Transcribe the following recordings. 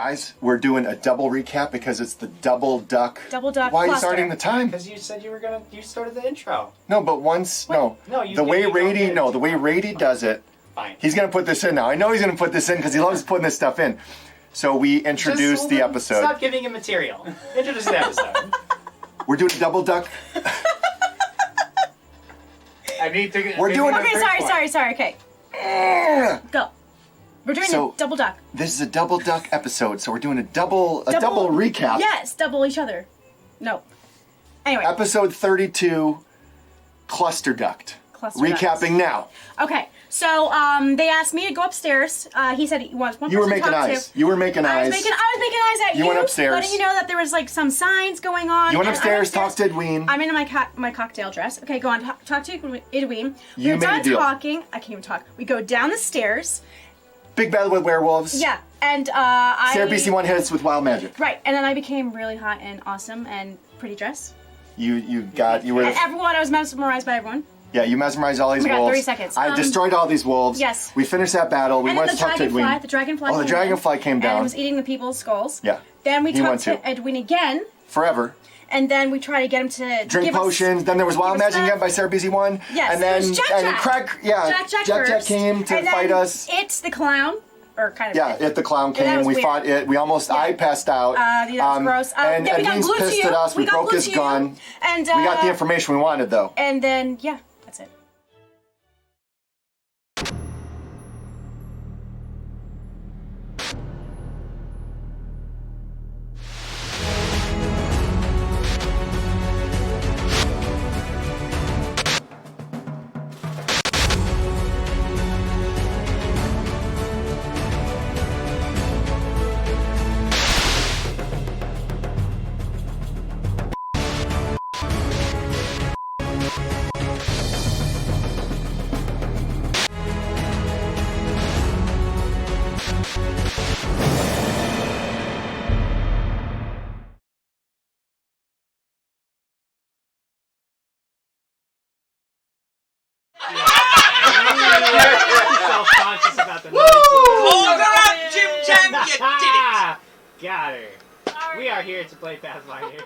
Guys, we're doing a double recap because it's the double duck. Double duck. Why are you cluster. starting the time? Because you said you started the intro. No, but once, no. No, you the way you Rady, did. no, the way Rady does it. Fine. He's gonna put this in now. I know he's gonna put this in because he loves putting this stuff in. So we introduced the episode. Stop giving him material. Introduce the episode. We're doing a double duck. I need to. We're doing Okay, sorry. Okay. Go. We're doing a double duck. This is a double duck episode, so we're doing a double recap. Yes, double each other. No. Anyway. Episode 32, Cluster Ducked. Recapping now. Okay, so they asked me to go upstairs. He said he wants one You were person to making talk eyes. to. You were making I eyes. was making eyes at you. You went upstairs. Letting you know that there was like some signs going on. You went and upstairs, talked to Edwin. I'm in my cocktail dress. Okay, go on. Talk to Edwin. You We're made done a deal. talking. I can't even talk. We go down the stairs. Big battle with werewolves. Yeah, and Sarah BC1 hit us with wild magic. Right, and then I became really hot and awesome and pretty dress. You were. And everyone, I was mesmerized by everyone. Yeah, you mesmerized all these Oh my God, wolves. 30 seconds. I destroyed all these wolves. Yes. We finished that battle. We And went then to talk to Edwin. the dragonfly. Oh, the came dragonfly in, came down. and was eating the people's skulls. Yeah. Then we He talked went to to. Edwin again, Forever. and then we tried to get him to Drink give potions. Then there was wild give us magic stuff. again by Sarah BC1. Yes, And it then was Jack and Jack. Krag, yeah, Jack Jack came to and then fight us. It's the clown, or kind of. Yeah, the clown Yeah, that came. was We weird. fought it. We almost. I passed out. Yeah, that's gross. And then we got Edwin's glued to pissed you. at us. We got broke glued his to you. gun. And We got the information we wanted, though. And then yeah, that's it. Self-conscious about the noise. Hold her up, Jim Jam! You did it! Got her. We are here to play Pathfinder.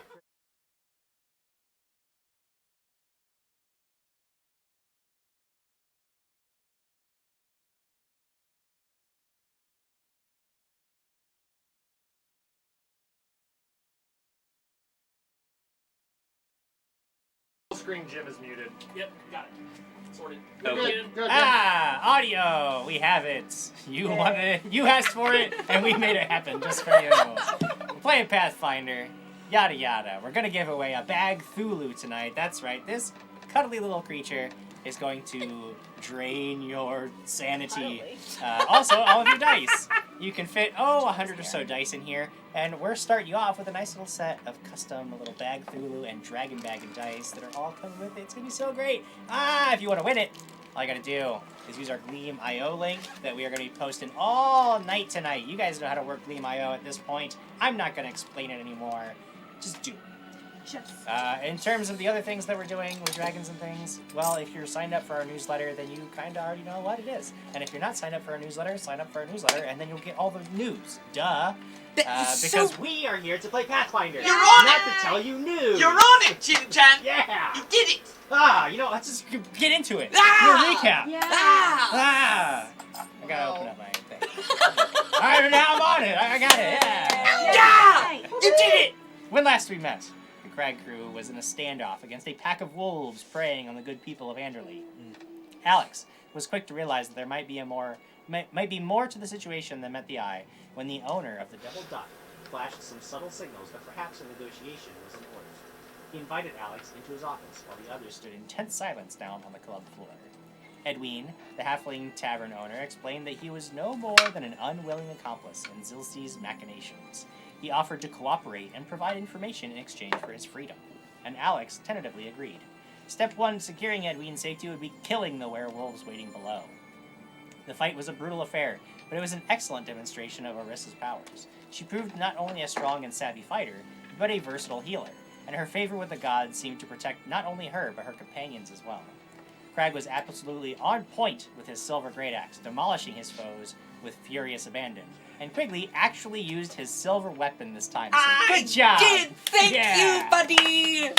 Screen Jim is muted. Yep, got it. Sorted. Audio. We have it. You want it. You asked for it, and we made it happen just for you. We're playing Pathfinder. Yada yada. We're gonna give away a bag Thulu tonight. That's right. This cuddly little creature is going to drain your sanity. Also, all of your dice. You can fit 100 or so dice in here, and we're starting you off with a nice little set of custom little bag Thulu and dragon bag and dice that are all coming with it. It's gonna be so great. If you want to win it, all you gotta do is use our Gleam.io link that we are gonna be posting all night tonight. You guys know how to work Gleam.io at this point. I'm not gonna explain it anymore. Just do it. In terms of the other things that we're doing with dragons and things, well, if you're signed up for our newsletter, then you kind of already know what it is. And if you're not signed up for our newsletter, sign up for our newsletter, and then you'll get all the news. Duh. Because we are here to play Pathfinder. You're on not it! to tell you news. You're on it, Jim Jam! Yeah. You did it! Let's just get into it. Ah! Your recap. Yeah. Ah! I gotta open up my thing. Alright, now I'm on it. I got it. Yeah. Yeah! You did it! When last we met, the Krag Krew was in a standoff against a pack of wolves preying on the good people of Anderley. Alex was quick to realize that there might be more to the situation than met the eye when the owner of the Devil Duck flashed some subtle signals that perhaps a negotiation was in order. He invited Alex into his office while the others stood in tense silence down on the club floor. Edwin, the halfling tavern owner, explained that he was no more than an unwilling accomplice in Zilsty's machinations. He offered to cooperate and provide information in exchange for his freedom, and Alex tentatively agreed. Step 1, securing Edwin's safety, would be killing the werewolves waiting below. The fight was a brutal affair, but it was an excellent demonstration of Arissa's powers. She proved not only a strong and savvy fighter, but a versatile healer, and her favor with the gods seemed to protect not only her, but her companions as well. Krag was absolutely on point with his silver great axe, demolishing his foes with furious abandon. And Quigley actually used his silver weapon this time. So I good job! did! Thank Yeah. you, buddy!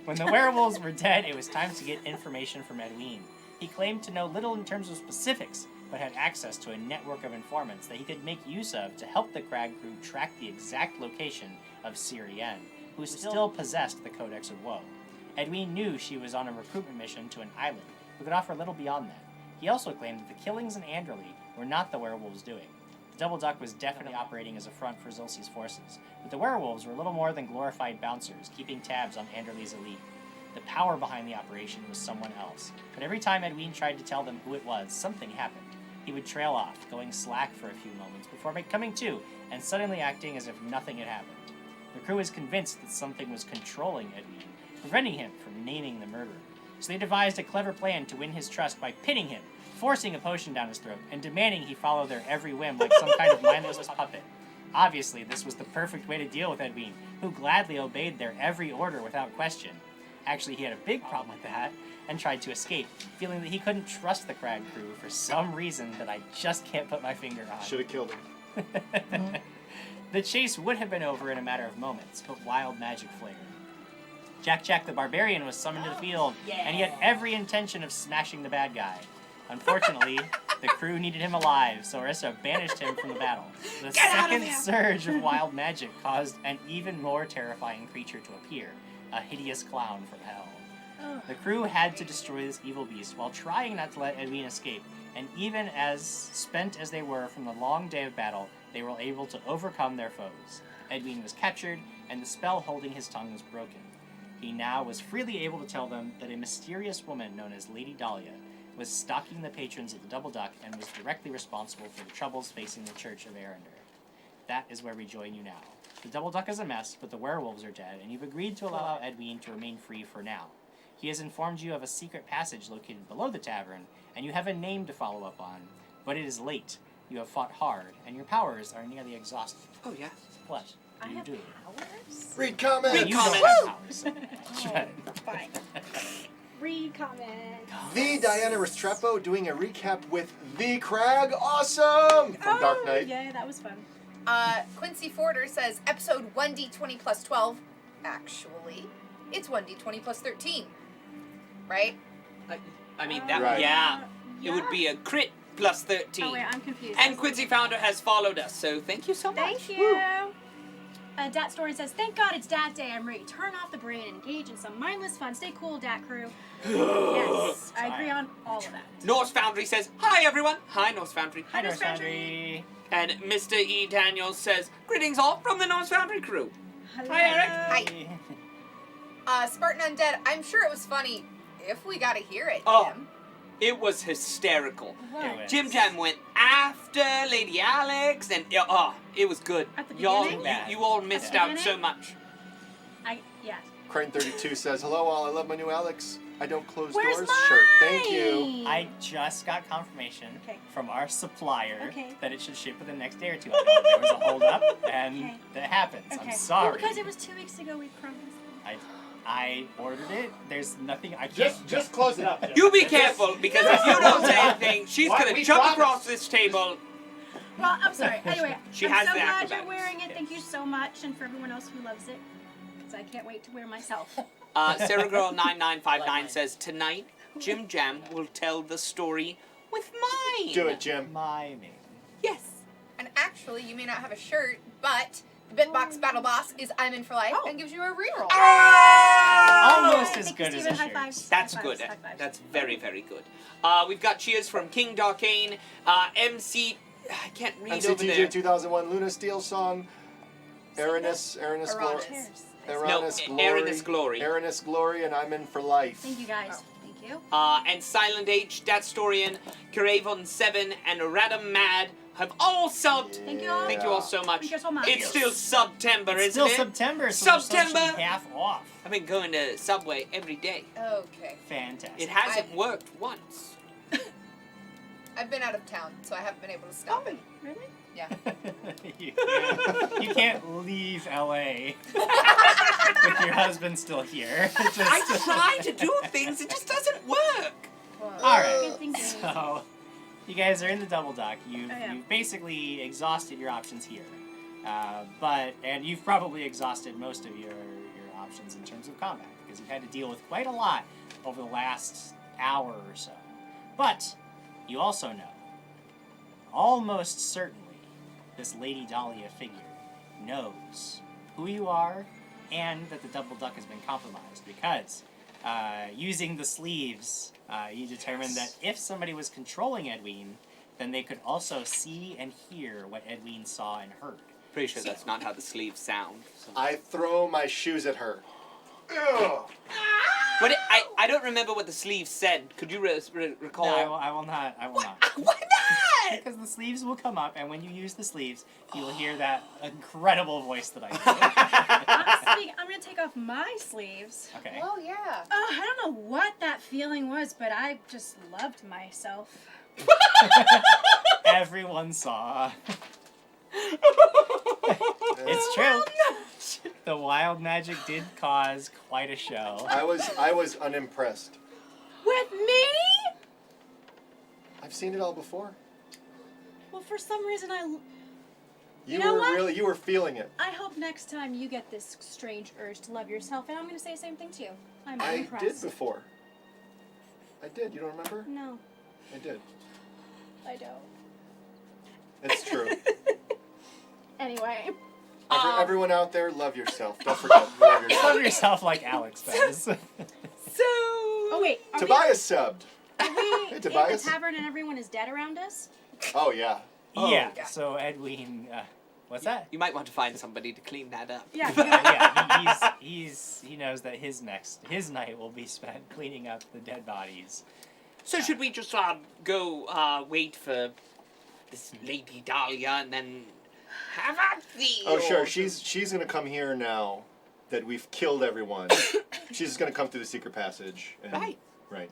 When the werewolves were dead, it was time to get information from Edwin. He claimed to know little in terms of specifics, but had access to a network of informants that he could make use of to help the Krag Krew track the exact location of Sirienne, who still possessed the Codex of Woe. Edwin knew she was on a recruitment mission to an island, but could offer little beyond that. He also claimed that the killings in Anderley were not the werewolves' doing. The Double Duck was definitely operating as a front for Zilce's forces, but the werewolves were little more than glorified bouncers, keeping tabs on Anderley's elite. The power behind the operation was someone else, but every time Edwin tried to tell them who it was, something happened. He would trail off, going slack for a few moments before coming to, and suddenly acting as if nothing had happened. The crew was convinced that something was controlling Edwin, preventing him from naming the murderer. So they devised a clever plan to win his trust by pinning him, forcing a potion down his throat, and demanding he follow their every whim like some kind of mindless puppet. Obviously, this was the perfect way to deal with Edwin, who gladly obeyed their every order without question. Actually, he had a big problem with that, and tried to escape, feeling that he couldn't trust the Krag Krew for some reason that I just can't put my finger on. Should have killed him. The chase would have been over in a matter of moments, but wild magic flared. Jack the Barbarian was summoned to the field, and he had every intention of smashing the bad guy. Unfortunately, the crew needed him alive, so Orissa banished him from the battle. The second surge of wild magic caused an even more terrifying creature to appear, a hideous clown from hell. The crew had to destroy this evil beast while trying not to let Edwin escape, and even as spent as they were from the long day of battle, they were able to overcome their foes. Edwin was captured, and the spell holding his tongue was broken. He now was freely able to tell them that a mysterious woman known as Lady Dahlia was stalking the patrons of the Double Duck and was directly responsible for the troubles facing the Church of Arender. That is where we join you now. The Double Duck is a mess, but the werewolves are dead, and you've agreed to allow Edwin to remain free for now. He has informed you of a secret passage located below the tavern, and you have a name to follow up on. But it is late. You have fought hard, and your powers are nearly exhausted. Oh, yeah. What do you do? powers? Read comments. You don't have powers. Shut it. Fine. Read comments. The Diana Restrepo doing a recap with the Krag. Awesome! From Dark Knight. Yeah, that was fun. Quincy Forder says episode 1d20 plus 12. Actually, it's 1d20 plus 13. Right? I mean, that, Right. yeah. It would be a crit plus 13. Oh, wait, I'm confused. And Quincy Founder has followed us, so thank you so much. Thank you. Dat Story says, thank God it's Dat Day. I'm ready to turn off the brain and engage in some mindless fun. Stay cool, Dat Crew. Yes, I agree on all of that. Norse Foundry says, hi everyone. Hi, Norse Foundry. Hi, Norse Norse Foundry. And Mr. E. Daniels says, greetings all from the Norse Foundry crew. Hello. Hi, Eric. Hi. Spartan Undead, I'm sure it was funny if we got to hear it, Oh. Jim. It was hysterical. What? Jim Jam went after Lady Alex, and it was good. At the Y'all, beginning? you all missed the out so beginning? much. Yeah. Crane32 says, hello all, I love my new Alex. I don't close Where's doors mine? shirt. Thank you. I just got confirmation Okay. from our supplier Okay. that it should ship within the next day or two. I know there was a hold up, and Okay. that happens. Okay. I'm sorry. Well, because it was 2 weeks ago we promised. I ordered it. There's nothing I can't. Just close it up. Jim. You be careful, because if you don't say anything, she's What? gonna We jump promised. across this table. Well, I'm sorry. Anyway, She I'm has so the glad acrobatics. you're wearing it. Thank you so much, and for everyone else who loves it, because I can't wait to wear myself. Sarah Girl 9959 says, tonight, Jim Jam will tell the story with mine. Do it, Jim. My name. Yes. And actually, you may not have a shirt, but the Bitbox Battle Boss is I'm in for life Oh. and gives you a reroll. Almost as Thank you, good as Steven. a High shirt. fives. That's High good. fives. High fives. That's very, very good. We've got cheers from King Darkane, MC. I can't read over MCTJ there. 2001 Luna Steel song. Aranus Glory. Uranus. Aranus No, Glory. Aranus Glory. Aranus Glory, and I'm in for life. Thank you, guys. Thank you. And Silent H, Datstorian, Karavon 7, and Radam Mad have all subbed. Thank you all. Thank you all so much. Thank you so much. It's still September, It's isn't still it? September, so we're September. essentially half off. I've been going to Subway every day. Okay. Fantastic. It hasn't worked once. I've been out of town, so I haven't been able to stop it. Really? Yeah. you can't leave LA with your husband still here. It's just- I try to do things, it just doesn't work. All right. Good thing. So, You guys are in the double duck. You've I am. you've basically exhausted your options here, and you've probably exhausted most of your options in terms of combat because you've had to deal with quite a lot over the last hour or so. But you also know, almost certainly, this Lady Dahlia figure knows who you are and that the double duck has been compromised because using the sleeves, you determined that if somebody was controlling Edwin, then they could also see and hear what Edwin saw and heard. Pretty sure that's not how the sleeves sound. So. I throw my shoes at her. Ugh. But I don't remember what the sleeves said. Could you recall? No, I will not. I will not. Why not? Because the sleeves will come up, and when you use the sleeves, you will hear that incredible voice that I Honestly, I'm gonna take off my sleeves. do. Okay. Oh yeah. I don't know what that feeling was, but I just loved myself. Everyone saw. It's true. The wild magic did cause quite a show. I was unimpressed. With me? I've seen it all before. Well, for some reason, You know were what? you were feeling it. I hope next time you get this strange urge to love yourself, and I'm gonna say the same thing to you. I'm I impressed. did before. I did. You don't remember? No, I did. I don't. It's true. Anyway. Everyone out there, love yourself. Don't forget, love yourself. Love yourself like Alex does. So. Oh wait, are Tobias subbed. we in the Tobias. tavern and everyone is dead around us? Oh yeah. Yeah. yeah. So Edwin, what's that? You might want to find somebody to clean that up. Yeah. Yeah, he knows that his night will be spent cleaning up the dead bodies. So should we just go wait for this Lady Dahlia and then have at thee? Oh sure. or- She's gonna come here now that we've killed everyone. She's just gonna come through the secret passage. And, Right. Right.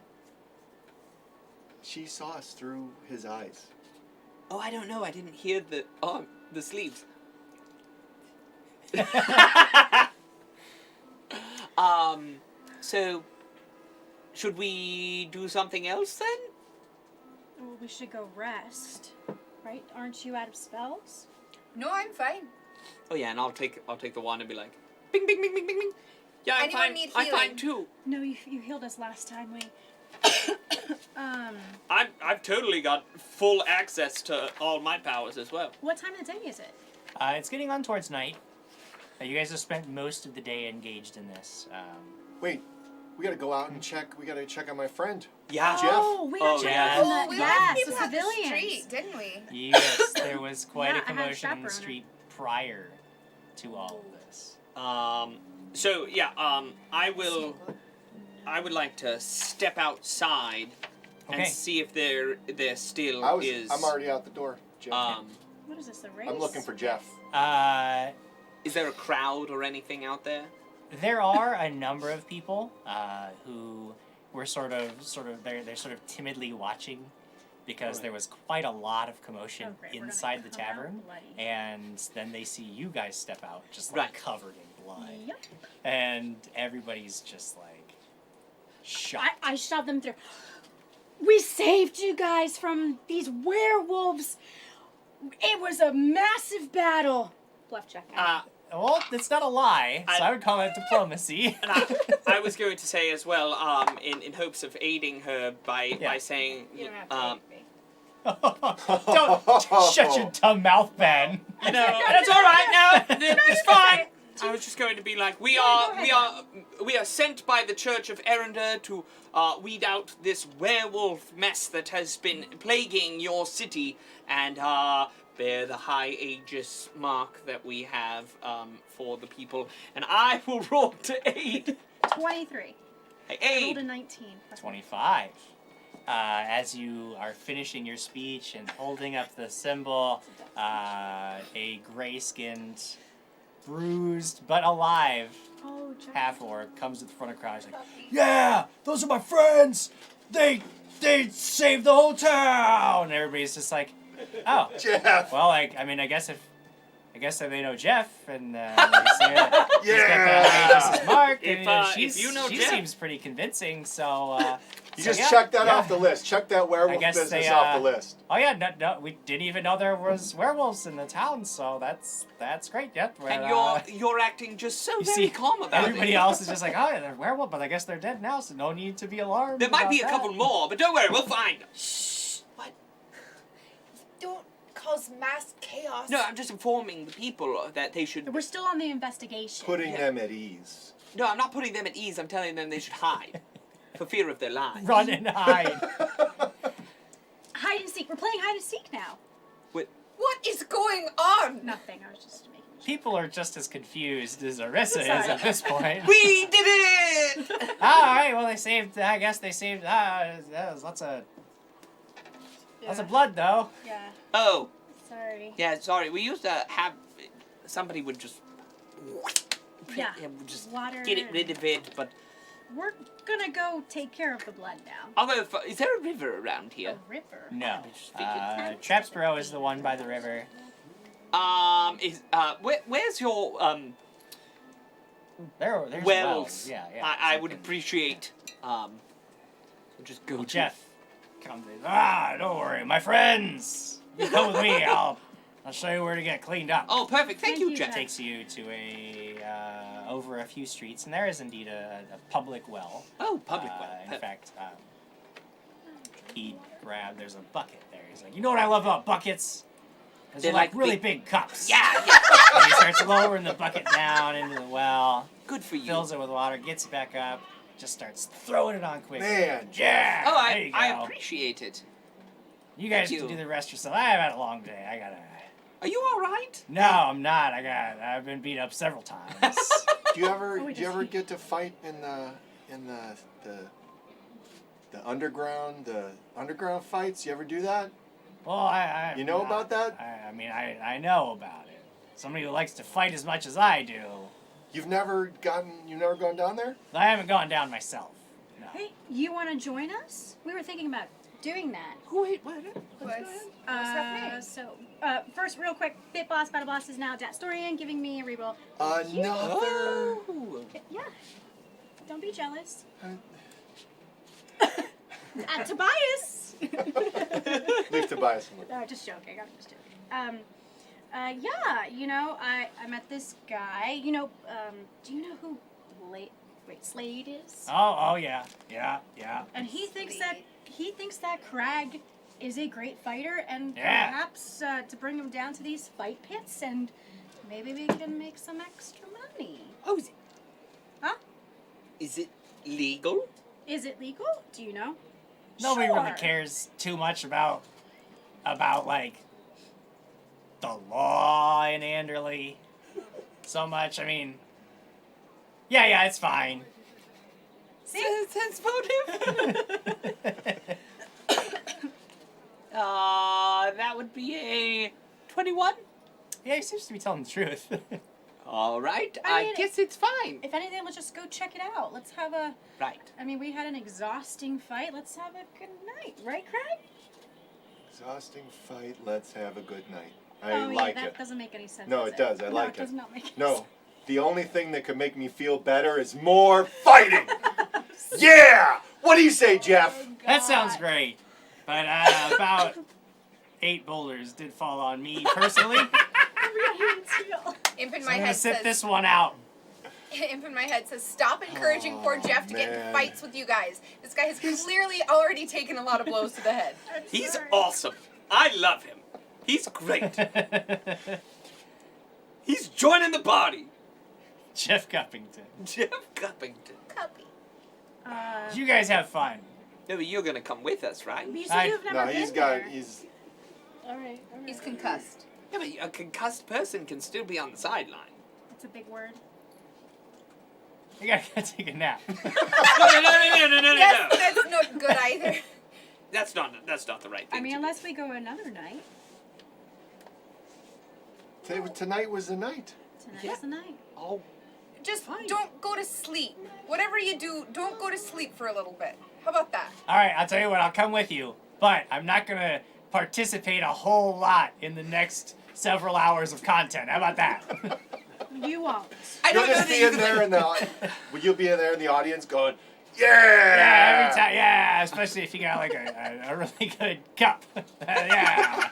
She saw us through his eyes. Oh, I don't know. I didn't hear the sleeves. So should we do something else then? Well, we should go rest, right? Aren't you out of spells? No, I'm fine. Oh yeah, and I'll take the wand and be like, bing, bing, bing, bing, bing, bing. Yeah, I'm Anyone fine. need I'm healing? fine too. No, you healed us last time. I've totally got full access to all my powers as well. What time of the day is it? It's getting on towards night. You guys have spent most of the day engaged in this. Wait, we gotta go out and check. We gotta check on my friend. Yeah. Jeff? Oh, we Oh, got yeah. Jeff. Oh, we Yes, left the people at the civilians. street, didn't we? Yes, there was quite Yeah, a I had commotion in the chaperone. street prior to all of this. So yeah, I would like to step outside Okay. and see if there still is. I'm already out the door, Jeff. What is this, a race? I'm looking for Jeff. Is there a crowd or anything out there? There are a number of people who were sort of they're sort of timidly watching because there was quite a lot of commotion Oh, great. We're gonna inside the come out tavern, bloody. and then they see you guys step out just like Right. covered in blood, Yep. and everybody's just like shocked. I shoved them through. We saved you guys from these werewolves. It was a massive battle. Bluff check. Well, it's not a lie, so I would call that diplomacy. And I was going to say as well, in hopes of aiding her by saying, You don't have to hate me. Don't shut your dumb mouth, Ben. no, that's all right. No, it's fine. I was just going to be like, we are sent by the Church of Erender to weed out this werewolf mess that has been plaguing your city, and bear the high aegis mark that we have for the people. And I will roll to aid. 23. I I rolled aid. a 19. 25. As you are finishing your speech and holding up the symbol, a gray-skinned, bruised but alive Oh, Jeff. half-orc comes to the front of the crowd. He's like, "Yeah, those are my friends. They saved the whole town." And everybody's just like, "Oh, Jeff. well, I guess if I guess they know Jeff, and they say that he's got the hiatus mark, and If you know she Jeff. seems pretty convincing. So You so just yeah, check that yeah. off the list. Check that werewolf guess business they, off the list. Oh yeah, no, we didn't even know there was werewolves in the town, so that's great. Yep. And you're acting just so you very see, calm about everybody it. else is just like, oh yeah, they're werewolf, but I guess they're dead now, so no need to be alarmed. There might be a about couple that. more, but don't worry, we'll find them. Shh. What? Don't cause mass chaos. No, I'm just informing the people that they should. We're still on the investigation. Putting them at ease. No, I'm not putting them at ease. I'm telling them they should hide for fear of their lives. Run and hide. Hide and seek. We're playing hide and seek now. What is going on? Nothing. I was just making sure. People are just as confused as Arissa is Sorry. at this point. We did it! All right, well they saved. I guess they saved. There's lots of blood though. Yeah. Oh, Sorry. yeah, sorry. We used to have somebody would just Yeah. would just Water. get it rid of it, but We're gonna go take care of the blood now. I'll go. Is there a river around here? A river. No. just figured. Trapsboro is the one by the river. Where's your There's wells? Yeah. I So would can- appreciate just go Well, to Jeff comes in. Don't worry, my friends. You come with me. I'll show you where to get cleaned up. Oh, perfect. Thank Thank you, you, Jeff. Jeff. Takes you to over a few streets, and there is indeed a public well. Oh, public well. In Perfect. fact, he grabbed. There's a bucket there. He's like, you know what I love about buckets? Because they're They're like like really big- big cups. Yeah. And he starts lowering the bucket down into the well, Good for you. fills it with water, gets it back up, just starts throwing it on quick. Man, Yeah. Oh, there you go. I appreciate it. You guys Thank can you. do the rest yourself. I've had a long day. I gotta. Are you all right? No, I'm not. I've been beat up several times. Do you ever Oh, we do you just- ever get to fight in the underground fights? You ever do that? Well, I You know about that? I mean, I know about it. Somebody who likes to fight as much as I do. You've never gone down there? I haven't gone down myself. No. Hey, you want to join us? We were thinking about doing that. Wait, what? What's happening? First, real quick, Bit Boss, Battle Boss is now Datstorian, giving me a reroll. Another. Oh. Yeah. Don't be jealous. Uh, Tobias! Leave Tobias alone. No, just joking. I'm just joking. Yeah, you know, I met this guy. You know, do you know who Slade is? Oh yeah. And he thinks that Krag is a great fighter, and Yeah. perhaps to bring him down to these fight pits, and maybe we can make some extra money. Oh, is it? Huh? Is it legal? Is it legal? Do you know? Nobody really Sure. cares too much about like the law in Anderley so much. I mean, yeah, it's fine. Sense motive? That would be a 21. Yeah, he seems to be telling the truth. All right, I I mean, guess it's fine. If anything, let's just go check it out. Let's have a. Right. I mean, we had an exhausting fight. Let's have a good night, right, Krag? Exhausting fight. Let's have a good night. Oh, I like that it. doesn't make any sense. No, it does. I No, like it. does not make any No, sense. the only thing that could make me feel better is more fighting. Yeah. What do you say, Jeff? That sounds great. But about 8 boulders did fall on me personally. Imp in So my I'm gonna head sit says. this one out. Imp in my head says, "Stop encouraging poor Jeff to get into man. fights with you guys. This guy has clearly already taken a lot of blows to the head." He's Sorry. awesome. I love him. He's great. He's joining the party. Jeff Cuppington. Jeff Cuppington. Cuppy. You guys have fun. No, but you're gonna come with us, right? You said you've never No, been he's got. there. He's. All right. He's concussed. Yeah, but a concussed person can still be on the sideline. It's a big word. You gotta go take a nap. No. Yes, that's not good either. That's not the right thing. I mean, to do. unless we go another night. Tonight was the night. Tonight's the night. Oh, Just Fine. don't go to sleep. Whatever you do, don't go to sleep for a little bit. How about that? All right, I'll tell you what. I'll come with you, but I'm not gonna participate a whole lot in the next several hours of content. How about that? You won't. I You'll don't know just that be you in can- there in the. Will you be in there in the audience going, Yeah, yeah? every time. Yeah, especially if you got like a really good cup. Yeah.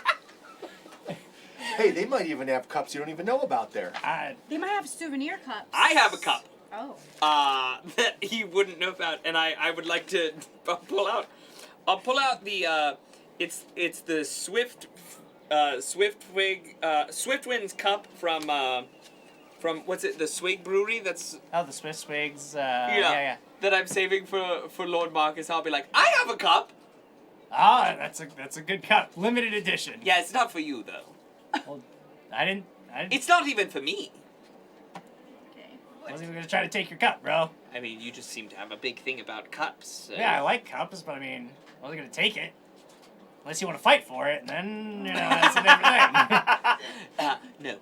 Hey, they might even have cups you don't even know about there. They might have souvenir cups. I have a cup. Oh. That he wouldn't know about, and I would like to pull out. I'll pull out the it's the Swiftwind's cup from what's it, the Swig Brewery? That's Oh, the Swiss Swigs. yeah. That I'm saving for Lord Marcus. I'll be like, I have a cup. Ah, that's a good cup, limited edition. Yeah, it's not for you though. Well, I didn't. It's not even for me. Okay. Wasn't even gonna try to take your cup, bro. I mean, you just seem to have a big thing about cups. So. Yeah, I like cups, but I mean, I wasn't gonna take it. Unless you want to fight for it, and then, that's a different thing. No.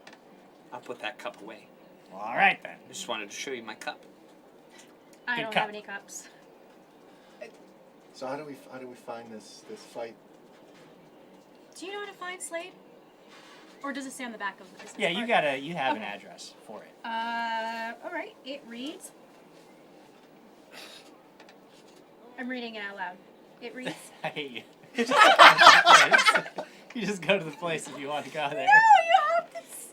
I'll put that cup away. Well, all right, then. I just wanted to show you my cup. I Good don't cup. have any cups. So how do we find this fight? Do you know how to find Slade? Or does it say on the back of the business Yeah, card? you have an Okay. address for it. Alright. It reads... I'm reading it out loud. It reads... I hate you. You just go to the place if you want to go there. No, you have this!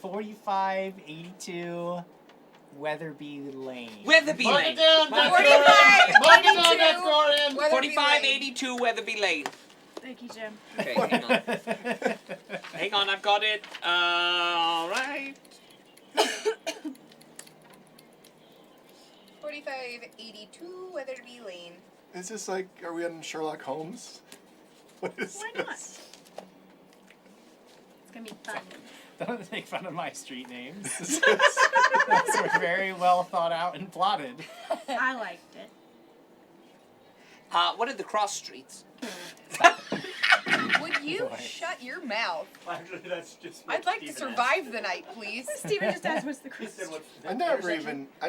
4582 Weatherby Lane. Weatherby Lane. 4582 Weatherby Lane. Thank you, Jim. Okay, hang on. Hang on, I've got it. Alright. 4582 Weatherby Lane. Is this like, are we on Sherlock Holmes? What is Why not? this? It's gonna be fun. Don't make fun of my street names. Those were very well thought out and plotted. I liked it. What are the cross streets? Would you Boy. shut your mouth? Actually, that's just. I'd like to survive the night, please. Steven just asked what's the question. I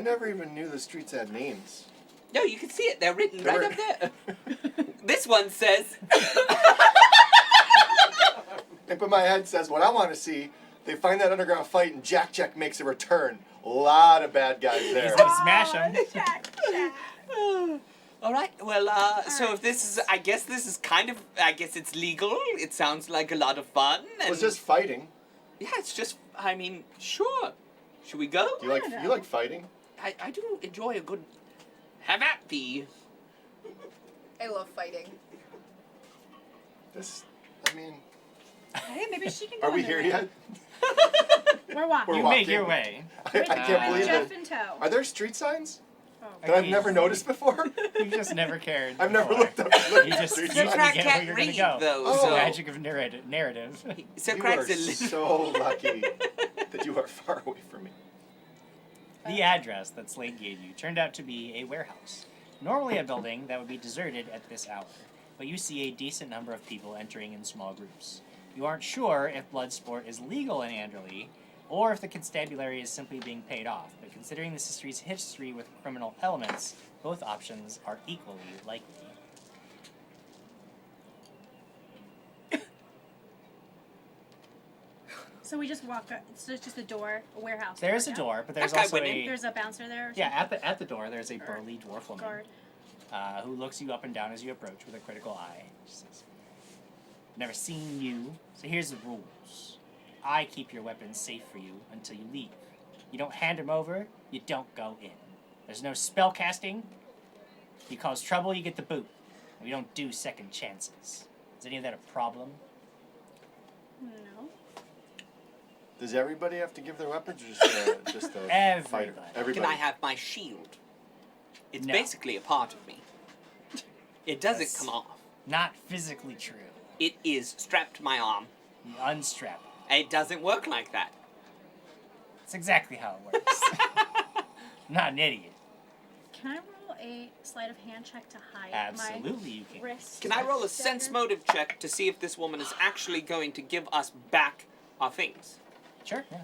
never even knew the streets had names. No, you can see it. They're written They right were- up there. This one says, Tip of my head says what I want to see. They find that underground fight and Jack makes a return. A lot of bad guys there. He's gonna smash him. Jack. all right, well, so if this is, I guess it's legal. It sounds like a lot of fun. It And was just fighting. yeah, it's just, I mean, sure. Should we go? You like fighting? I do enjoy a good, have at thee. I love fighting. This, I mean, Hey, maybe she can go are we in here there. yet? We're walking. We're You walking. make your way. I can't believe Jeff it. in tow. Are there street signs Oh. that I've never noticed before? You've just never cared. I've never before. looked up You just street So you signs. Krag get where can't you're gonna read, go. though. Oh. The So magic of narrative. So You Krag's are a little. so lucky that you are far away from me. The address that Slade gave you turned out to be a warehouse. Normally a building that would be deserted at this hour, but you see a decent number of people entering in small groups. You aren't sure if blood sport is legal in Anderley, or if the constabulary is simply being paid off, but considering this street's history with criminal elements, both options are equally likely. So we just walk up. So it's just a door, a warehouse. There's a yeah? door, but there's That guy also went in. a There's a bouncer there. Or yeah something? at the door. There's a burly dwarf woman Guard. who looks you up and down as you approach with a critical eye. She says, "Never seen you, so here's the rules. I keep your weapons safe for you until you leave. You don't hand them over, you don't go in. There's no spell casting. You cause trouble, you get the boot. We don't do second chances. Is any of that a problem?" No. Does everybody have to give their weapons, or just a Everybody. fighter? Everybody. Can I have my shield? It's No. basically a part of me. It doesn't That's- come off. Not physically true. It is strapped to my arm. You unstrap it. It doesn't work like that. That's exactly how it works. I'm not an idiot. Can I roll a sleight of hand check to hide Absolutely you my can. wrist? Can I roll a sense dagger? motive check to see if this woman is actually going to give us back our things? Sure, yeah.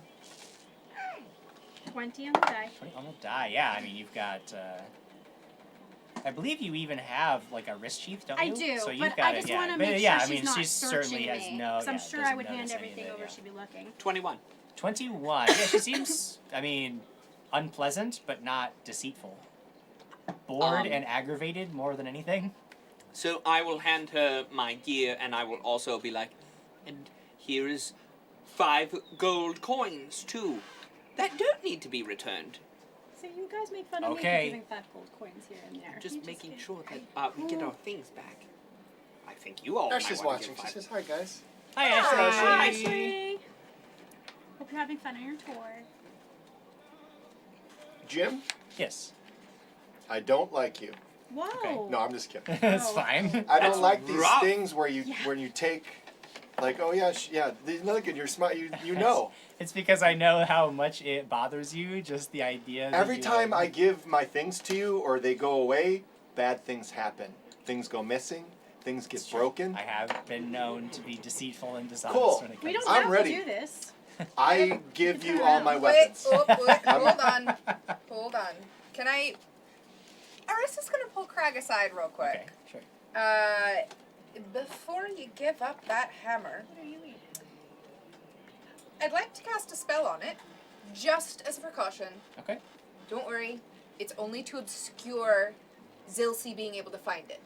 20 on the die. 20 on the die, yeah. I mean, you've got I believe you even have like a wrist sheath, don't I you? do, So you've but got I it, just yeah. want to But make yeah, sure I mean, she's not she certainly searching has me. no. 'Cause I'm yeah, sure I doesn't would hand notice everything anything, over. yeah. She'd be looking. 21. 21. Yeah, she seems. I mean, unpleasant, but not deceitful. Bored and aggravated more than anything. So I will hand her my gear, and I will also be like, and here is 5 gold coins, too. That don't need to be returned. So you guys make fun of me Okay. for giving 5 gold coins here and there. Just You making get- sure that we get our things back. I think you all might Ashley's want to watching. give She 5. says, "Hi guys." Hi, Hi, Ashley. Ashley. Hope you're having fun on your tour. Jim, Yes. I don't like you. Whoa. Okay. No, I'm just kidding. It's Oh. fine. I That's don't like these rough. things where you take, like, oh yeah, yeah. Look at you're smart. You know. It's because I know how much it bothers you. Just the idea. That Every you, time I give my things to you or they go away, bad things happen. Things go missing. Things get broken. I have been known to be deceitful and dishonest Cool. when it comes We don't to I'm have ready. to do this. I give turn you all around. my Wait, weapons. hold on. Hold on. Can I... Arista's gonna pull Krag aside real quick. Okay, sure. Before you give up that hammer, What are you eating? I'd like to cast a spell on it, just as a precaution. Okay. Don't worry, it's only to obscure Zilsi being able to find it.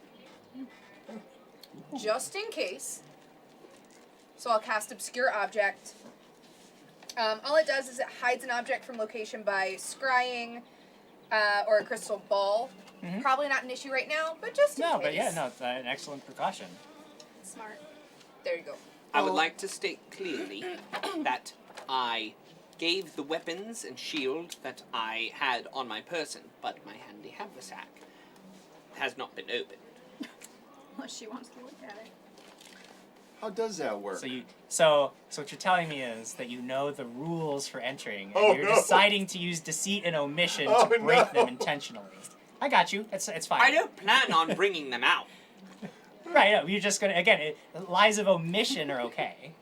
Just in case. So I'll cast Obscure Object. All it does is it hides an object from location by scrying or a crystal ball. Mhm. Probably not an issue right now, but just in No, case. but yeah, no, it's an excellent precaution. Smart. There you go. I would like to state clearly that I gave the weapons and shield that I had on my person, but my handy haversack has not been opened. Unless she wants to look at it. How does that work? So what you're telling me is that you know the rules for entering, and Oh, you're no. deciding to use deceit and omission Oh, to break no. them intentionally. I got you. It's fine. I don't plan on bringing them out. Right. No, you're just gonna again. Lies of omission are okay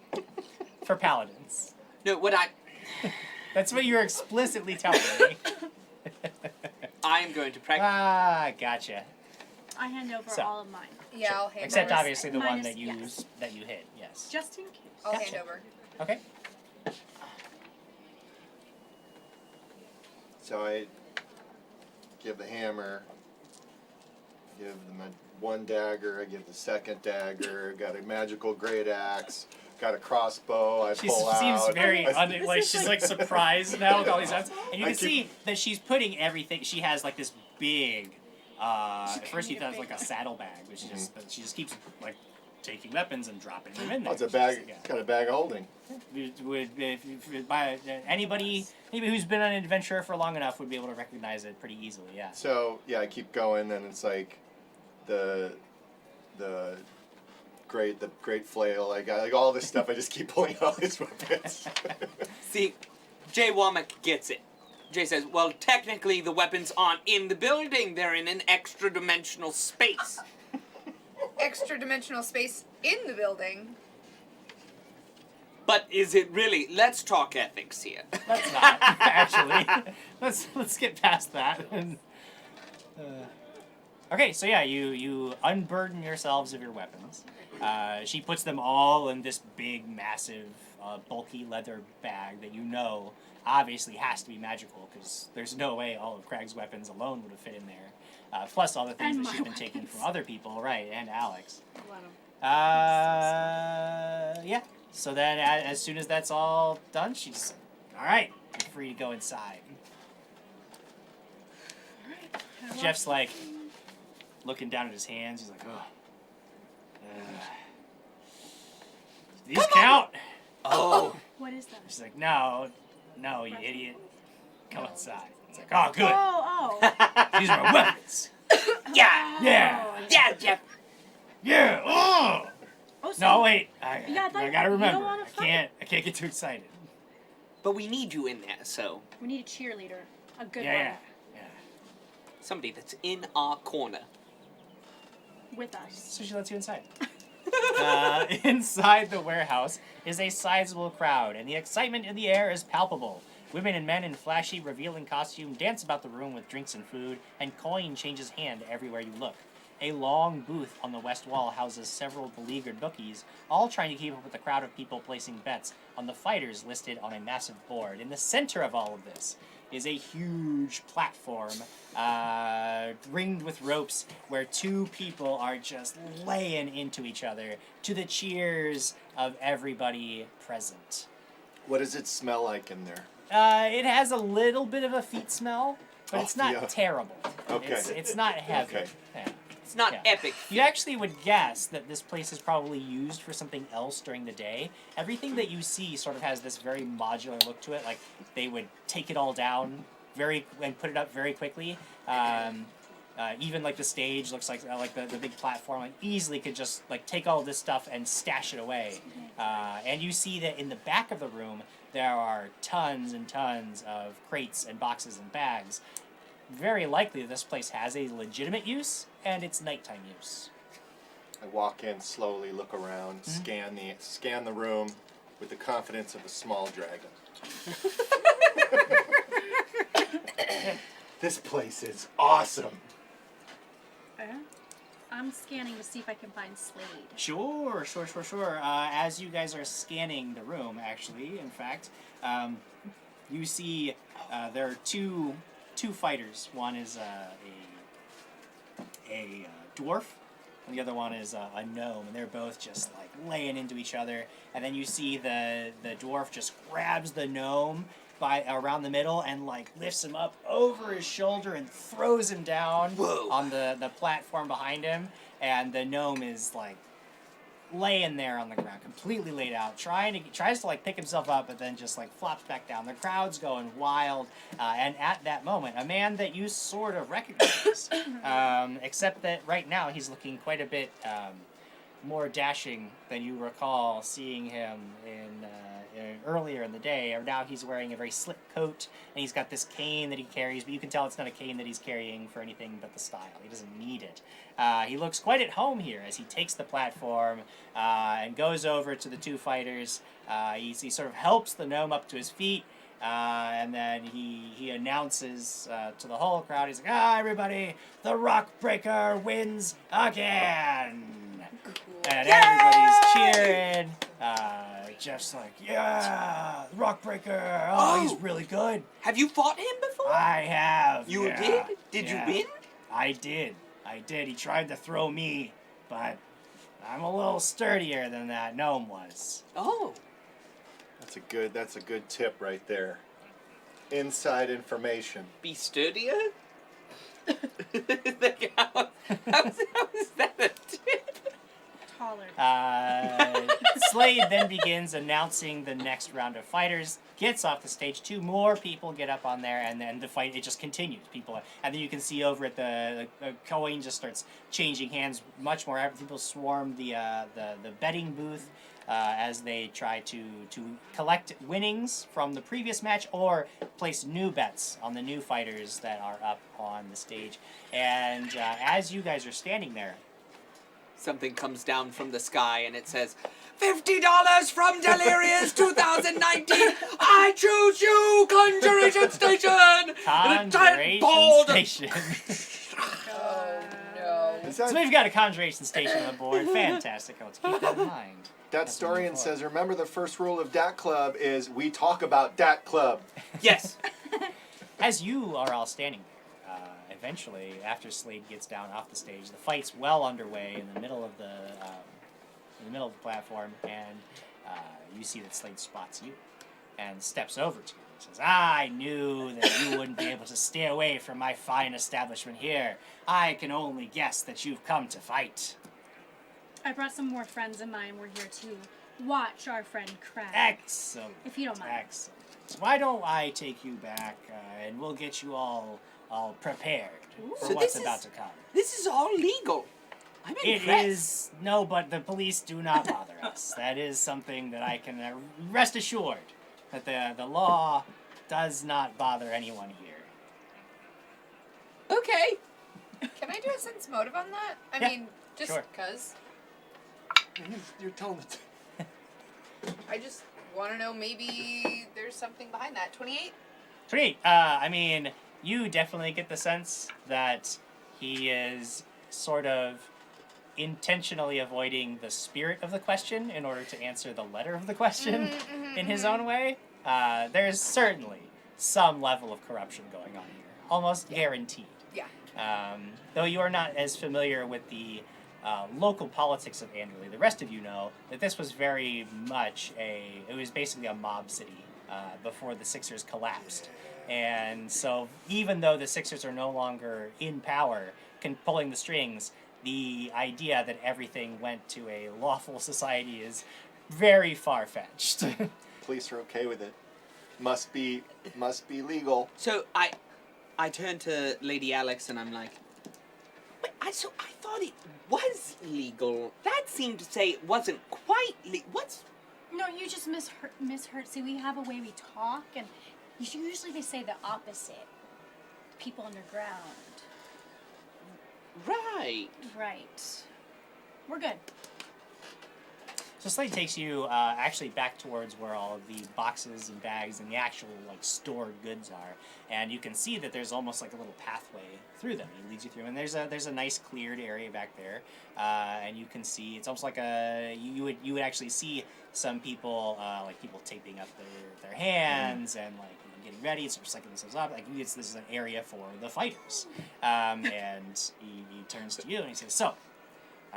for paladins. No, what I That's what you're explicitly telling me. am going to practice. Ah, gotcha. I hand over So. all of mine. Yeah, I'll hand Except over. obviously the one Minus- that you yes. that you hit. Yes. Just in case. I'll Gotcha. hand over. Okay. So I give the hammer, give them one dagger, I give the second dagger, got a magical great axe, got a crossbow, I She pull seems out. very I- like is she's like- like surprised now with all these items. And you I can see that she's putting everything. She has like this big. At first you thought it was like a saddlebag, but she just keeps like taking weapons and dropping them in there. Oh, it's a She's bag. just, yeah. Got a bag of holding. Anybody who's been on an adventure for long enough would be able to recognize it pretty easily. Yeah. So yeah, I keep going, and it's like the great flail. I got like all this stuff. I just keep pulling out all these weapons. See, Jay Womack gets it. Jay says, well, technically the weapons aren't in the building. They're in an extra-dimensional space. Extra dimensional space in the building. But is it really? Let's talk ethics here. Let's not actually. Let's get past that. Okay, so yeah, you unburden yourselves of your weapons. She puts them all in this big, massive, bulky leather bag that you know obviously has to be magical because there's no way all of Krag's weapons alone would have fit in there. Plus all the things And that she's my been taking weapons. from other people, right? And Alex. Let 'em. Yeah. So then, as soon as that's all done, she's all right. You're free to go inside. Jeff's like looking down at his hands. He's like, oh. These count. Oh. What is that? She's like, no, you idiot. Go inside. It's like, oh, good. Oh. These are my weapons. Yeah. Yeah. Yeah, Jeff. Yeah. Oh. Oh, so No, wait. I Yeah, I thought gotta you don't remember. wanna I fight. can't get too excited. But we need you in there, so we need a cheerleader. A good Yeah. somebody that's in our corner. one. With us. So she lets you inside. Inside the warehouse is a sizable crowd, and the excitement in the air is palpable. Women and men in flashy, revealing costume dance about the room with drinks and food, and coin changes hand everywhere you look. A long booth on the west wall houses several beleaguered bookies, all trying to keep up with the crowd of people placing bets on the fighters listed on a massive board. In the center of all of this is a huge platform ringed with ropes where two people are just laying into each other to the cheers of everybody present. What does it smell like in there? It has a little bit of a feet smell, but it's not terrible. Okay. It's not heavy. Okay. Yeah. It's not Yeah. epic. You actually would guess that this place is probably used for something else during the day. Everything that you see sort of has this very modular look to it. Like they would take it all down and put it up very quickly. Even like the stage looks like the big platform. Like easily could just like take all this stuff and stash it away. And you see that in the back of the room there are tons and tons of crates and boxes and bags. Very likely this place has a legitimate use, and it's nighttime use. I walk in slowly, look around, scan the room with the confidence of a small dragon. This place is awesome. I'm scanning to see if I can find Slade. Sure. As you guys are scanning the room, actually, in fact, you see there are two fighters. One is a dwarf, and the other one is a gnome, and they're both just like laying into each other. And then you see the dwarf just grabs the gnome by around the middle and like lifts him up over his shoulder and throws him down on the platform behind him. And the gnome is like laying there on the ground, completely laid out, tries to like pick himself up, but then just like flops back down. The crowd's going wild, and at that moment, a man that you sort of recognize, except that right now he's looking quite a bit more dashing than you recall seeing him in earlier in the day. Or now he's wearing a very slick coat, and he's got this cane that he carries, but you can tell it's not a cane that he's carrying for anything but the style. He doesn't need it. He looks quite at home here as he takes the platform and goes over to the two fighters. He sort of helps the gnome up to his feet, and then he announces to the whole crowd, he's like, everybody, the Rock Breaker wins again! And everybody's cheering, just like, yeah, Rock Breaker, he's really good. Have you fought him before? I have. You yeah. did? Did Yeah. you win? I did. He tried to throw me, but I'm a little sturdier than that gnome was. Oh. That's a good tip right there. Inside information. Be sturdier? Like, how is that a tip? Taller. Slade then begins announcing the next round of fighters, gets off the stage, two more people get up on there, and then the fight, it just continues. And then you can see over at the coin just starts changing hands much more. People swarm the betting booth as they try to collect winnings from the previous match or place new bets on the new fighters that are up on the stage. And as you guys are standing there, Something comes down from the sky and it says, $50 from Delirious 2019. I choose you, Conjuration Station. And a giant ball Conjuration to- Station. Oh no. Is that, So we've got a Conjuration Station on the board. Fantastic. Let's keep that in mind. that Storian says, remember the first rule of Dat Club is we talk about Dat Club. Yes. As you are all standing there, eventually, after Slade gets down off the stage, the fight's well underway in the middle of the platform, and you see that Slade spots you and steps over to you and says, I knew that you wouldn't be able to stay away from my fine establishment here. I can only guess that you've come to fight. I brought some more friends of mine. We're here to watch our friend Krag. Excellent. If you don't mind. Excellent. Why don't I take you back, and we'll get you all prepared for So what's this about is- to come. This is all legal. I'm It impressed. is no, but the police do not bother us. That is something that I can rest assured that the law does not bother anyone here. Okay. Can I do a sense motive on that? I Yeah, mean, just sure. because. You're telling the I just want to know maybe there's something behind that. 28? Sweet. I mean, you definitely get the sense that he is sort of intentionally avoiding the spirit of the question in order to answer the letter of the question in his own way. There's certainly some level of corruption going on here, almost guaranteed. Yeah. Though you are not as familiar with the local politics of Anderley, the rest of you know that this was very much it was basically a mob city before the Sixers collapsed. And so even though the Sixers are no longer in power, pulling the strings, the idea that everything went to a lawful society is very far-fetched. Police are okay with it. Must be legal. So I turn to Lady Alex and I'm like, wait, I thought it was legal. That seemed to say it wasn't quite legal. What's... No, you just misheard. See, we have a way we talk, and usually they say the opposite. People underground. Right. Right. We're good. So Slade takes you actually back towards where all of the boxes and bags and the actual like stored goods are, and you can see that there's almost like a little pathway through them. He leads you through, and there's a nice cleared area back there, and you can see it's almost like you would actually see some people like people taping up their hands and like getting ready, sort of psyching themselves up. Like this is an area for the fighters, and he turns to you and he says, "So.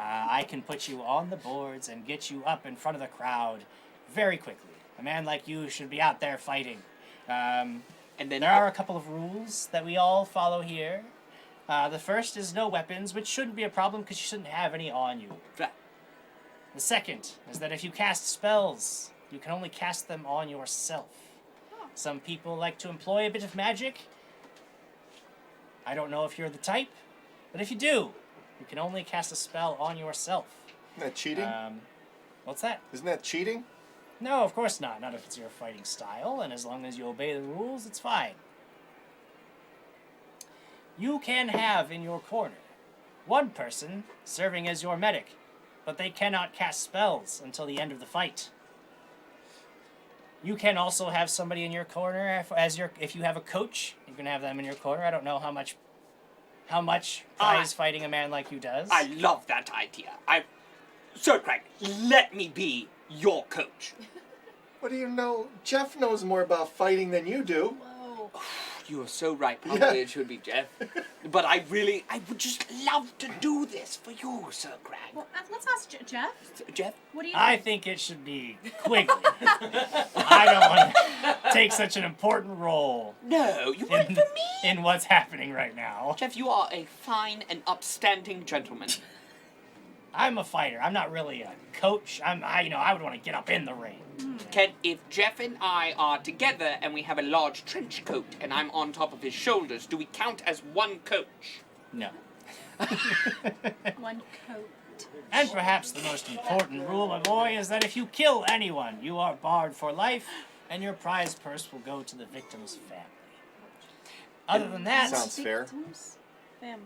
I can put you on the boards and get you up in front of the crowd very quickly. A man like you should be out there fighting. And then there are a couple of rules that we all follow here. The first is no weapons, which shouldn't be a problem because you shouldn't have any on you. Right. The second is that if you cast spells, you can only cast them on yourself. Some people like to employ a bit of magic. I don't know if you're the type, but if you do, you can only cast a spell on yourself. Isn't that cheating? What's that? Isn't that cheating? No, of course not. Not if it's your fighting style, and as long as you obey the rules, it's fine. You can have in your corner one person serving as your medic, but they cannot cast spells until the end of the fight. You can also have somebody in your corner if you have a coach. You can have them in your corner. I don't know how much prize fighting a man like you does. I love that idea. Sir Krag, let me be your coach. What do you know? Jeff knows more about fighting than you do. Whoa. You are so right. Probably Yeah. it should be Jeff. But I would just love to do this for you, Sir Krag. Well, let's ask Jeff. Jeff? What do you I think it should be Quigley. I don't want to take such an important role No, you work for me. in what's happening right now. Jeff, you are a fine and upstanding gentleman. I'm a fighter. I'm not really a coach. I would want to get up in the ring. Ken, if Jeff and I are together and we have a large trench coat and I'm on top of his shoulders, do we count as one coach? No. One coat. And perhaps the most important rule, my boy, is that if you kill anyone, you are barred for life, and your prize purse will go to the victim's family. Other than that... Sounds fair. Family.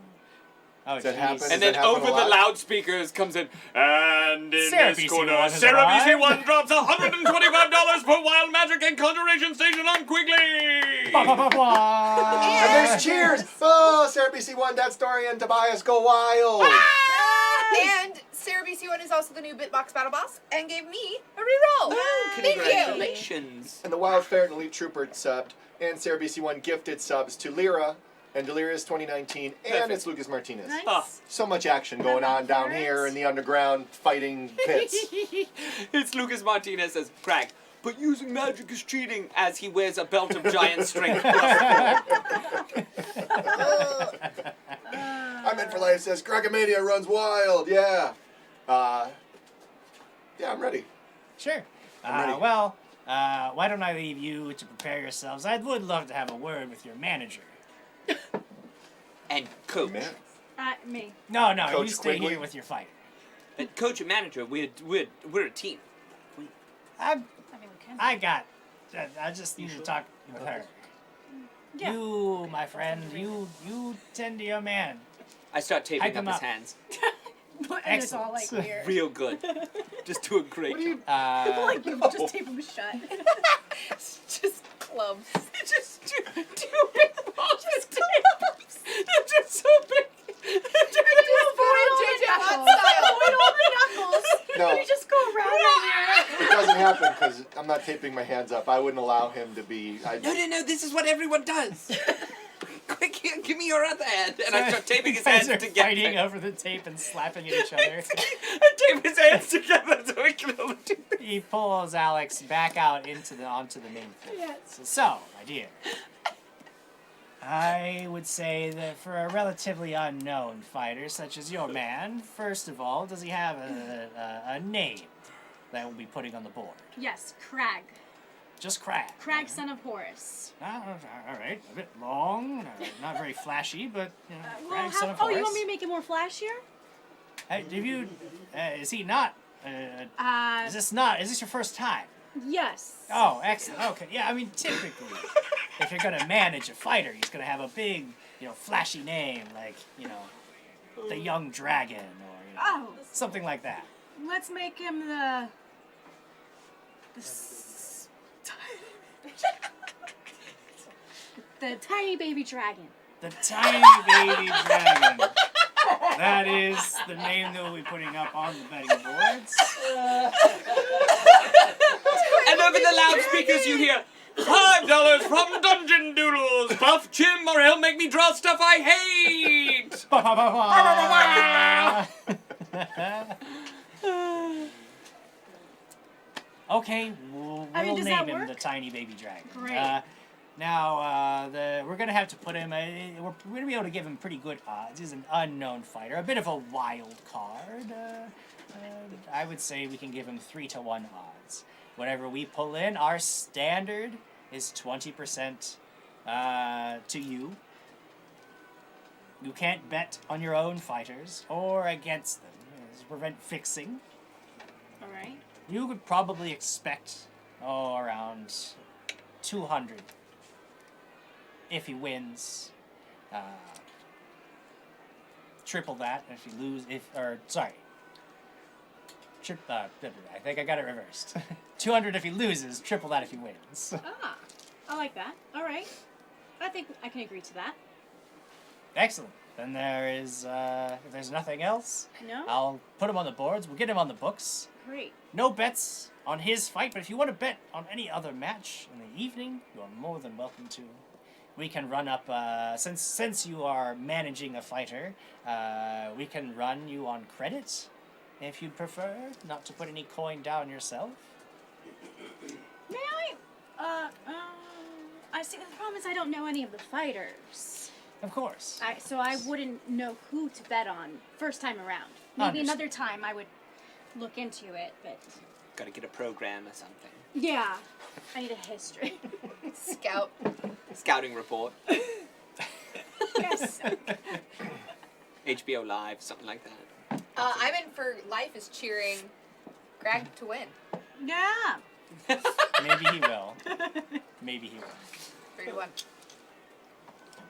Oh, Does that jeez. happen? Does And that then happen over a lot? the loudspeakers comes in, and in Sarah this BC1 corner, has Sarah arrived. BC1 drops $125 for Wild Magic and Conjuration Station on Quigley! Ba, ba, ba, ba. And there's cheers! Oh, Sarah BC1, that story, and Tobias go wild! And Sarah BC1 is also the new Bitbox Battle Boss and gave me a reroll. Thank you. Congratulations. And the Wild Ferret and Elite Trooper subbed, and Sarah BC1 gifted subs to Lyra, and Delirious 2019, and Perfect. it's Lucas Martinez. Nice. Ah. So much action going on down here in the underground fighting pits. It's Lucas Martinez says, Krag, but using magic is cheating, as he wears a belt of giant strength. I'm in for life says, Kragamania runs wild, yeah. Yeah, I'm ready. Sure. I'm ready. Why don't I leave you to prepare yourselves? I would love to have a word with your manager. And coach. Man. Me. No, Coach you stay Quigley? here with your fighter. And coach and manager, we're a team. I mean, we can. I just need to talk with her. Yeah. You, my friend, you tend to your man. I start taping Hype up him his up. hands. And it's all like Excellent. weird. Real good. Just doing great. What do you... Like you just tape them shut. Just clubs. Just Two big balls of tape. They're just so big. Avoid all the knuckles. No. You just go around It doesn't happen because I'm not taping my hands up. I wouldn't allow him to be. No, this is what everyone does. Quick, here, give me your other hand. And I start taping his You guys hands are together. fighting over the tape and slapping at each other. I tape his hands together so we can only do this. He pulls Alex back out onto the main floor. Yes. So, my dear, I would say that for a relatively unknown fighter such as your man, first of all, does he have a name that we'll be putting on the board? Yes, Krag. Just Krag. Krag, son of Horus. All right, a bit long, not very flashy, but you know, Well, Krag, son of oh, Horus. you want me to make it more flashier? Have you? Is he not? Is this your first time? Yes. Oh, excellent. Okay, yeah. I mean, typically, if you're gonna manage a fighter, he's gonna have a big, flashy name like, the Young Dragon or Oh, something like that. let's make him the tiny baby dragon. The Tiny Baby Dragon. That is the name that we'll be putting up on the betting boards. And over the loudspeakers you hear, $5 from Dungeon Doodles. Buff Jim or he'll make me draw stuff I hate. Okay, we'll does that name him work? the Tiny Baby Dragon. Great. We're gonna have to put him. We're gonna be able to give him pretty good odds. He's an unknown fighter, a bit of a wild card. I would say we can give him 3-1 odds. Whatever we pull in, our standard is 20% to you. You can't bet on your own fighters or against them to prevent fixing. All right. You could probably expect around 200 if he wins. Triple that if you lose. I think I got it reversed. 200 if he loses, triple that if he wins. Ah, I like that. All right. I think I can agree to that. Excellent. Then there is, if there's nothing else, No? I'll put him on the boards. We'll get him on the books. Great. No bets on his fight, but if you want to bet on any other match in the evening, you are more than welcome to. We can run up, since you are managing a fighter, we can run you on credit, if you'd prefer, not to put any coin down yourself. May I? I see. The problem is I don't know any of the fighters. Of course. So I wouldn't know who to bet on first time around. Maybe Understood. another time I would look into it, but Gotta get a program or something. yeah, I need a history. Scout. Scouting report. Yes. HBO Live, something like that. I'm in for Life is cheering Krag to win. Yeah. Maybe he will. Maybe he will. 3-1.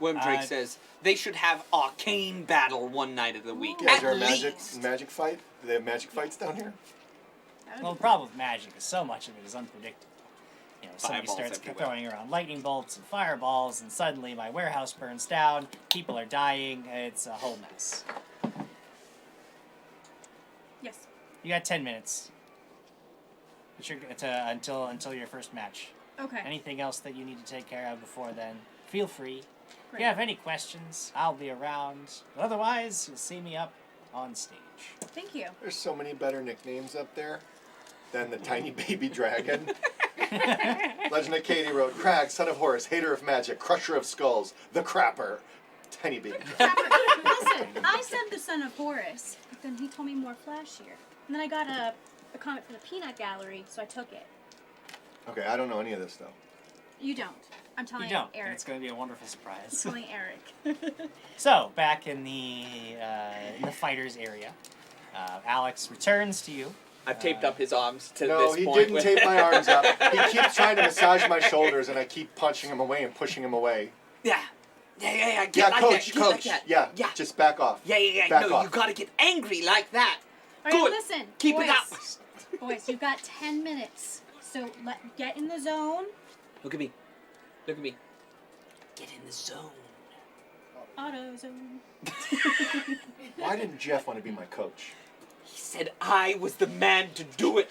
Wormdrake says they should have arcane battle one night of the week. Yeah, is At there a least. magic fight? Do they have magic fights down here? Well, the problem with magic is so much of it is unpredictable. Somebody Fireballs starts everywhere. throwing around lightning bolts and fireballs, and suddenly my warehouse burns down, people are dying, it's a whole mess. Yes. You got 10 minutes. Until your first match. Okay. Anything else that you need to take care of before then, feel free. If Great. you have any questions, I'll be around. But otherwise, you'll see me up on stage. Thank you. There's so many better nicknames up there than the Tiny Baby Dragon. Legend of Katie wrote, Krag, son of Horus, hater of magic, crusher of skulls, the crapper, Tiny Baby Dragon. Listen, I said the son of Horus, but then he told me more flashier. And then I got a comic from the Peanut Gallery, so I took it. Okay, I don't know any of this, though. You don't. I'm telling You don't, and Eric. it's going to be a wonderful surprise. I'm telling Eric. So, back in the fighters area, Alex returns to you. I've taped up his arms to No, this he point. didn't tape my arms up. He keeps trying to massage my shoulders, and I keep punching him away and pushing him away. Yeah. Get Yeah, like coach, that. Get like coach. that. Yeah, Yeah. just back off. Yeah. Back No, off. you gotta get angry like that. All right, Good. listen. Keep boys, it up. Boys, you've got 10 minutes. So get in the zone. Look at me. Look at me. Get in the zone. AutoZone. Why didn't Jeff want to be my coach? He said I was the man to do it.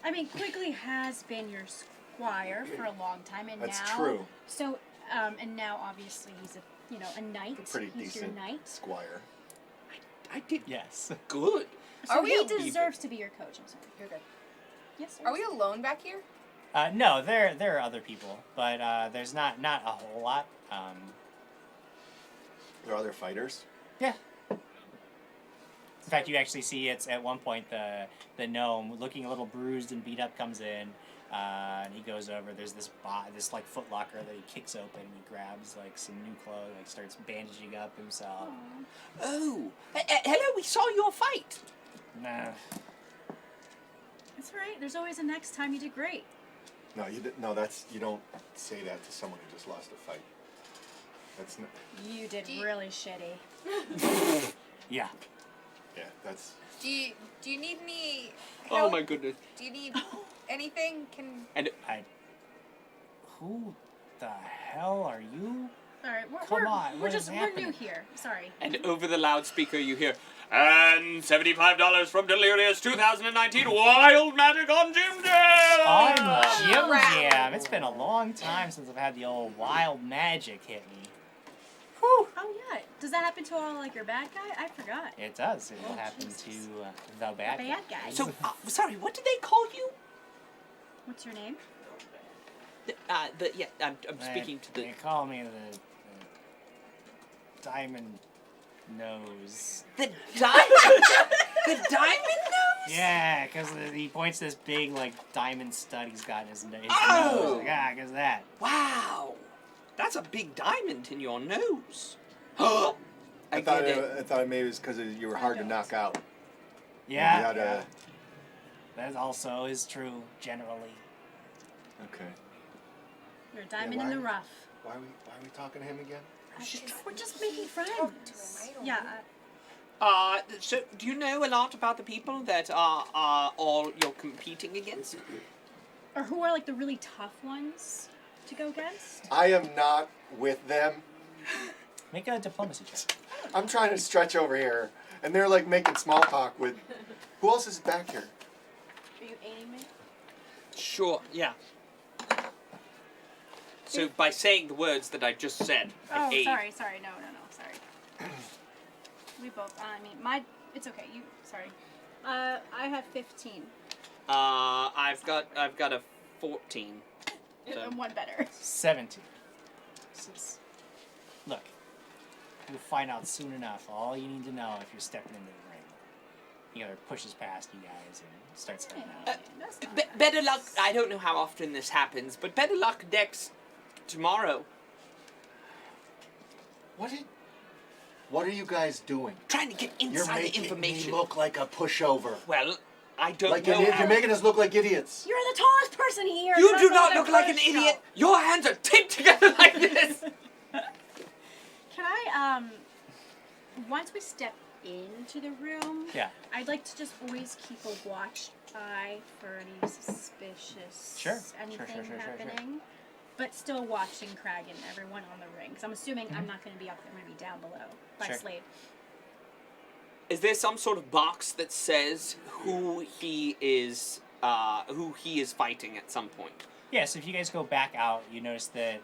I mean, Quigley has been your squire for a long time, and That's now. true. So, and now obviously he's a knight. A pretty he's decent your knight. squire. I did Yes. good. So Are we he a- deserves to be your coach. I'm sorry. You're good. Yes, sir. Are we alone back here? No, there are other people, but there's not a whole lot. There are other fighters. Yeah. In fact, you actually see it's at one point the gnome looking a little bruised and beat up comes in, and he goes over. There's this like foot locker that he kicks open. And he grabs like some new clothes, like starts bandaging up himself. Oh, hello. We saw your fight. Nah. That's all right. There's always a next time. You did great. No, you don't say that to someone who just lost a fight. That's not. You did Do you- really shitty. Yeah. Yeah, that's. Do you need any Oh help? my goodness. Do you need anything? And Who the hell are you? All right, Come on, we're what just is we're happening? new here. Sorry. and over the loudspeaker you hear, and $75 from Delirious 2019 Wild Magic on Jim Jam. I'm Jim crap. Jam. It's been a long time since I've had the old wild magic hit me. Oh yeah. Does that happen to all like your bad guy? I forgot. It does. It will Oh, happen Jesus. to the bad Bad guy. So, sorry, what did they call you? What's your name? I'm speaking to the. They call me the Diamond Nose. The diamond. The diamond nose. Yeah, because he points this big like diamond stud he's got in his nose. Oh! Like, because that. Wow, that's a big diamond in your nose. I I thought get it. I thought maybe it was because you were hard to knock out. Yeah. You had yeah. That also is true generally. Okay. You're a diamond why? in the rough. Why are we talking to him again? We're just making friends. Talk to him, I don't Yeah. know. So do you know a lot about the people that are all you're competing against? Or who are like the really tough ones to go against? I am not with them. Make a diplomacy check. I'm trying to stretch over here, and they're like making small talk with. Who else is back here? Are you aiming me? Sure, yeah. So by saying the words that I just said, I Oh, aid. sorry. No, sorry. We both. I mean, it's okay. You. Sorry. I have 15. I've got a 14. So. And one better. 17. Look, you'll find out soon enough all you need to know if you're stepping into the ring. He either pushes past you guys and starts heading out. That's not Better luck. I don't know how often this happens, but better luck next tomorrow. What are you guys doing? Trying to get You're inside the making information. me look like a pushover. Well, I don't Like know. you're making us look like idiots. You're the tallest person here. You You're do on not the look like an first idiot. show. Your hands are taped together like this. Can I, once we step into the room, Yeah. I'd like to just always keep a watch eye for any suspicious Sure. anything Sure. happening. But still watching Krag and everyone on the ring. Because I'm assuming I'm not going to be up there. I'm going to be down below by Sure. Slade. Is there some sort of box that says who he is fighting at some point? Yeah, so if you guys go back out, you notice that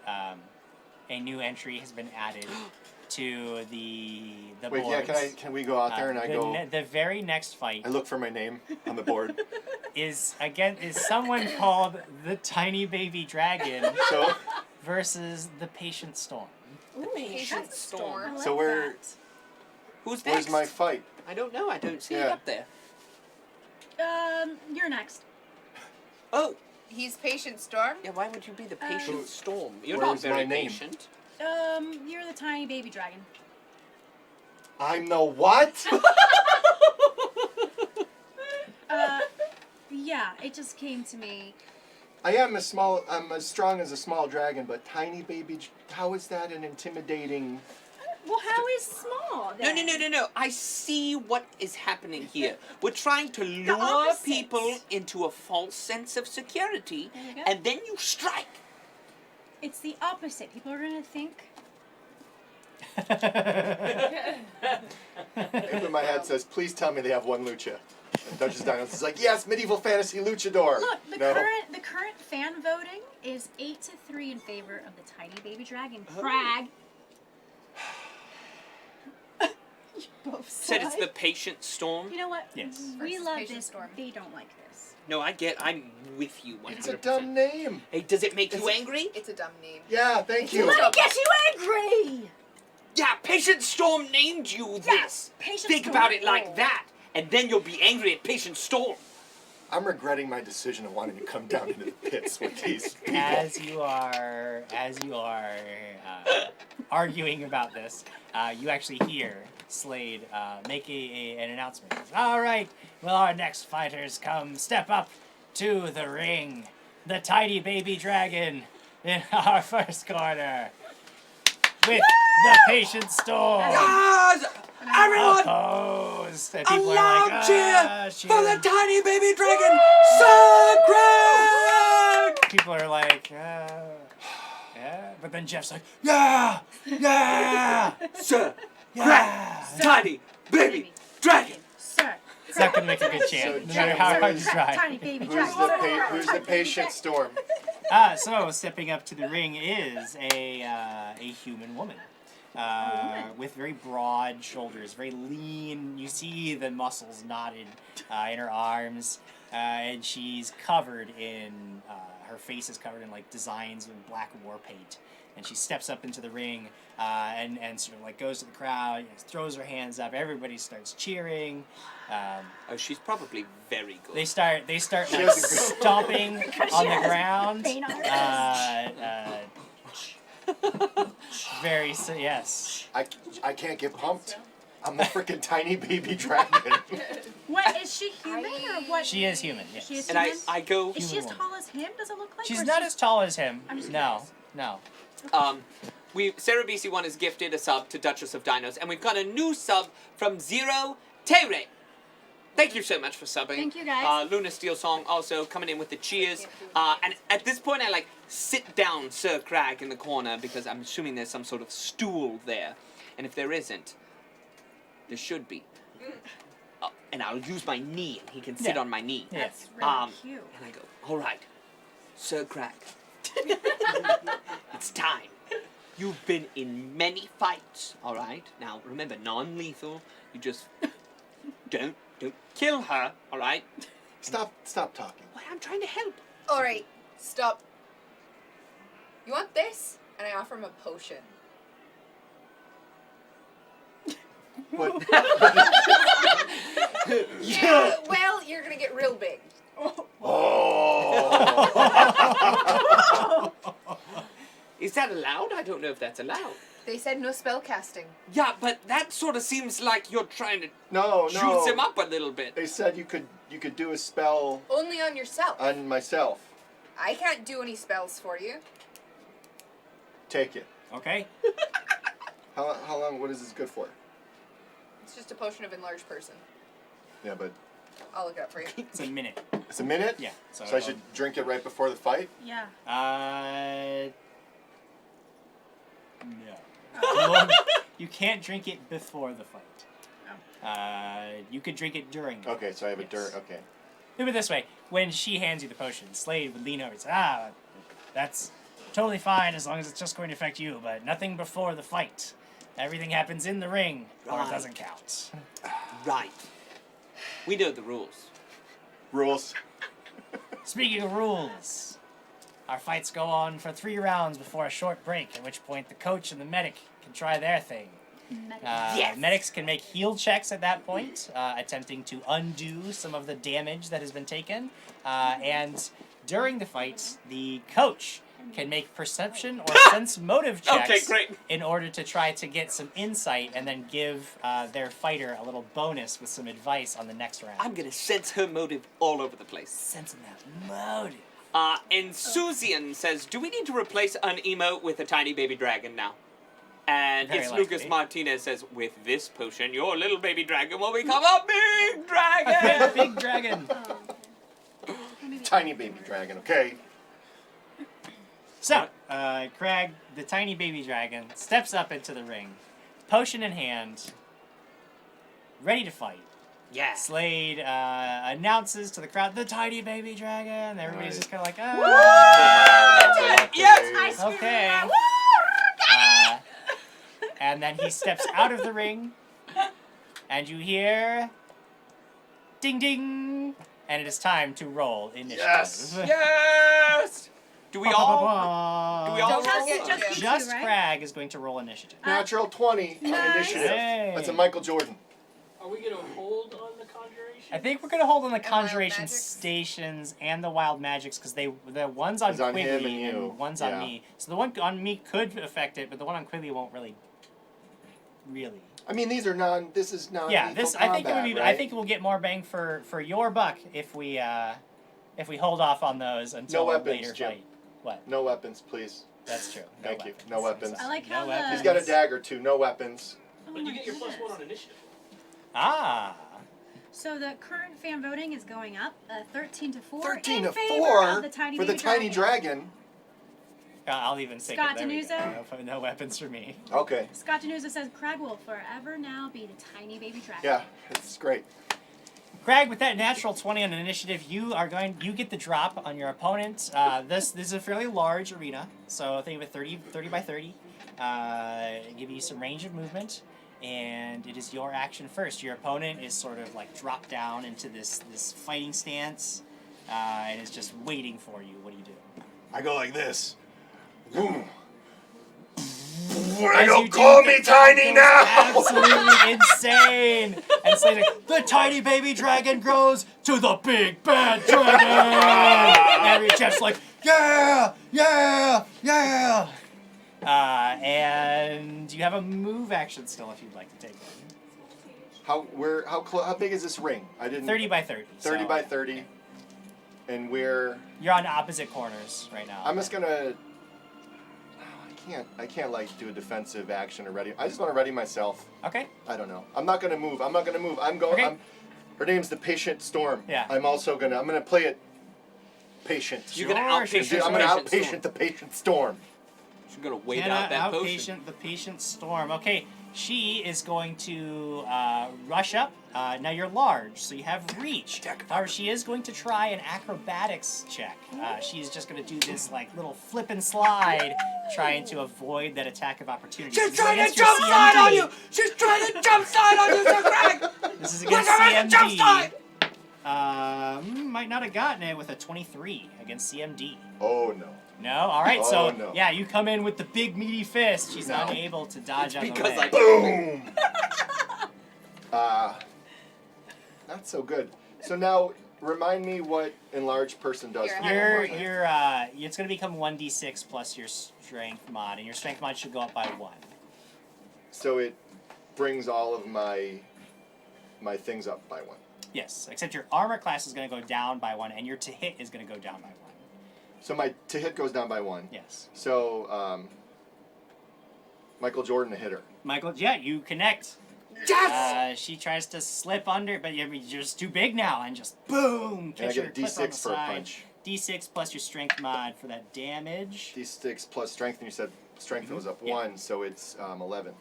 a new entry has been added to the Wait, boards. yeah, can we go out there and I go? The very next fight I look for my name on the board. is someone called the Tiny Baby Dragon So versus the Patient Storm. Ooh, Patient that's storm. I like So we're- that. Who's where's next? my fight? I don't know. I don't see it Yeah. up there. You're next. Oh, He's Patient Storm. yeah. Why would you be the patient Who- storm? You're where's not very my name? patient. You're the tiny baby dragon. I'm the what? Yeah, it just came to me. I'm as strong as a small dragon, but tiny baby. How is that an intimidating? Well, how is small? No, Then? no. I see what is happening here. We're trying to lure opposites. people into a false sense of security, There you go. and then you strike. It's the opposite. People are gonna think. Maybe my head says, please tell me they have one lucha. And Duchess Dinos is like, yes, medieval fantasy luchador. Look, the No. current fan voting is 8-3 in favor of the tiny baby dragon. Krag. Both Said it's sides. the patient storm. You know what? Yes. We Versus love Patient this. Storm. They don't like this. No, I'm with you 100%. It's a dumb name. Hey, does it make you angry? It's a dumb name. Yeah, thank you. Let it get you angry! Yeah, Patient Storm named you this. Patient Think Storm. about it like that, and then you'll be angry at Patient Storm. I'm regretting my decision of wanting to come down into the pits with these people. As you are arguing about this, you actually hear Slade make an announcement. All right, will our next fighters come step up to the ring? The tiny baby dragon in our first corner with the patient storm. Yes! Everyone, Opposed. And a people are loud like, cheer for the cheer. tiny baby dragon, Sir Krag! People are like, yeah. But then Jeff's like, yeah, Sir yeah. Krag, tiny baby dragon. Sir. It's not gonna make a good chant, no matter how hard you try. Tiny baby Who's dragon. who's the patient storm? So stepping up to the ring is a human woman. With very broad shoulders, very lean. You see the muscles knotted in her arms, and she's covered in her face is covered in like designs of black war paint. And she steps up into the ring and sort of like goes to the crowd, throws her hands up. Everybody starts cheering. Oh, she's probably very good. They start like has a good- stomping on the ground. paint on her Yes. I can't get pumped. I'm the freaking tiny baby dragon. What, is she human or what? She is human. Yes. She is And human? I go, Is she as human tall as him? Does it look like? She's or not is as tall as him. I'm just No. curious. Sarah BC1 has gifted a sub to Duchess of Dinos, and we've got a new sub from Zero Tere. Thank you so much for subbing. Thank you, guys. Luna Steel Song also coming in with the cheers. And at this point, I sit down Sir Krag in the corner because I'm assuming there's some sort of stool there. And if there isn't, there should be. And I'll use my knee, and he can sit Yeah. on my knee. Yeah. That's really cute. And I go, all right, Sir Krag, it's time. You've been in many fights, all right? Now, remember, non-lethal. You just don't kill her, all right? Stop talking. Well, I'm trying to help. Alright, stop. You want this? And I offer him a potion. What? Yeah, well, you're gonna get real big. Oh. Is that allowed? I don't know if that's allowed. They said no spell casting. Yeah, but that sort of seems like you're trying to No. juice him up a little bit. They said you could do a spell Only on yourself. on myself. I can't do any spells for you. Take it. Okay. How long? What is this good for? It's just a potion of enlarged person. Yeah, but I'll look it up for you. It's a minute. it's a minute. Yeah. So I should drink it right before the fight. Yeah. No. Well, you can't drink it before the fight. You could drink it during. The Okay, so I have a Yes. dirt. Okay. Think of it this way: when she hands you the potion, Slade would lean over and say, that's totally fine as long as it's just going to affect you, but nothing before the fight. Everything happens in the ring, or it Right. doesn't count." Right. We know the rules. Rules. Speaking of rules, our fights go on for 3 rounds before a short break, at which point the coach and the medic can try their thing. Yes. Medics can make heal checks at that point, attempting to undo some of the damage that has been taken. And during the fight, the coach can make perception or sense motive checks Okay, great. in order to try to get some insight and then give their fighter a little bonus with some advice on the next round. I'm gonna sense her motive all over the place. Sensing that motive. And Susian says, do we need to replace an emote with a tiny baby dragon now? And Very it's likely. Lucas Martinez says, with this potion, your little baby dragon will become a big dragon! Big dragon. Tiny baby dragon. Okay. So, Krag, the tiny baby dragon, steps up into the ring, potion in hand, ready to fight. Yeah. Slade announces to the crowd, the tiny baby dragon. Everybody's just kind of like, Yes! okay. And then he steps out of the ring, and you hear, ding ding, and it is time to roll initiative. Yes! Yes! Do we all? Ba-ba-ba-ba. Do we all Just- roll? just- you Just two, right? Krag is going to roll initiative. Natural 20 on Nice. initiative. Hey. That's a Michael Jordan. Are we gonna hold on the conjuration? I think we're gonna hold on the And wild conjuration magics? stations and the wild magics because the one's on It's on Quigley him and you. one's Yeah. on me. So the one on me could affect it, but the one on Quigley won't really. I mean, these are non. This is non. Yeah, this I think it would be. Right? I think we'll get more bang for your buck if we hold off on those until No a weapons, later Jim. fight. What? No weapons, please. That's true. Thank you. No weapons. I like No how weapons. He's got a dagger too. No weapons. Oh But you my get your goodness. +1 on initiative. Ah. So the current fan voting is going up, 13 to 4 13 in to favor 4 of the tiny for the baby tiny dragon. I'll even say Scott it. There we go. Denuso? No weapons for me. Okay. Scott Denuso says Krag will forever now be the tiny baby dragon. Yeah, it's great. Krag, with that natural 20 on initiative, you get the drop on your opponent. This is a fairly large arena, so think of it 30 by 30. Give you some range of movement, and it is your action first. Your opponent is sort of like dropped down into this fighting stance, and is just waiting for you. What do you do? I go like this. As Don't you call do, me the tiny crowd now. goes absolutely insane. And Slade's like, the tiny baby dragon grows to the big bad dragon. Every Jeff's like, yeah, yeah, yeah. And you have a move action still if you'd like to take it. How big is this ring? I didn't. 30 by 30. 30 so by 30. And we're. You're on opposite corners right now. I'm just gonna. I can't like do a defensive action or ready. I just want to ready myself. Okay. I don't know. I'm not gonna move. I'm going. Okay. Her name's the Patient Storm. Yeah. I'm gonna play it patient. You're gonna Sure, outpatient. I'm gonna Storm. outpatient the Patient Storm. You're gonna wait Cannot out that potion. outpatient the patient storm. Okay, she is going to rush up. Now you're large, so you have reach. However, she is going to try an acrobatics check. She's just going to do this like little flip and slide, trying to avoid that attack of opportunity. She's This is trying to against your jump slide on CMD. you! She's trying to jump slide on you, Sir Krag! This is Look against at her jump slide! CMD. Might not have gotten it with a 23 against CMD. Oh no. No? Alright, Oh, so no. yeah, you come in with the big meaty fist. She's No. unable to dodge out of the Because way. Boom. Not so good. So now, remind me what enlarged person does. Here, for I me. have it. You're it's gonna become 1d6 plus your strength mod, and your strength mod should go up by 1. So it brings all of my things up by 1. Yes, except your armor class is gonna go down by 1, and your to hit is gonna go down by 1. So my to hit goes down by 1. Yes. So Michael Jordan a hitter. Michael, yeah, you connect. Yes! She tries to slip under, but you're just too big now, and just boom! And I Catch her get a clip on the D6 for a side. punch. D6 plus your strength mod for that damage. D6 plus strength, and you said strength goes up Yeah. 1, so it's 11.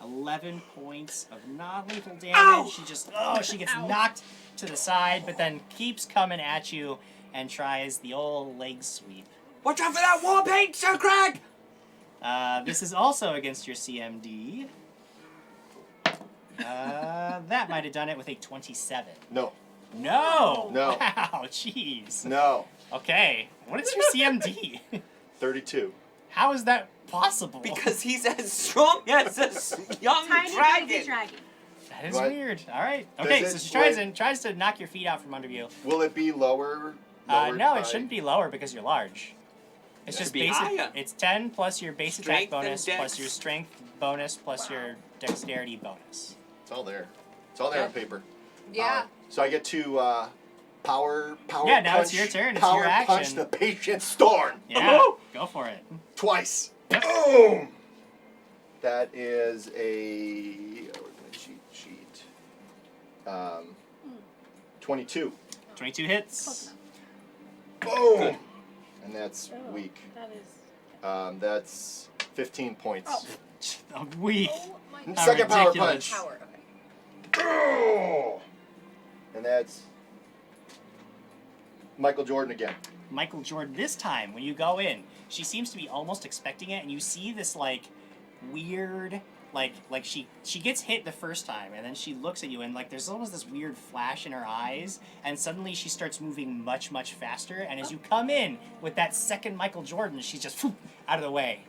11 points of non-lethal damage. Ow! She gets Ow. knocked to the side, but then keeps coming at you and tries the old leg sweep. Watch out for that war paint, Sir Krag! This is also against your CMD. That might have done it with a 27. No. No! No. Wow, jeez. No. Okay, what is your CMD? 32. How is that possible? Because he's as strong as a young Tiny dragon. baby dragon. That is What? weird. All right. Does Okay, it- so she wait. tries to knock your feet out from under you. Will it be lower? No, lowered it shouldn't be lower because you're large. It's Should just be basic. higher. It's 10 plus your base attack Strength and bonus dex. plus your strength bonus plus your dexterity bonus. It's all there. It's all there on paper. Yeah. So I get to power Yeah, now punch, it's your turn. It's power your punch action. the Patient Storm. Yeah, go for it. Twice. Yep. Boom. That is a where's my cheat sheet? 22. 22 hits. Close enough. Boom. Good. And that's Oh, weak. That is. That's 15 points. Weak. Oh my How Second power ridiculous. punch. Power. Okay. Oh! And that's Michael Jordan again. Michael Jordan, this time, when you go in, she seems to be almost expecting it, and you see this, like, weird, like she gets hit the first time, and then she looks at you, and, like, there's almost this weird flash in her eyes, and suddenly she starts moving much, much faster, and as you come in with that second Michael Jordan, she's just out of the way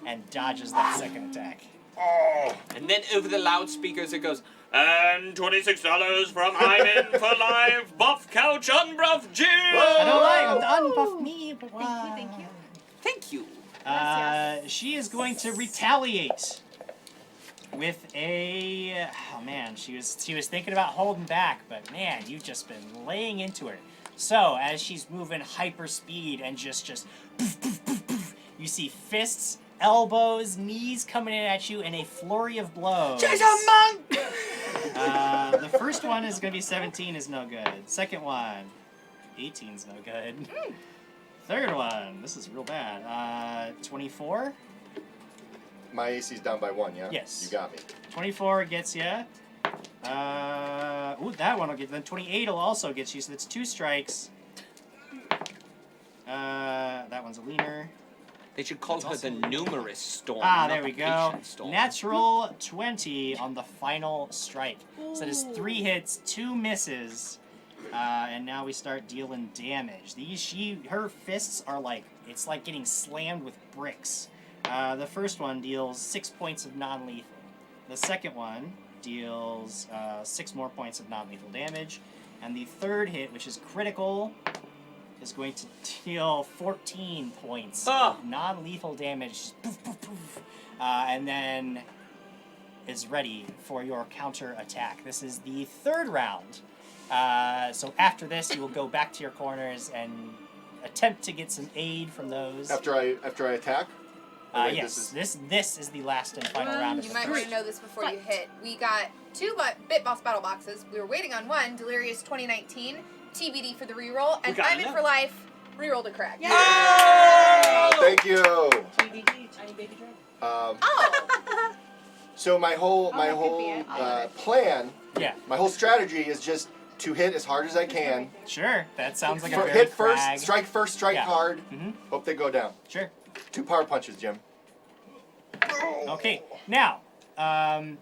and dodges that second attack. Oh! And then over the loudspeakers it goes, and $26 from I'm in for live buff couch unbuff Jim. I don't like unbuff me, but why? Thank you. Thank you. She is going to retaliate with a. Oh man, she was thinking about holding back, but man, you've just been laying into her. So as she's moving hyper speed and just poof, poof, poof, poof, you see fists, elbows, knees coming in at you in a flurry of blows. She's a monk. The first one is going to be 17, is no good. Second one, 18 is no good. Third one, this is real bad. 24. My AC's down by 1, yeah? Yes. You got me. 24 gets you. Ooh, that one will get. Then 28 will also get you. So that's 2 strikes. That one's a leaner. They should call That's her the also- numerous storm. Ah, not there the we go. patient storm. Natural 20 on the final strike. So that is 3 hits, 2 misses. And now we start dealing damage. Her fists are like, it's like getting slammed with bricks. The first one deals 6 points of non-lethal. The second one deals 6 more points of non-lethal damage. And the third hit, which is critical, is going to deal 14 points of non-lethal damage. Just poof, poof, poof. And then is ready for your counter attack. This is the third round. So after this, you will go back to your corners and attempt to get some aid from those. After I attack? Or wait, Yes, this is the last and final round of You the might first. want to know this before you hit. We got 2 Bit Boss Battle Boxes. We were waiting on one, Delirious 2019, TBD for the reroll, and got I'm in enough. for life, reroll to Krag. Thank you. TBD, tiny baby dragon. Oh! So my whole that could be it. plan, Yeah, my whole strategy is just to hit as hard as I can. sure. That sounds like a For- very hit first, Krag. strike Yeah. hard. Mhm. Hope they go down. Sure. 2 power punches, Jim. Okay, now,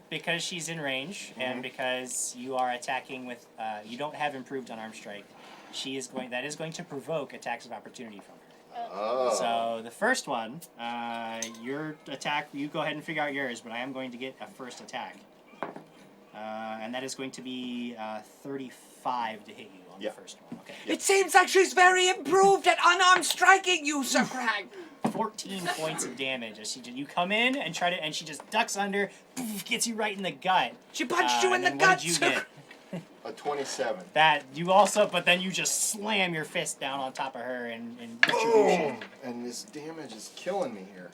because she's in range and because you are attacking with, you don't have improved unarmed strike, that is going to provoke attacks of opportunity from her. Oh. So the first one, your attack, you go ahead and figure out yours, but I am going to get a first attack. And that is going to be 35 to hit you on Yeah. the first one. Okay. It seems like she's very improved at unarmed striking, you, Sir Krag. 14 points of damage as you come in and and she just ducks under, poof, gets you right in the gut. She punched you in And the then gut, what did you sir. get? A 27. That you also, but then you just slam your fist down on top of her in retribution. Boom! And this damage is killing me here.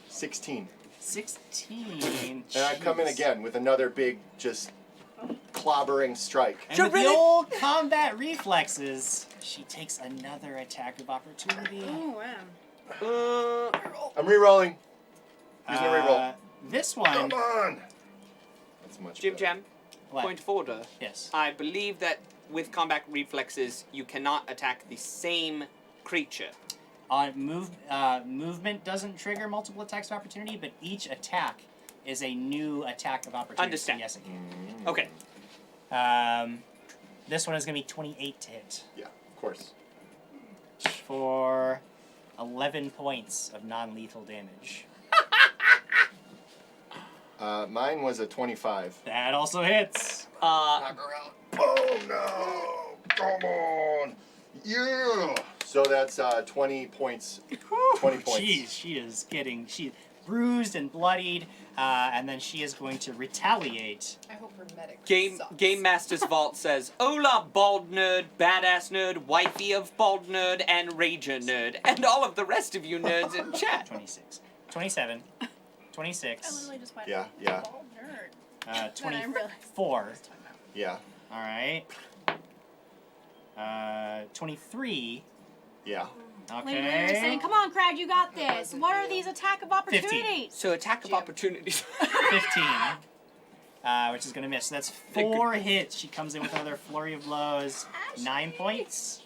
16. 16. And I come in Jeez. again with another big, just clobbering strike. And with the Really? old combat reflexes, she takes another attack of opportunity. Oh, wow. I'm re-rolling. Who's gonna re-roll? This one. Come on! That's much Jim better. Jam, What? point of order. Yes. I believe that with combat reflexes, you cannot attack the same creature. Movement doesn't trigger multiple attacks of opportunity, but each attack is a new attack of opportunity. Understand. So yes, it can. Okay. This one is going to be 28 to hit Yeah, of course. for 11 points of non-lethal damage. Mine was a 25. That also hits. Knock her out. Oh no! Come on! Yeah! So that's 20 points. 20 points. Jeez, she's bruised and bloodied, and then she is going to retaliate. I hope her medic Game Master's Vault says, Hola, bald nerd, badass nerd, wifey of bald nerd, and rager nerd, and all of the rest of you nerds in chat. 26, 27, I 26, literally just went, Yeah. bald nerd. Then I realized. 24. Yeah. All right. 23. Yeah. Lady Larry is saying, come on, Krag, you got this. What are these attack of opportunities? So attack of opportunities. 15. Which is going to miss. So that's 4 hits. She comes in with another flurry of blows. 9 points.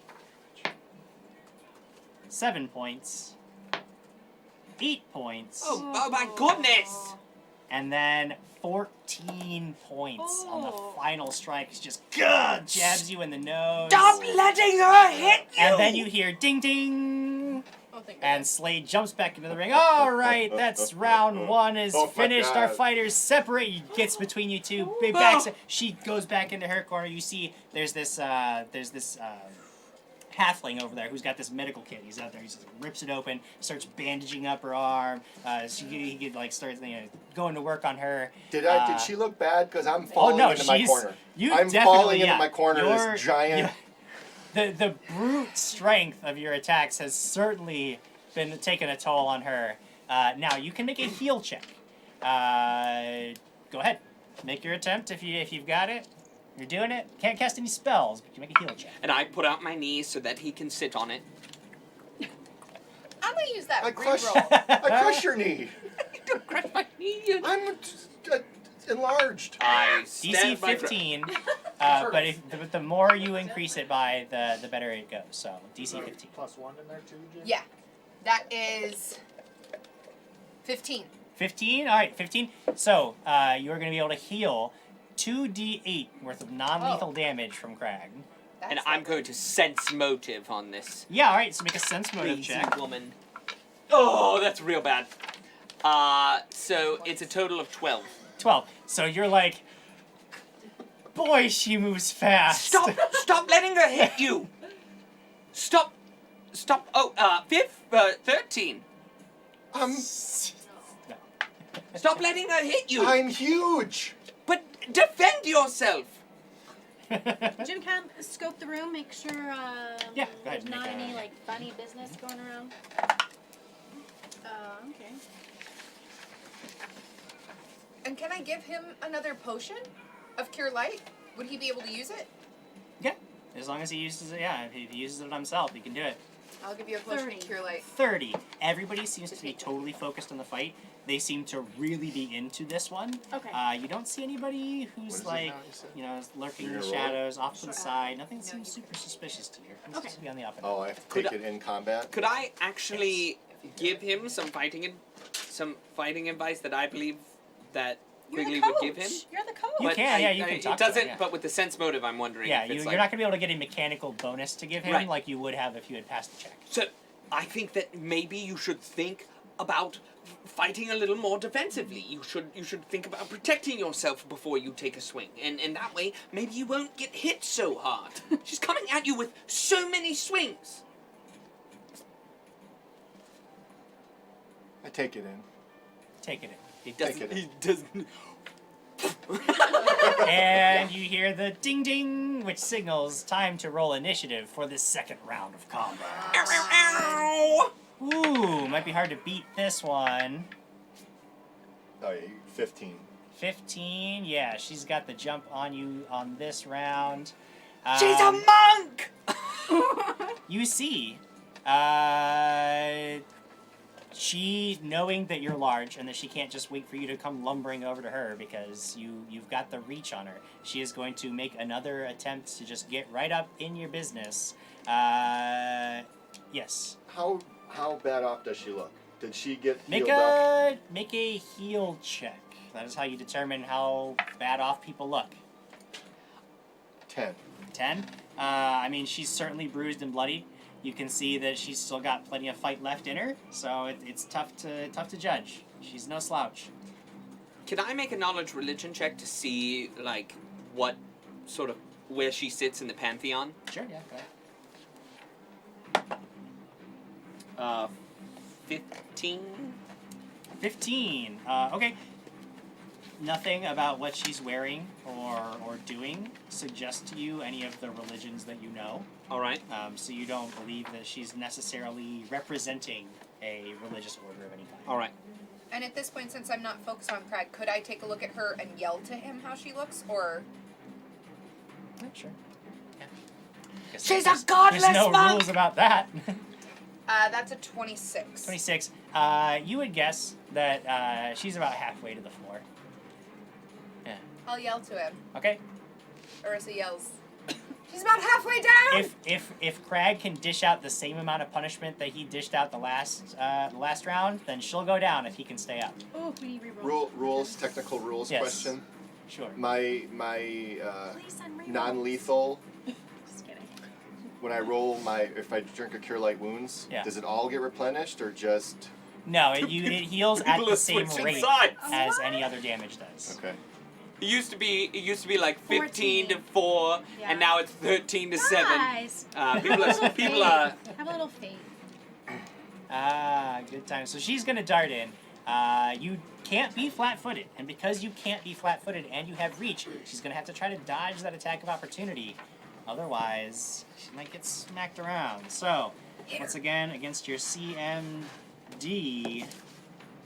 7 points. 8 points. Oh my goodness! And then 14 points on the final strike. She just jabs you in the nose. Stop letting her hit you! And then you hear ding ding. Oh, thank And Slade jumps back into the ring. All right, that's round 1 is Oh my finished. Our God. fighters separate. Gets between you two. Big backs. She goes back into her corner. You see, there's this halfling over there who's got this medical kit. He's out there. He just rips it open, starts bandaging up her arm. He could like start going to work on her. Did she look bad? Because I'm Oh falling no, into my she's. corner. You I'm definitely, falling into my corner. You're- This giant. The brute strength of your attacks has certainly been taking a toll on her. Now you can make a heal check. Go ahead, make your attempt if you've got it. You're doing it. Can't cast any spells, but you make a heal check. And I put out my knees so that he can sit on it. I'm gonna use that I reroll. crush your knee. Don't crush my knee. I'm enlarged. I DC stand by 15, but the more you increase it by, the better it goes. So DC 15. +1 in there too, Jim? Yeah, that is 15. 15. All right, 15. So you are going to be able to heal 2d8 worth of non-lethal damage from Krag. That's And I'm going to sense motive on this Yeah. All right. So make a sense motive crazy check. woman. Oh, that's real bad. So it's a total of 12. 12. So you're like, boy, she moves fast. Stop letting her hit you. Stop. Oh, 13. Stop letting her hit you. I'm huge. But defend yourself. Jim, can I scope the room, make sure Yeah, go ahead, there's not make a- any like funny business going around? Okay. And can I give him another potion of Cure Light? Would he be able to use it? Yeah. As long as he uses it, yeah. If he uses it on himself, he can do it. I'll give you a potion 30. of Cure Light. 30. Everybody seems to be totally focused on the fight. They seem to really be into this one. Okay. You don't see anybody What who's is it like, now, you said? lurking in You're the gonna roll it? shadows, off to the Sure. side. Nothing No, seems you super suspicious to you. It Okay. seems to be on the up and Oh, up. I have to Could take it in combat. Could I actually give him some fighting advice that I believe that You're Quigley the would coach. give him? You're the coach. You But can, yeah, you can it talk to him, doesn't. yeah. But with the sense motive, I'm wondering Yeah, if it's you're like. not going to be able to get a mechanical bonus to give him Right. like you would have if you had passed the check. So I think that maybe you should think about fighting a little more defensively. You should think about protecting yourself before you take a swing, and that way maybe you won't get hit so hard. She's coming at you with so many swings. I take it in. Take it in. He Take it doesn't. in. He doesn't. And you hear the ding ding, which signals time to roll initiative for this second round of combat. Ow! Ooh, might be hard to beat this one. Oh, yeah, 15. 15, yeah, she's got the jump on you on this round. She's a monk. You see, she, knowing that you're large and that she can't just wait for you to come lumbering over to her because you've got the reach on her, she is going to make another attempt to just get right up in your business. Yes. How bad off does she look? Did she get Make healed up? make a heal check. That is how you determine how bad off people look. 10. 10. I mean, she's certainly bruised and bloody. You can see that she's still got plenty of fight left in her, so it's tough to judge. She's no slouch. Can I make a knowledge religion check to see like what sort of where she sits in the pantheon? Sure, yeah, go ahead. 15. 15. Okay. Nothing about what she's wearing or doing suggests to you any of the religions that you know. All right. So you don't believe that she's necessarily representing a religious order of any kind. All right. And at this point, since I'm not focused on Krag, could I take a look at her and yell to him how she looks, or? Yeah, sure. Yeah. Guess She's there's- a godless There's no monk! rules about that. That's a 26. 26. You would guess that she's about halfway to the floor. Yeah. I'll yell to him. Okay. Ursa yells, "She's about halfway down!" If Krag can dish out the same amount of punishment that he dished out the last round, then she'll go down if he can stay up. Oh, we need reroll. Rules, technical rules Yes. question. Sure. My Please send reroll. non-lethal. Just kidding. When I roll if I drink a Cure Light Wounds, Yeah. does it all get replenished or just? No, it heals at People the are same switching rate sides. as any other damage does. Okay. It used to be like 15 to 14. 4, Yeah. and now it's 13 to 7. Guys, People are. have a little faith. Good time. So she's gonna dart in. You can't be flat-footed, and because you can't be flat-footed and you have reach, she's gonna have to try to dodge that attack of opportunity. Otherwise, she might get smacked around. So, once again, against your CMD,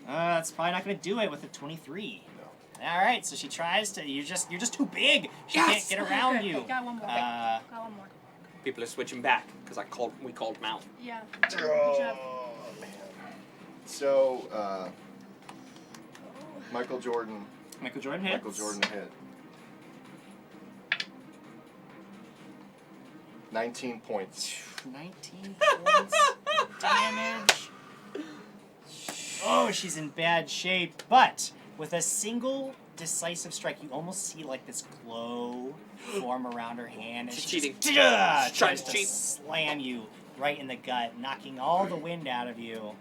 that's probably not gonna do it with a 23. All right, so she tries to. You're just too big. She can't get around Good. you. Got one more. Got one more. People are switching back because we called them out. Yeah. Good Oh, job. man. So, Michael Jordan Michael Jordan hits. Michael Jordan hit. 19 points. 19 points damage. Oh, she's in bad shape. But with a single decisive strike, you almost see like this glow form around her hand, and She's she cheating. just, She's trying tries to to cheat. slam you right in the gut, knocking all the wind out of you.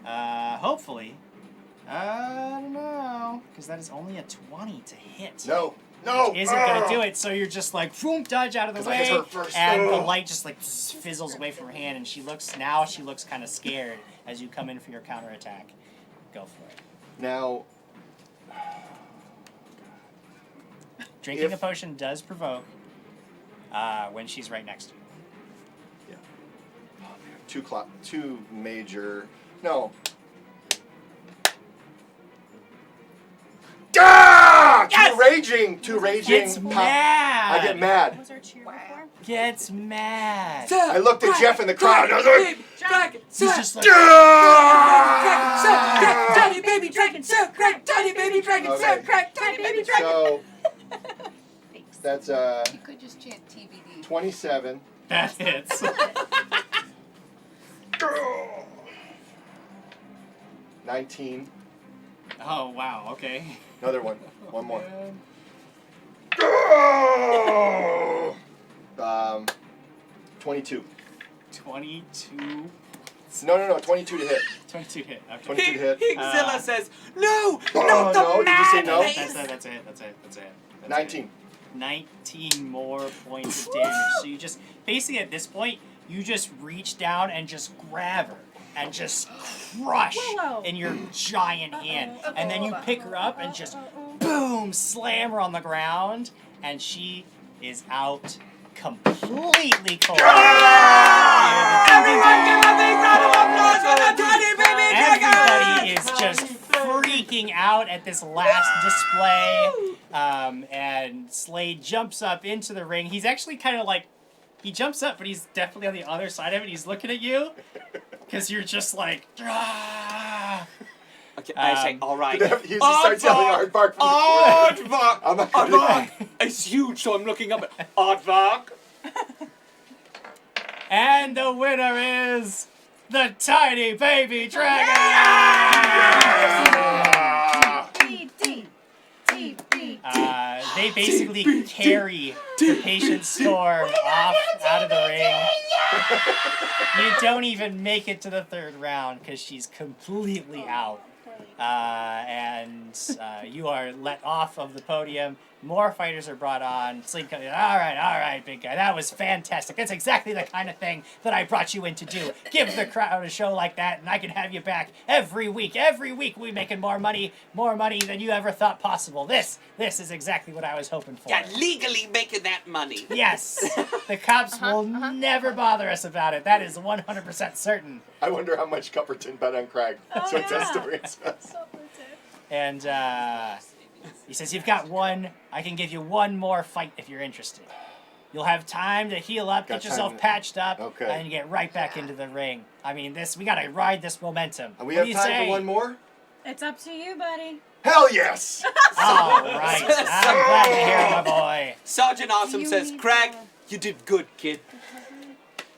Hopefully. I don't know, because that is only a 20 to hit. No. Isn't gonna do it, so you're just like, boom, dodge out of the 'Cause I hit way, her first. and the Ugh. light just like fizzles away from her hand, and she looks kind of scared as you come in for your counterattack. Go for it. Now, Drinking a potion does provoke when she's right next to you. two major. No. Ah! Yes! Two raging. Gets mad. I get mad. What was our cheer Wow. before? Gets mad. I looked at Jeff in the crowd and I was like, Dragon, He's just like, ah! Tiny baby dragon, so crack, tiny baby dragon, so Okay. crack, tiny baby dragon. So Thanks. that's You could just chant TBD. 27. that hits. 19. Oh, wow, okay. Another one. One more. 22. 22. No. 22 to hit. 22 hit. Okay. 22 to hit. Higzilla says, no, Oh, not the no, did you say no? madness. That's it. That's it. 19. 19 more points of damage. So you just, basically at this point, you just reach down and just grab her and just crush Whoa. in your giant hand. And then you pick her up and just boom, slam her on the ground, and she is out completely cold. Everyone give a big round of applause for the tiny baby dragon! Everybody is just freaking out at this last display. And Slade jumps up into the ring. He's actually kind of like, he jumps up, but he's definitely on the other side of it. He's looking at you because you're just like, ah. Okay, I say, all right. He just starts yelling aardvark from the corner. Aardvark! I'm not gonna do Aardvark! It's huge, so I'm looking up at Aardvark. And the winner is the tiny baby dragon. They basically carry the patient storm off out of the ring. You don't even make it to the third round because she's completely out. You are let off of the podium. More fighters are brought on. Slade comes in. All right, big guy. That was fantastic. That's exactly the kind of thing that I brought you in to do. Give the crowd a show like that, and I can have you back every week. Every week we're making more money than you ever thought possible. This is exactly what I was hoping for. Yeah, legally making that money. Yes, the cops will never bother us about it. That is 100% certain. I wonder how much Cupperton bet on Krag. Oh, So yeah. that's the princess. And he says, you've got one. I can give you one more fight if you're interested. You'll have time to heal up, Got get yourself time to- patched up, Okay. and you get right back into the ring. I mean, we gotta ride this momentum. And we What have do you time say? for one more? It's up to you, buddy. Hell yes! All right. I'm glad to hear it, my boy. Sergeant Awesome you says, need Krag, to- you did good, kid.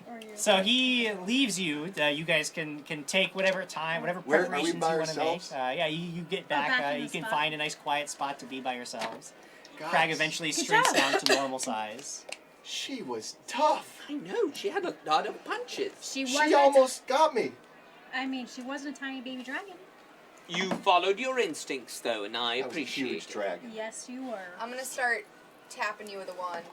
Or you- So he leaves you. You guys can take whatever time, whatever Where- are we preparations by you want to make. ourselves? Yeah, you get back. back in You the can spot. find a nice quiet spot to be by yourselves. Guys, Krag eventually Good shrinks job. down to normal size. She was tough. I know, she had a lot of punches. She She wasn't. almost got me. I mean, she wasn't a tiny baby dragon. You followed your instincts, though, and I That was a appreciate huge it. dragon. Yes, you were. I'm gonna start tapping you with a wand.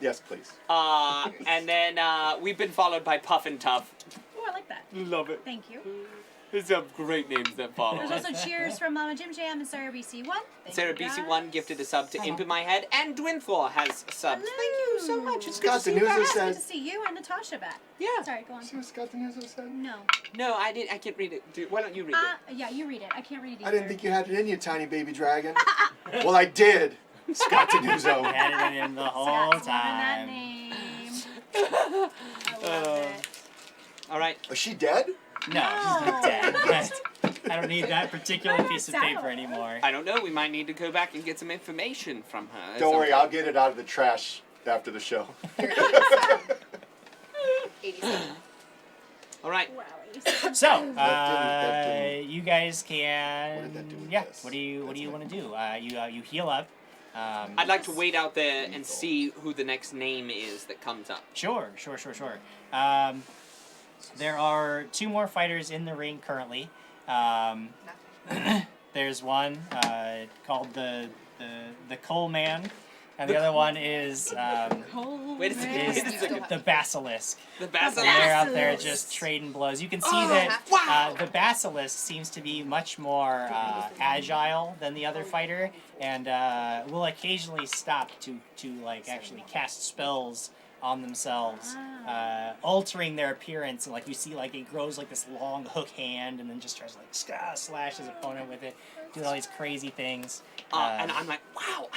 Yes, please. And then we've been followed by Puff and Tough. Oh, I like that. Love it. Thank you. There's some great names that follow. There's also cheers from Mama Jim Jam and Sarah BC1. Sarah BC1 gifted a sub to Imp in My Head, and Dwinthor has subbed. Thank you so much. It's good Scott to see you Denuso back. It's good to said. see you and Natasha back. Yeah. Sorry, go on. See what Scott Denuso said? No. No, I can't read it. Why don't you read it? Yeah, you read it. I can't read it either. I didn't think you had it in you, tiny baby dragon. Well, I did. Scott Denuso. Had it in the whole Scott's loving that time. name. I love it. All right. Was she dead? No, she's not dead. But I don't need that particular I'm piece of not paper sour. anymore. I don't know. We might need to go back and get some information from her. Don't worry, sometime. I'll get it out of the trash after the show. You're 87. 87. All right. Wow. So, That didn't- you guys What can. did that do with Yeah. this? What do you That's want to do? You heal up. I'd like to wait out there and see who the next name is that comes up. Sure. There are 2 more fighters in the ring currently. There's one called the Coal Man, and the other one is Wait a second. is Wait a second. the Basilisk. The And Basilisk. they're out there Basilisk. just trading blows. You can see Oh, that wow. the Basilisk seems to be much more agile than the other fighter, and will occasionally stop to like actually cast spells on themselves, altering their appearance. And like you see, like it grows like this long hook hand, and then just tries to like slash his opponent with it, do all these crazy things. And I'm like, wow,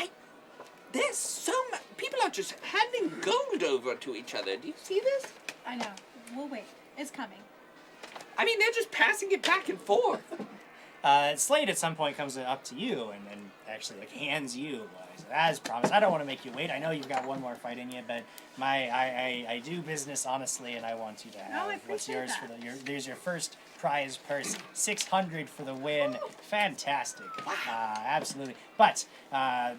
there's so much. People are just handing gold over to each other. Do you see this? I know. We'll wait. It's coming. I mean, they're just passing it back and forth. Slade at some point comes up to you and actually like hands you. As promised, I don't want to make you wait. I know you've got one more fight in you, but I do business honestly, and I want you to have I what's appreciate yours that. there's your first prize purse, 600 for the win. Fantastic, absolutely. But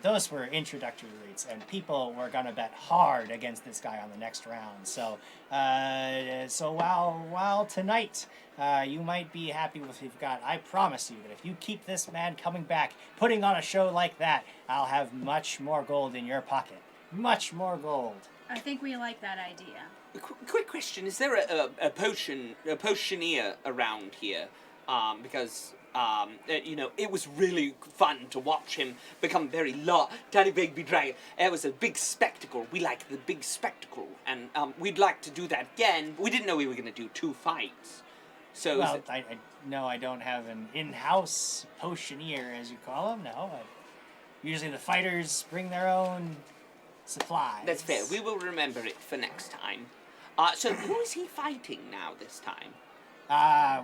those were introductory rates, and people were gonna bet hard against this guy on the next round. So while tonight. You might be happy with what you've got. I promise you that if you keep this man coming back, putting on a show like that, I'll have much more gold in your pocket. Much more gold. I think we like that idea. Quick question: is there a potioneer around here? Because it was really fun to watch him become very tiny baby dragon. It was a big spectacle. We like the big spectacle, and we'd like to do that again. We didn't know we were going to do 2 fights. So Well, I don't have an in-house potioneer, as you call them. No, usually the fighters bring their own supplies. that's fair. We will remember it for next time. So who is he fighting now this time?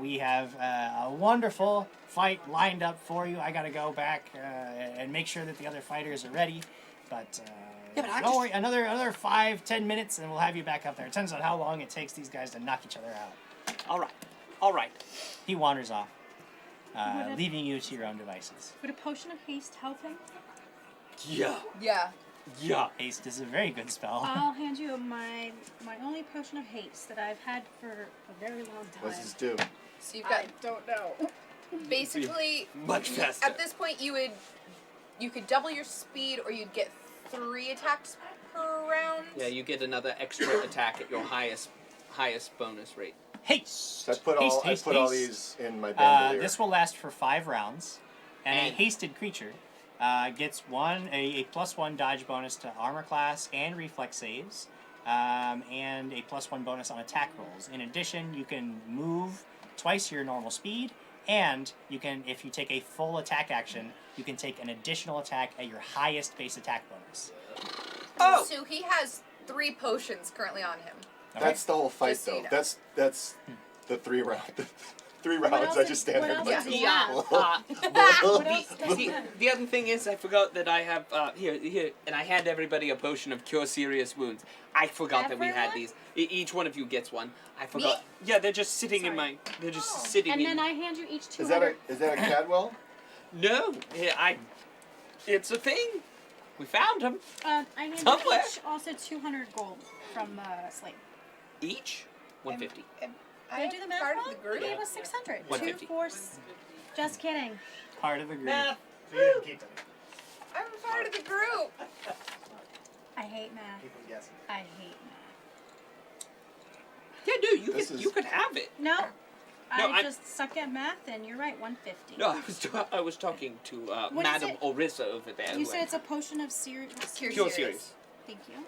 We have a wonderful fight lined up for you. I gotta go back and make sure that the other fighters are ready. But Yeah, but I don't just- worry, another 5-10 minutes, and we'll have you back up there. It depends on how long it takes these guys to knock each other out. All right. He wanders off, What if- leaving you to your own devices. Would a potion of haste help him? Yeah. Yeah. Haste is a very good spell. I'll hand you my only potion of haste that I've had for a very long time. What's this do? So you've got I don't know. basically Much faster. at this point you could double your speed or you'd get 3 attacks per round. Yeah, you get another extra attack at your highest bonus rate. Haste! So I put all Haste, all haste. these in my bandolier. This will last for 5 rounds, and a And- hasted creature gets a +1 dodge bonus to armor class and reflex saves, and a +1 bonus on attack rolls. In addition, you can move twice your normal speed, and you can, if you take a full attack action, you can take an additional attack at your highest base attack bonus. Oh! So he has 3 potions currently on him. That's the whole fight, Just so you though. know. That's the 3 round. 3 What rounds. else I is- just stand what there. else and is like, Yeah. What else does he The, have? the other thing is, I forgot that I have here, and I hand everybody a potion of cure serious wounds. I forgot that we had Everyone? these. Each one of you gets one. I forgot. Yeah, they're just sitting in Sorry. my. They're just Oh. sitting And in. then I hand you each is that 200. a Cadwell? No, It's a thing. We found them I hand Somewhere. you each also 200 gold from Slate. each. 150. Did I do the math part wrong? of the group. He gave us 600. 2, 150. 4. Just kidding. Part of the group. Math. So you didn't keep them. I'm part of the group. I hate math. Keep them guessing. I hate math. Yeah, dude, This is- you could have it. No. No, I I- just suck at math, and you're right, 150. No, I was talking to What is Madam it? Orissa over there. You who said I- it's a potion of serious. Cure Cure serious. serious. Thank you.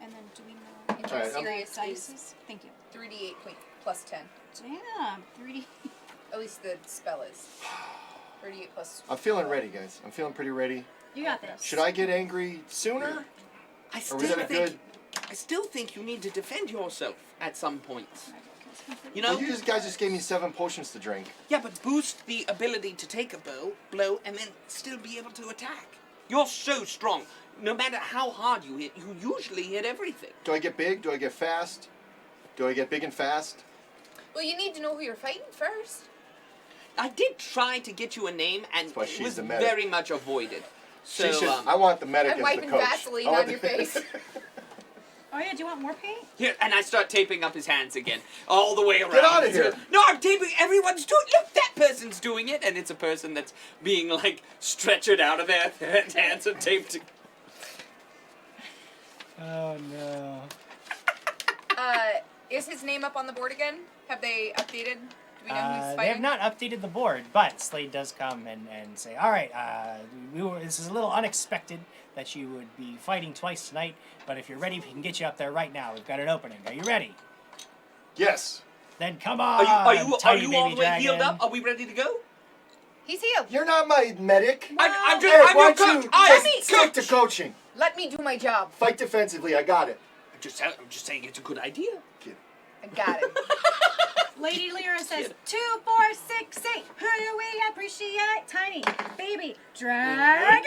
And then do we know And All cure right, serious is dices? Thank you. 3d8 plus 10. Damn, 3D. At least the spell is 3d8 plus. I'm feeling ready, guys. I'm feeling pretty ready. You got this. Should I get angry sooner? I Or still was that a think. good... I still think you need to defend yourself at some points. You Well, know. you guys just gave me 7 potions to drink. Yeah, but boost the ability to take a blow, and then still be able to attack. You're so strong. No matter how hard you hit, you usually hit everything. Do I get big? Do I get fast? Do I get big and fast? Well, you need to know who you're fighting first. I did try to get you a name, and That's why it she's was the medic. very much avoided. So, She should, I want the medic I'm as the wiping coach. Vaseline I want on your the- face. Oh yeah, do you want more paint? here, and I start taping up his hands again, all the way around. Get outta here. No, I'm taping. Everyone's doing. Look, that person's doing it, and it's a person that's being like stretchered out of their hands and taped. Oh no. Is his name up on the board again? Have they updated? Do we know who's They have fighting? not updated the board, but Slade does come and say, all right, this is a little unexpected that you would be fighting twice tonight, but if you're ready, we can get you up there right now. We've got an opening. Are you ready? Yes. Then come on, Are you tiny all baby the way dragon. healed up? Are we ready to go? He's healed. You're not my medic. I'm Eric, just. I'm why your don't coach. you I'm just stick to coaching? Let me do my job. Fight defensively. I got it. I'm just saying it's a good idea. I got it. Lady Lyra says 2, 4, 6, 8. Who do we appreciate? Tiny baby dragon.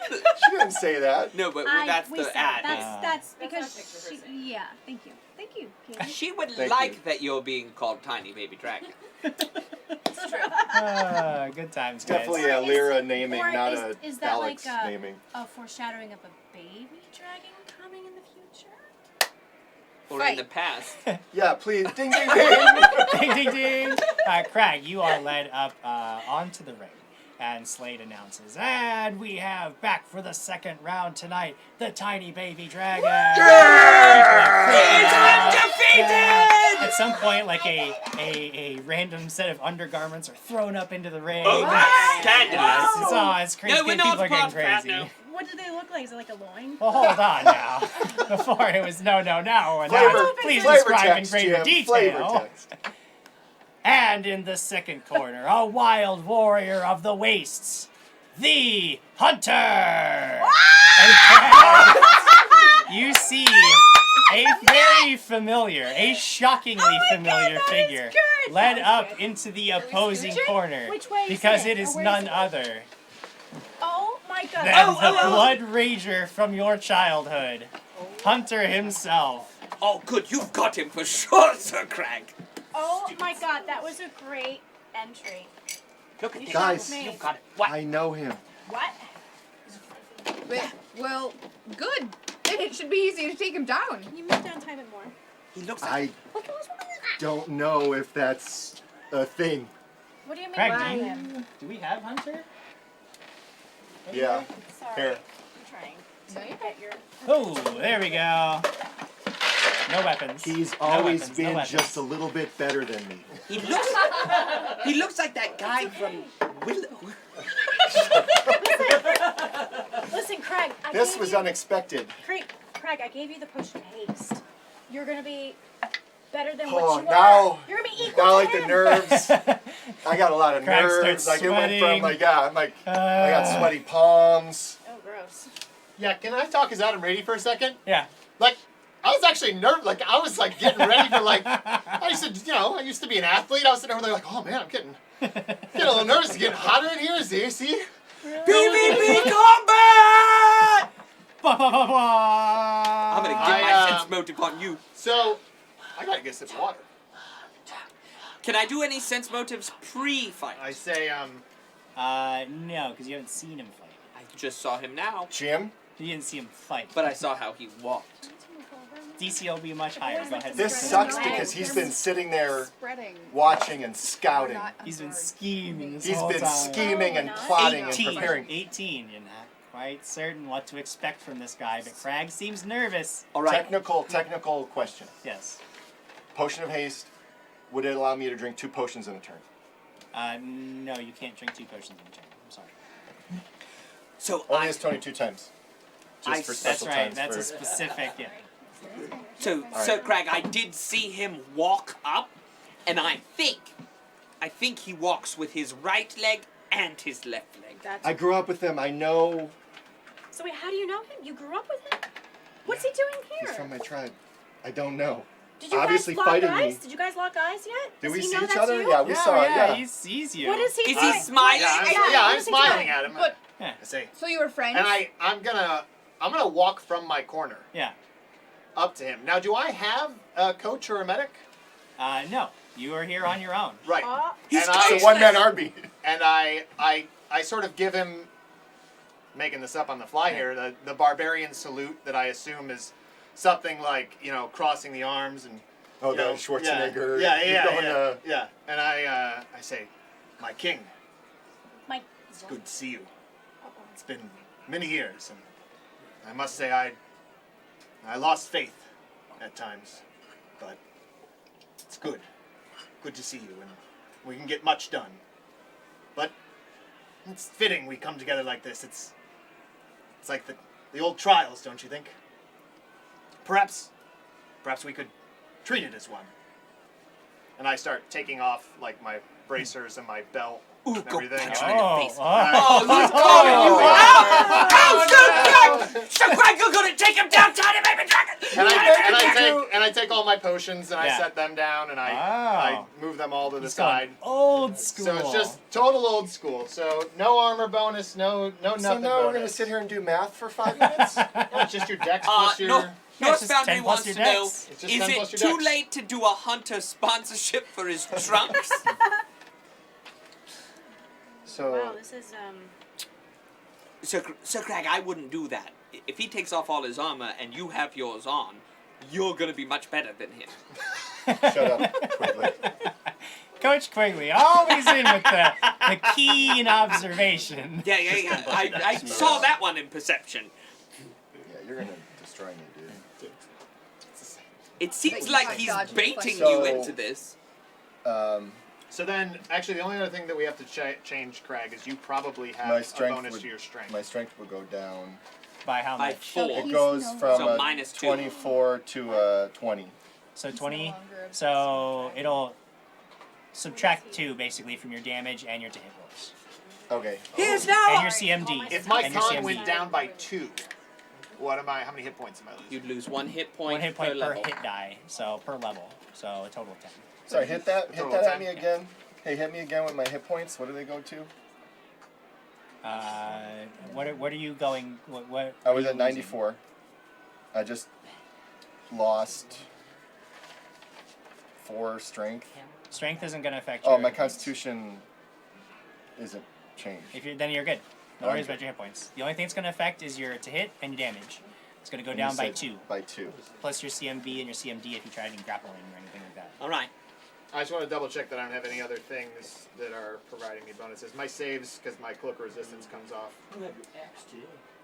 She didn't say that. No, but that's we the said ad. That's That's because not picture her she. saying. Yeah. Thank you. Thank you, Katie. She would Thank like you. that you're being called Tiny Baby Dragon. It's true. Good times, guys. Definitely Or a is- Lyra naming, or not is a that Alex like a- naming. A foreshadowing of a baby dragon coming in the future. Or Fight. in the past. Yeah, please. Ding, ding, ding. Ding, ding, ding. Krag, you are led up onto the ring. And Slade announces, and we have back for the second round tonight, the tiny baby dragon. He's undefeated! Yeah. At some point, like a random set of undergarments are thrown up into the ring. Oh, that's scandalous. It's crazy. No, we're People not are getting part of that crazy. now. What do they look like? Is it like a loin? Well, hold on now. Before it was no, and now Flavor, it's please flavor describe text, in greater Jim. detail. Flavor text. And in the second corner, a wild warrior of the wastes, the Hunter. And you see a very familiar, a shockingly familiar figure good. led That up was good. into the opposing scooching? corner Which way is because it? it is Or where none is it? other Oh my god. than the Blood Rager from your childhood, Hunter himself. Oh, good. You've got him for sure, Sir Krag. Oh my god, that was a great entry. Look at You this. Guys. shocked me. You've got it. What? I know him. What? Well, good. Then it should be easy to take him down. You moved down time it more. He looks like... I don't know if that's a thing. What do you mean Craig, by do, him? do we have Hunter? Yeah. Sorry. Here. I'm trying No, to you're get your. Oh, there we go. No weapons. He's No always weapons, been no weapons. just a little bit better than me. He looks like that guy from Willow. Listen, Craig. This gave was you, unexpected. Craig, I gave you the potion of haste. You're gonna be better than Oh, what you now- are. You're gonna be equal Now, to like the him. nerves, I got a lot of Craig nerves. starts Like it went sweating. from like, yeah, I'm like, I got sweaty palms. Oh, gross. Yeah, can I talk as Adam Rady for a second? Yeah. Like, I was actually nervous. Like, I was like getting ready for like. I used to be an athlete. I was sitting over there like, oh man, I'm getting a little nervous. It's getting hotter in here. Is the AC? PvP combat! Ba, ba, ba, ba. I'm gonna get my sense motive on you. So, I gotta get a sip of water. Can I do any sense motives pre-fight? I say, No, because you haven't seen him fight. I just saw him now, Jim? You didn't see him fight. but I saw how he walked. DC will be much higher. Go ahead. This sucks because he's been sitting there Spreading. watching and scouting. Not He's been unguarded. scheming this He's whole been time. scheming and Oh, nice. plotting and 18. preparing. 18. You're not quite certain what to expect from this guy, but Krag seems nervous. All right. Technical question. Yes. Potion of haste, would it allow me to drink 2 potions in a turn? No, you can't drink 2 potions in a turn. I'm sorry. So Only as Tony 2 times. Just for That's special right. times. That's for, a specific. Yeah. So Krag, I did see him walk up, and I think he walks with his right leg and his left leg. That's I grew up with him. I know So wait, how do you know him? You grew up with him? What's he doing here? he's from my tribe. I don't know. Did you obviously guys lock fighting eyes? me. Did you guys lock eyes yet? Did Does we he see know each that's other? you? Yeah, we saw it. Yeah. He sees you. What is he? Is he smiling? I'm smiling at him. But I say, so you were friends? and I'm gonna walk from my corner Yeah. up to him. Now, do I have a coach or a medic? No. You are here on your own. Right. He's And I- It's a one-man army. And I sort of give him, making this up on the fly here, the barbarian salute that I assume is something like, crossing the arms and. Oh, you the know, Schwarzenegger. Yeah. You're Yeah. going, Yeah. And I say, my king, Mike. it's good to see you. It's been many years, and I must say I lost faith at times, but it's good. Good to see you, and we can get much done. But it's fitting we come together like this. It's like the old trials, don't you think? Perhaps we could treat it as one. And I start taking off like my bracers and my belt Ooh, and go everything. punch and him in I- the face. Oh. Oh, he's calling you out! So Krag, you're gonna take him down, tiny baby dragon! And I take all my potions and I Yeah. set them down and Oh. I move them all to the He's side. going old school. So it's just total old school. So no armor bonus, no nothing. So now we're going to bonus. sit here and do math for 5 minutes? It's just your dex plus your. No, Yeah, North it's just Foundry 10 plus wants your to know, dex. It's just is 10 it plus your too dex. late to do a Hunter sponsorship for his trunks? So, Wow, this is So Krag, I wouldn't do that. If he takes off all his armor and you have yours on, you're gonna be much better than him. shut up quickly. Coach Quigley, always in with the keen observation. Yeah. I saw that one in perception. Yeah, you're going to destroy me, dude. It seems But like you he's might dodge baiting So- you into this. So then, actually, the only other thing that we have to change, Krag, is you probably have My a strength bonus would- to your strength. My strength will go down. By how By much? 4. It He's goes no from So a minus 2. 24 to a 20. So He's 20. no longer a So it'll subtract 2 basically from your damage and your to hit rolls. Okay. Here's now! And your CMD. If my and your con CMD. went down by 2, how many hit points am I losing? You'd lose 1 hit point, 1 hit point per per level. hit die, so per level. So a total of 10. Sorry, hit that Total at 10? me again. Hey, hit me again with my hit points. What do they go to? What are you going? What I are was you at losing? 94. I just lost 4 strength. Strength isn't going to affect Oh, your my hit points. constitution isn't changed. Then you're good. No Oh, worries okay. about your hit points. The only thing it's going to affect is your to hit and your damage. It's going to go And you down by said 2, By 2. plus your CMB and your CMD if you try any grappling or anything like that. Alright. I just want to double check that I don't have any other things that are providing me bonuses. My saves, because my cloak resistance comes off.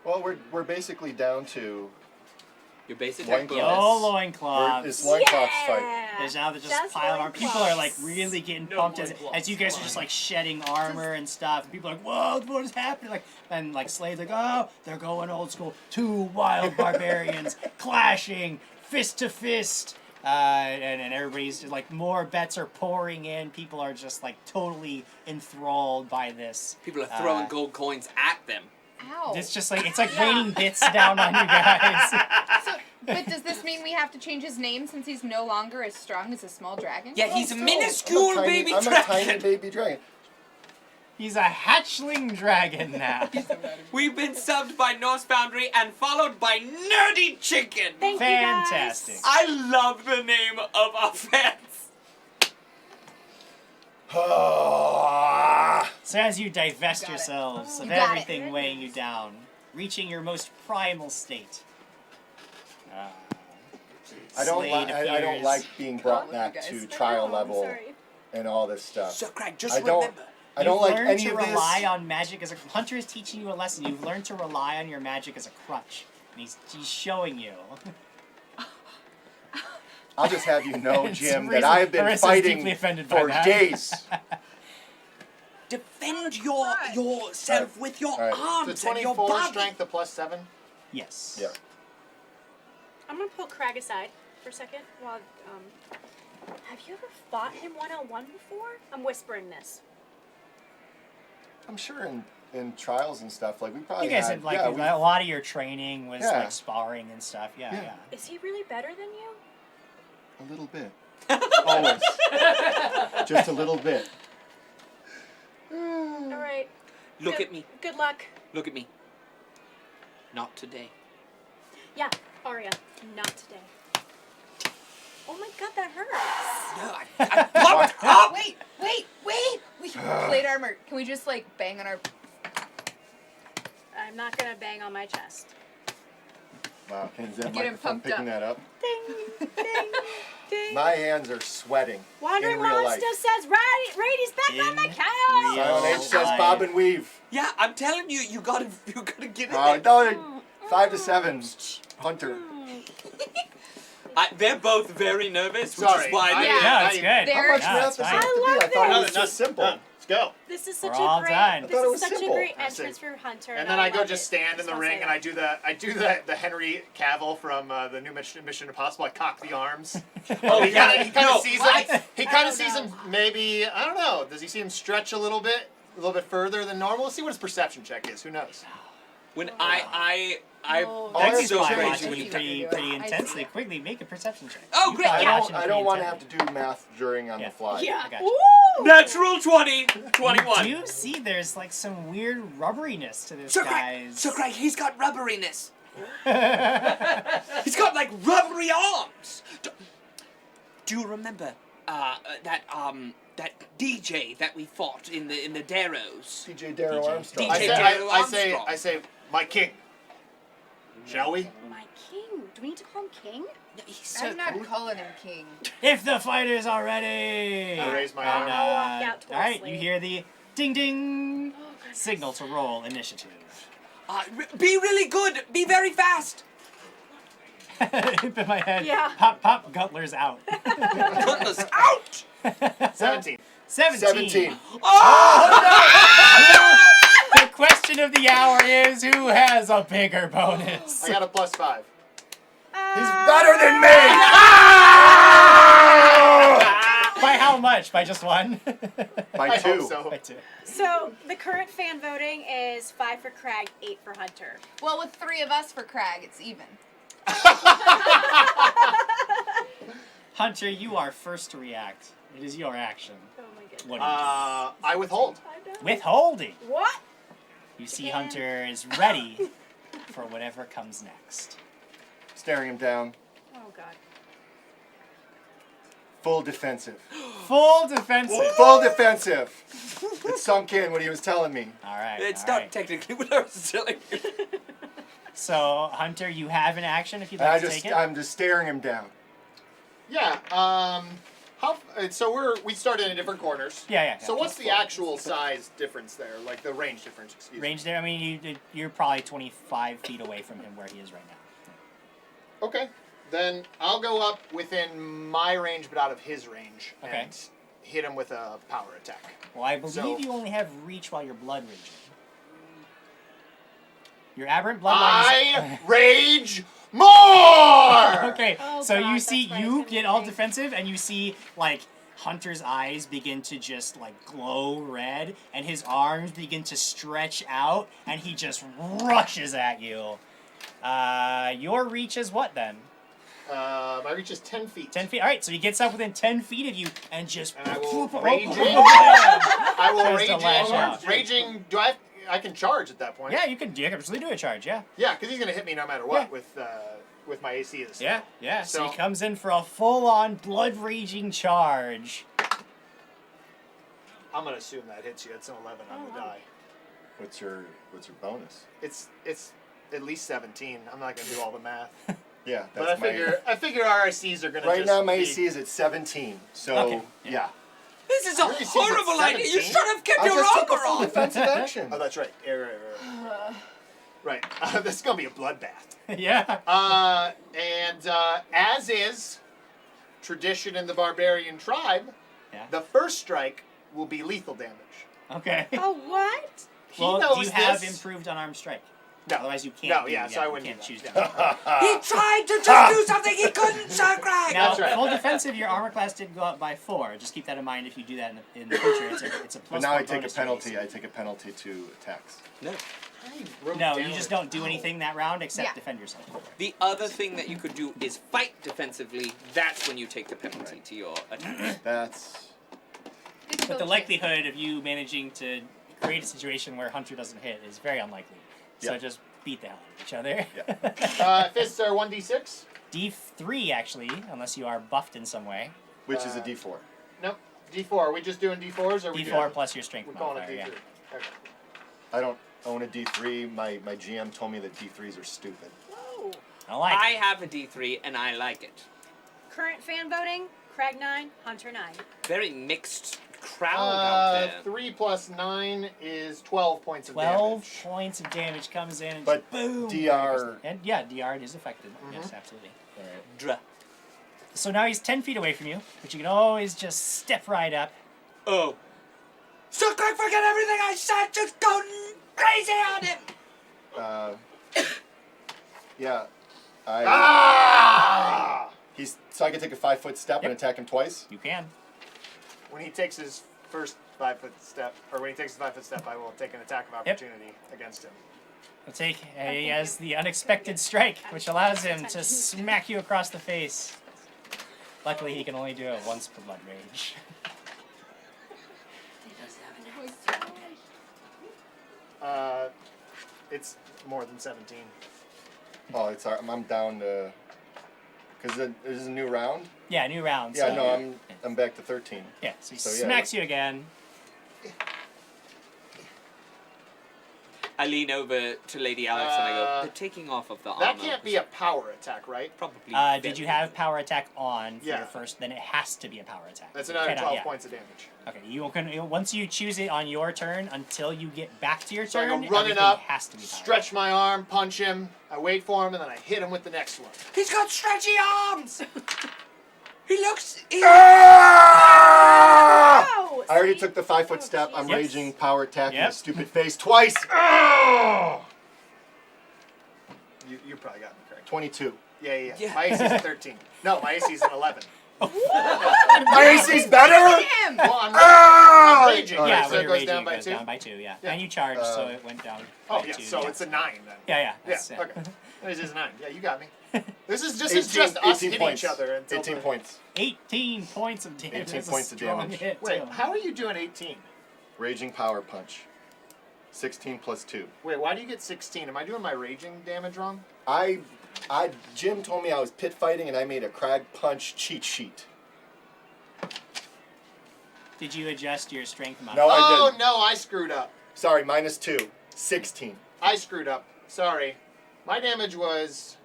Well, we're basically down to Your base Loin attack cloth. Yo, bonus. loincloths. it's loincloths fight. There's now just Just pile of armor. People are like loincloths. really getting pumped as you guys are just like shedding armor and stuff. People are like, whoa, what is happening? Like, and like Slade's like, oh, they're going old school. 2 wild barbarians clashing fist to fist. And everybody's just like, more bets are pouring in. People are just like totally enthralled by this. People are throwing Uh, gold coins at them. Ow. It's just like, it's like raining bits down on you guys. So, but does this mean we have to change his name since he's no longer as strong as a small dragon? Yeah, he's a Still, minuscule baby I'm dragon. a tiny baby dragon. He's a hatchling dragon now. We've been subbed by Norse Foundry and followed by Nerdy Chicken. Thank Fantastic. you guys. I love the name of our fans. So as you divest Got it. yourselves of You got it. everything weighing you down, reaching your most primal state. I don't Slade appears. like being brought Oh, back you guys. to trial I'm level sorry. and all this stuff. So, Krag, just I don't. remember. I don't You've like learned any to of this. rely on magic as a Hunter is teaching you a lesson. You've learned to rely on your magic as a crutch, and he's showing you. I'll just have you know, It's Jim, that reason- I have been Marissa's fighting deeply offended by for that. days. Defend yourself with your The arms and your 24 body. strength, the +7. Yes. Yeah. I'm gonna pull Krag aside for a second. While have you ever fought him one-on-one before? I'm whispering this. I'm sure in trials and stuff, like we probably You guys had, had like yeah, a lot of your training was Yeah. like sparring and stuff. Yeah, Yeah. yeah. Is he really better than you? a little bit. Always. Just a little bit. All right. Look Good- at me. Good luck. Look at me. Not today. Yeah, Arya. Not today. Oh my god, that hurts. No, I popped up. Wait! Plate armor. Can we just like bang on our? I'm not gonna bang on my chest. Wow, can that Get him microphone pumped picking up. that up? Ding, ding, ding. My hands are sweating. Wandering in real Monster life. says Rady's back on the In couch. real- Silent H says life. bob and weave. Yeah, I'm telling you, you gotta get in Oh, there. no, 5 to 7. Hunter. They're both very nervous, which Sorry, is why I- they. Yeah. Yeah, it's good. There- How much Yeah, math it's does it fine. have to be? I I love thought it was this. just simple. Done. Let's go. This is We're such all a great. done. I This thought it is was such simple. a great I see. entrance for Hunter. And then I go love just it. stand in the Just ring wanna and say I do the Henry Cavill from the new Mission Impossible. I cock the arms. Oh, he kind of no, sees what? him. He I kind don't of sees know. him. Maybe I don't know. Does he see him stretch a little bit further than normal? Let's see what his perception check is. Who knows? When Oh. I Oh, I That's have to fine. change Watching when you you- pretty intensely. Quickly, make a perception check. Oh, You great, thought yeah. watching I pretty don't want to have intently. to do math during on Yeah. the fly. Yeah. I got Ooh. you. natural 20, 21. You do see there's like some weird rubberiness to this So Craig, guy's. so Craig, he's got rubberiness. He's got like rubbery arms. Do you remember that DJ that we fought in the Darrows? DJ Darrow DJ. Armstrong. DJ. I say, my king. Shall we? My king. Do we need to call him king? He's so I'm not calling him king. If the fighters are ready. I raise my And, arm. I'll walk out towards all right, Slade. you hear the ding ding Oh, goodness. signal to roll initiative. be really good. Be very fast. In my head. Yeah. Pop, pop, Gutler's out. Cutlass out. 17. 17. Oh! The question of the hour is who has a bigger bonus? I got a +5. He's better than me! By how much? By just one? By I 2. hope so. By 2. So the current fan voting is 5 for Krag, 8 for Hunter. Well, with 3 of us for Krag, it's even. Hunter, you are first to react. It is your action. Oh my goodness. What do you I withhold. do? Withholding. What? You see Hunter is ready for whatever comes next. Staring him down. Oh god. Full defensive. Full defensive. Full defensive. It sunk in what he was telling me. All right. It's all not right. technically what I was telling you. So, Hunter, you have an action if you'd And like to take it. I'm just staring him down. Yeah. So we started in different corners. Yeah. So what's the actual size difference there? Like the range difference, excuse me. Range there? I mean, you're probably 25 feet away from him where he is right now. Okay. Then I'll go up within my range but out of his range. Okay. And hit him with a power attack. Well, I believe So- you only have reach while you're blood raging. Your aberrant bloodline I rage more! Okay, Oh so God, you that's see, right, you it's get all amazing. defensive, and you see, like, Hunter's eyes begin to just like glow red, and his arms begin to stretch out, and he just rushes at you. Your reach is what then? My reach is 10 feet. 10 feet. All right, so he gets up within 10 feet of you and just. And I will Oh, raging. I I will Tries to lash out. raging. Do I can charge at that point? Yeah, you can absolutely do a charge. Yeah. Yeah, because he's gonna hit me no matter what Yeah. with my AC. This Yeah. Yeah. So So- he comes in for a full-on blood raging charge. I'm gonna assume that hits you. It's an 11 on the die. What's your bonus? It's at least 17. I'm not gonna do all the math. Yeah, But that's I figure RICs are gonna Right just now, my be- AC is at 17. So Okay. yeah. This is a Really seems like horrible idea. You 17? should have kept I your just took a armor full on. defensive action. Oh, that's right. Right. This is gonna be a bloodbath. Yeah. And as is tradition in the barbarian tribe, Yeah. the first strike will be lethal damage. Okay. Oh, what? He Well, knows do you have this. improved unarmed strike? No. Otherwise, you can't. No, do, yeah, so I wouldn't you can't do choose that. to. He tried to just do something he couldn't, Sir Krag. Now, That's right. full defensive, your armor class did go up by 4. Just keep that in mind if you do that in the future. It's a plus But now I 1 take a bonus penalty. raise. I take a penalty to attacks. No. No, you just don't do anything that round except Yeah. defend yourself. The other thing that you could do is fight defensively. That's when you take the penalty to your attack. That's But the likelihood of you managing to create a situation where Hunter doesn't hit is very unlikely. So Yeah. just beat the hell out of each other. Fists are 1d6. D3, actually, unless you are buffed in some way. which is a D4. Nope. D4. Are we just doing D4s? Or are we D4 doing, plus your strength We're calling it modifier, D3. yeah. Okay. I don't own a D3. My GM told me that D3s are stupid. I like I it. have a D3 and I like it. Current fan voting: Krag 9, Hunter 9. Very mixed crowd out there. 3 plus 9 is 12 points of 12 damage. points of damage comes in and But boom! DR. And yeah, DR is affected. Yes, absolutely. Dra. So now he's 10 feet away from you, but you can always just step right up. Oh. Sir Krag, forget everything I said. Just go crazy on him. Yeah. Ah! So I can take a 5-foot step and Yep. attack him twice. You can. When he takes his first 5-foot step, or when he takes his 5-foot step, I will take an attack of opportunity against him. He'll take. He has the unexpected strike, which allows him to smack you across the face. Luckily, he can only do it once per blood rage. It's more than 17. Oh, it's I'm down to. Because there's a new round. Yeah, new round. Yeah, so, no, I'm back to 13. Yeah, so he So, yeah, smacks you again. I lean over to Lady Alex and I go, the taking off of the armor. That can't be a power attack, right? Probably. Did you have power attack on for Yeah. your first? Then it has to be a power attack. That's You another cannot- 12 yeah. points of damage. Okay, you can once you choose it on your turn until you get back to your So I turn. go running everything up, has to be power. stretch my arm, punch him, I wait for him, and then I hit him with the next one. He's got stretchy arms. He looks. Oh! I already took the 5-foot step. I'm Yep. raging power attack in Yep. his stupid face twice. You probably got me correct. 22. Yeah. Yeah. My AC's a 13. No, my AC's an 11. My AC's better. Him! Well, I'm raging. Oh, Yeah, so when it you're goes raging, down it by goes 2. down by 2. Yeah, Yeah. and you charged, so it went down. Oh, by yeah, 2, so yeah. it's a 9 then. Yeah, Yeah, that's, okay. This is a 9. Yeah, you got me. This is 18, just us 18 hitting points. each other until 18 the- points. 18 points of damage. 18 That's a points of strong damage. hit, Wait, too. how are you doing 18? Raging power punch. 16 plus 2. Wait, why do you get 16? Am I doing my raging damage wrong? Jim told me I was pit fighting and I made a Krag punch cheat sheet. Did you adjust your strength No, modifier? I Oh, didn't. no, I screwed up. Sorry, minus 2. 16. I screwed up. Sorry. My damage was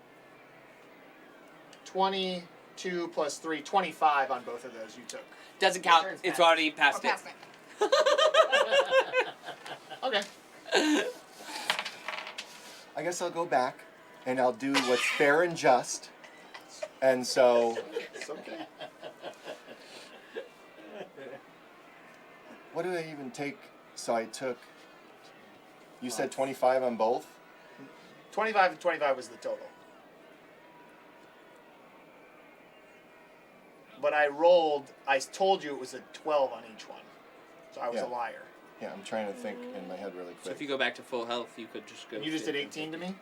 22 plus 3, 25 on both of those you took. Doesn't count. turn's It's passed. already past Oh, it. past it. Okay. I guess I'll go back and I'll do what's fair and just. And so, It's okay. what did I even take? So I took, you said 25 on both? 25 and 25 was the total. but I told you it was a 12 on each one. So I was Yeah. a liar. Yeah, I'm trying to think in my head really So quick. if you go back to full health, you could just go. And you just did 18 to me?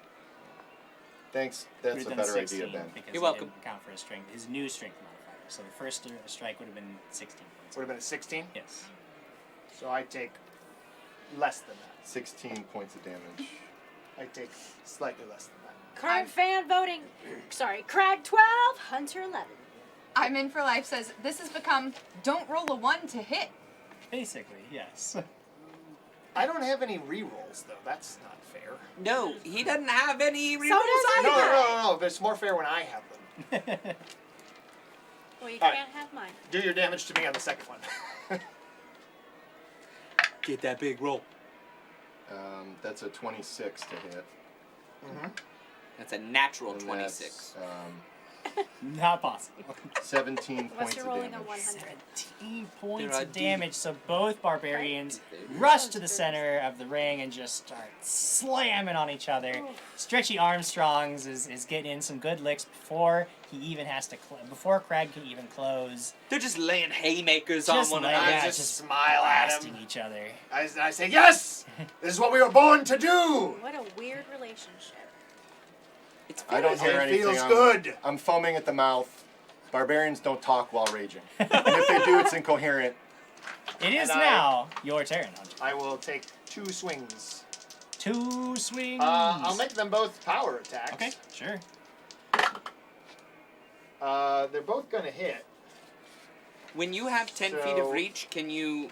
Thanks. Would That's have a done better 16 idea, Ben. because You're he welcome. didn't count for his strength, his new strength modifier. So the first strike would have been 16 points. Would have been a 16? Yes. So I take less than that. 16 points of damage. I take slightly less than that. Current fan voting. Sorry, Krag 12, Hunter 11. I'm in for life says this has become don't roll a 1 to hit. Basically, yes. I don't have any rerolls, though. That's not fair. No, he doesn't have any rerolls does No, either. no. But it's more fair when I have them. Well, you All right. can't have mine. Do your damage to me on the second one. Get that big roll. That's a 26 to hit. Mm-hmm. That's a natural And 26. That's, Not possible. 17 Unless points you're of rolling a damage. 100. 17 points There are of damage, so both barbarians Right? rush to the center of the ring and just start slamming on each other. Stretchy Armstrongs is getting in some good licks before he even has to before Krag can even close. They're just laying haymakers Just on one laying- another. yeah, I just smile at blasting him. each other. I say, yes! This is what we were born to do! What a weird relationship. It's I don't hear It anything. feels I'm- good. I'm foaming at the mouth. Barbarians don't talk while raging. And if they do, it's incoherent. It is And now your turn, Hunter. I will take 2 swings. 2 swings. I'll make them both power attacks. Okay, sure. They're both gonna hit. When you have 10 feet of So- reach, can you...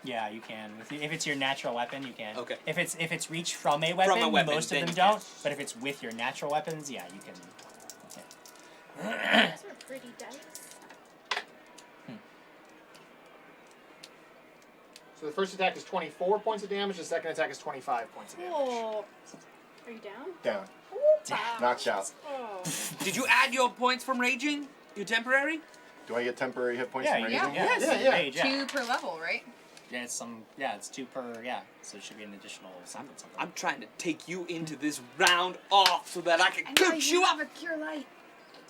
Yeah, you can. If it's your natural weapon, you can. Okay. If it's reach from a weapon, weapon, most of then them you can. don't. But if it's with your natural weapons, yeah, you can. Those are pretty dice. So the first attack is 24 points of damage, the second attack is 25 points of damage. Oh. Are you down? Down. Wow. Knocked out. Oh. Did you add your points from raging? Your temporary? Do I get temporary hit points Yeah, from you, raging? yeah, Yes. it's Yeah. rage, yeah. 2 per level, right? Yeah, it's 2 per, yeah. So it should be an additional something. I'm trying to take you into this round off so that I can cook you up. have a cure light.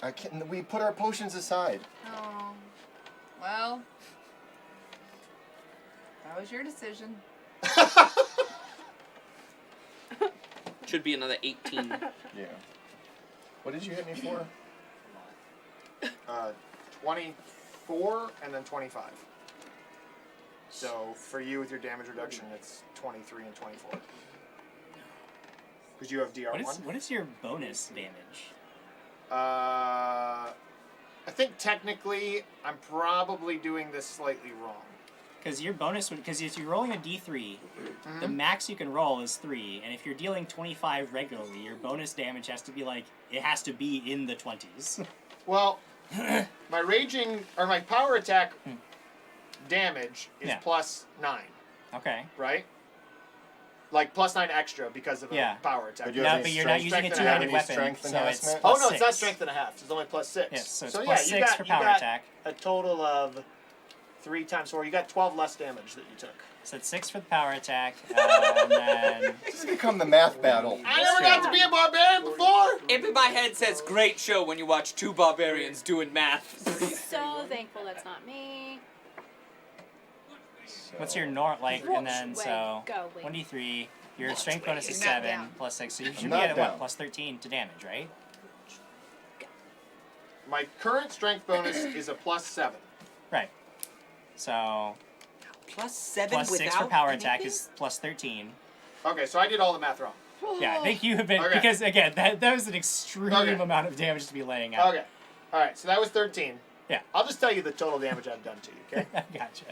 I can't. We put our potions aside. Oh. Well. That was your decision. Should be another 18. Yeah. What did you hit me for? 24 and then 25. So for you with your damage reduction, it's 23 and 24. Because you have DR1. What is your bonus damage? I think technically I'm probably doing this slightly wrong. Because your bonus would, because if you're rolling a d3, the max you can roll is 3, and if you're dealing 25 regularly, your bonus damage has to be like, it has to be in the 20s. Well, my raging or my power attack damage is Yeah. plus 9, Okay. right? Like plus 9 extra because of a Yeah. power attack. But you No, have but any you're not strength- using a strength and two-handed any weapon, strength so it's enhancement? Oh plus no, it's not 6. strength and a half. It's only plus 6. Yes, so it's so plus yeah, 6 for power you got attack. a total of 3 times 4. You got 12 less damage that you took. So it's 6 for the power attack, and then This has become the math battle. I never got to be a barbarian before. If in my head says great show when you watch 2 barbarians doing math. So thankful that's not me. what's your like, and then Wait, so go, wait. 1d3. Your strength bonus is You're not 7 down. plus 6, so you should be not at what, down. plus 13 to damage, right? My current strength bonus is a plus 7. Right. So Plus 7 plus without 6 for power anything? attack is plus 13. Okay, so I did all the math wrong. Yeah, I think you have been Okay. because again that was an extreme Okay. amount of damage to be laying out. Okay. All right, so that was 13. Yeah. I'll just tell you the total damage I've done to you, okay? Gotcha.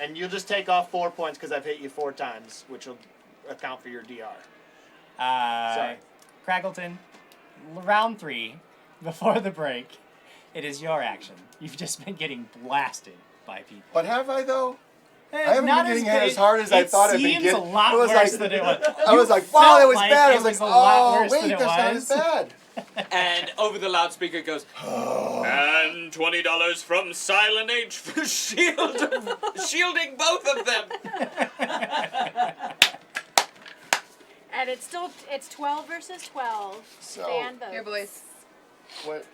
And you'll just take off 4 points because I've hit you 4 times, which will account for your DR. Sorry. Craggleton, round 3, before the break, it is your action. You've just been getting blasted by people. But have I though? I haven't been getting hit as hard as I thought I'd be It getting. seems a lot It was worse like- than it was. I was You like, wow, felt that was like bad. I it was like, was a lot oh, worse wait, than it that's not was. as bad. And over the loudspeaker goes, and $20 from Silent H for shielding both of them. And it's 12 versus 12. So- Fan votes. Here, boys. What?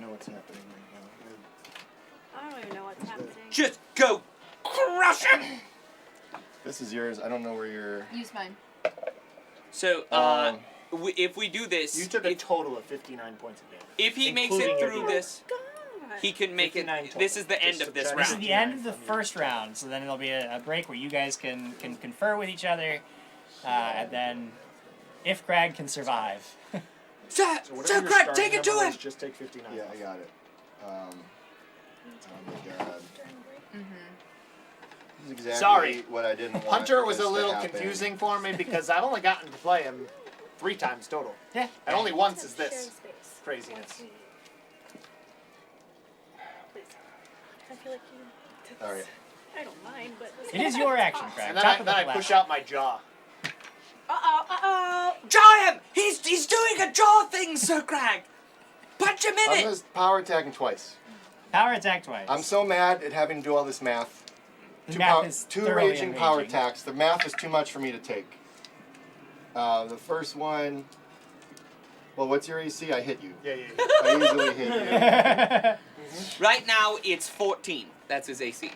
know what's happening right I don't even know what's happening. Just go crush him. now. This is yours. I don't know where you're. Use mine. So, if we do this, You took a total of 59 points of damage. if he makes it including your through deal. this, he can make it. 59 total. This is the end Just of this subtract This is round. the end of the first round, so then there'll be a break where you guys can confer with each other, and then if Krag can survive. Sir, So whatever Sir your Krag, starting take it to number him. is, just take 59. Yeah, off. I got it. Oh my god. This is exactly Sorry. what I didn't want. Hunter was this a to little happen. confusing for me because I've only gotten to play him 3 times total. Yeah. And only once is Share this space. craziness. Please. I feel like you. All right. I don't mind, but It is your action, Krag. And then, Top of the I left. push out my jaw. Uh-oh. Jaw him! He's doing a jaw thing, Sir Krag. Punch him in I'm it. gonna power attack him twice. Power attack twice. I'm so mad at having to do all this math. The Two, math is two thoroughly raging power enraging. attacks. The math is too much for me to take. The first one. Well, what's your AC? I hit you. Yeah. I usually hit you. Right now, it's 14. That's his AC.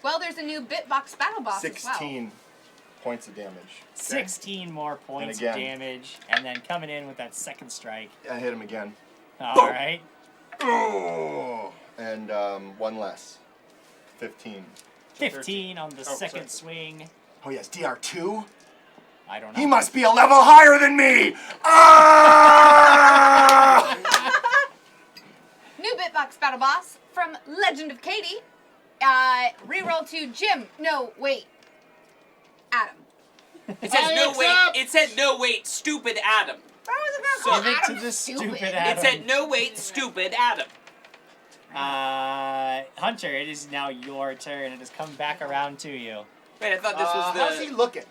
Well, there's a new Bitbox battle boss as well. 16 points of damage. 16 more points of again. damage, and then coming in with that second strike. I hit him again. All right. Oh! And one less. 15. 15 on the Oh, second sorry. swing. Oh, yes, DR2? I don't know. He must be a level higher than me! Ah! New Bitbox battle boss from Legend of Katie. Reroll to Jim. No, wait. Adam. It says I no wait. accept. It said no wait, stupid Adam. Why was it So- not Give it called to Adam the stupid It Adam. said no wait, stupid Adam. Hunter, it is now your turn. It has come back around to you. Wait, I thought this was the. How's he looking?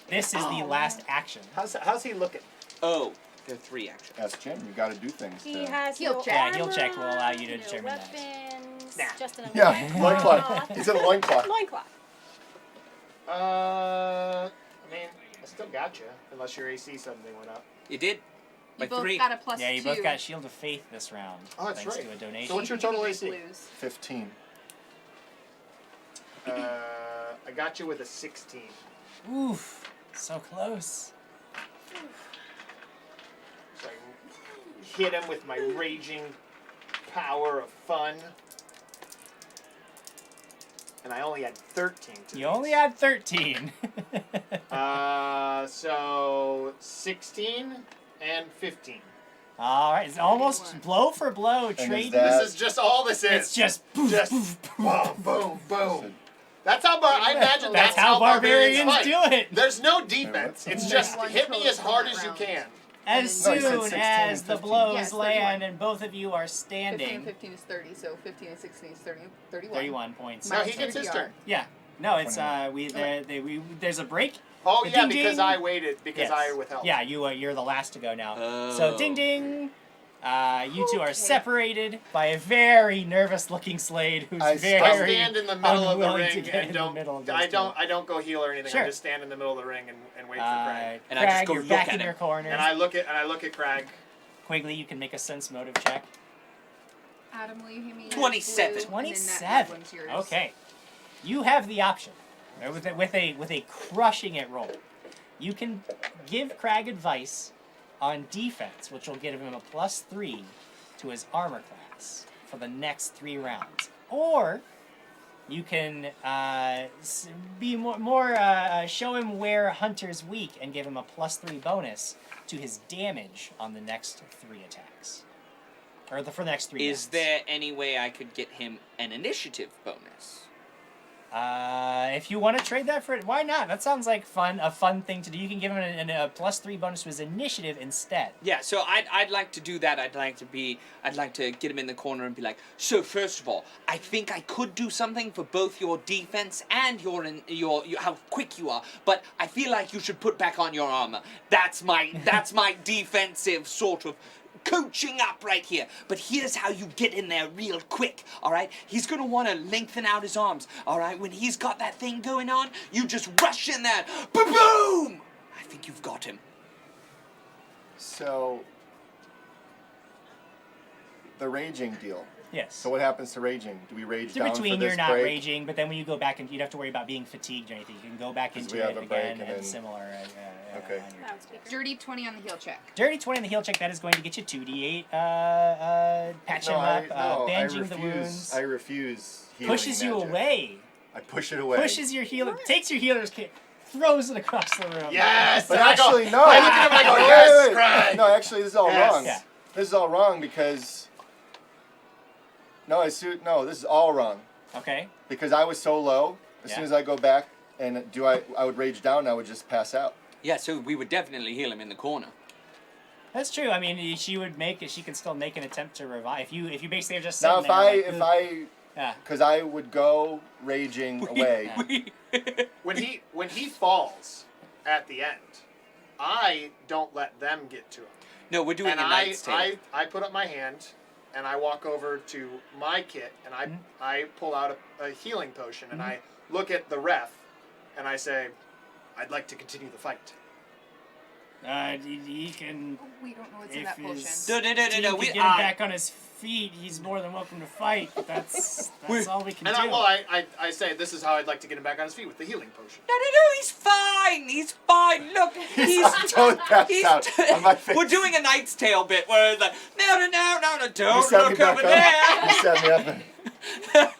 This is the last action. How's he looking? Oh, there are 3 actions. That's Jim. You gotta do things. He to- has Heal no check. Yeah, heal armor check will allow you to on, determine no that. weapons, Nah. just an Yeah, loincloth. He's in a loincloth. Loincloth. I mean, I still got you, unless your AC suddenly went up. You did. By You both 3. got a plus Yeah, you 2. both got Shield of Faith this round. Oh, that's thanks right. to a donation. So what's your total AC? Lose. 15. I got you with a 16. Oof, so close. So I hit him with my raging power of fun. And I only had 13 to You these. only had 13. So 16 and 15. All right, it's almost blow for blow. is Trade. that- This is just all this is. It's just poof, Just poof, boom, boom, boom. That's how I imagine That's that's how barbarians fight. do it. There's no defense. It's just One hit me total as hard from as you that can. As No, he said soon 16 as and the 15. blows Yes, land 31. and both of you are 15 and standing, 15 is 30, so 15 and 16 is 30, 31. 31 points. No, Minus he gets his 30 turn. Yeah. No, it's 21. there's a break. Oh The yeah, ding because ding. I waited because Yes. I withheld. Yeah, you're the last to go now. Oh. So ding ding. You two are Okay. separated by a very nervous-looking Slade who's I very I stand in the middle of the unwilling to ring get and in the don't. middle of those I two. don't go heal or anything. Sure. I just stand in the middle of the ring and wait for Krag. And I just Krag, go you're look back at in him. your corner. And I look at Krag. Quigley, you can make a sense motive check. Adam, will you hear me? 27. Blue, and then that 27. one's yours. Okay. You have the option with a crushing it roll. You can give Krag advice on defense, which will give him a +3 to his armor class for the next 3 rounds. Or you can be more show him where Hunter's weak and give him a +3 bonus to his damage on the next 3 attacks. Or for the next 3 Is rounds. there any way I could get him an initiative bonus? If you want to trade that for it, why not? That sounds like a fun thing to do. You can give him a +3 bonus to his initiative instead. Yeah, so I'd like to do that. I'd like to get him in the corner and be like, so first of all, I think I could do something for both your defense and your how quick you are, but I feel like you should put back on your armor. That's my defensive sort of coaching up right here. But here's how you get in there real quick, all right? He's going to want to lengthen out his arms, all right? When he's got that thing going on, you just rush in there. Boom! I think you've got him. So, the raging deal. Yes. So what happens to raging? Do we rage So down between for this you're not break? raging, but then when you go back and you'd have to worry about being fatigued or anything. You can go back 'Cause into we have it a break again and and then- similar. Okay. on your- That was weird. Dirty 20 on the heal check. Dirty 20 on the heal check, that is going to get you 2d8. Patch him up, bandaging the wounds. I refuse healing Pushes you magic. away. I push it away. Pushes your healer, takes your healer's kit, throws it across the room. Yes! But And I go- actually, no. I look at him and I go, Wait, yes, wait, wait. Krag! No, actually, this is all Yes. wrong. Yeah. This is all wrong because... No, this is all wrong. Okay. Because I was so low, as Yeah. soon as I go back and I would rage down and I would just pass out. Yeah, so we would definitely heal him in the corner. That's true. I mean, she can still make an attempt to revive. If you basically are just Now, sitting there, yeah. because I would go raging away. When he falls at the end, I don't let them get to him. No, we're doing And a Knight's Tale. I put up my hand and I walk over to my kit and I pull out a healing potion and I look at the ref and I say, I'd like to continue the fight. He can. We don't know what's in If that potion. his No, team can we get him back on his feet, he's more than welcome to fight. But that's all we can And do. I say this is how I'd like to get him back on his feet with the healing potion. No, he's fine. He's fine. Look, he's totally passed out on my face. We're doing a Knight's Tale bit where it's like, no, You don't set me look back over up. there. You set me up.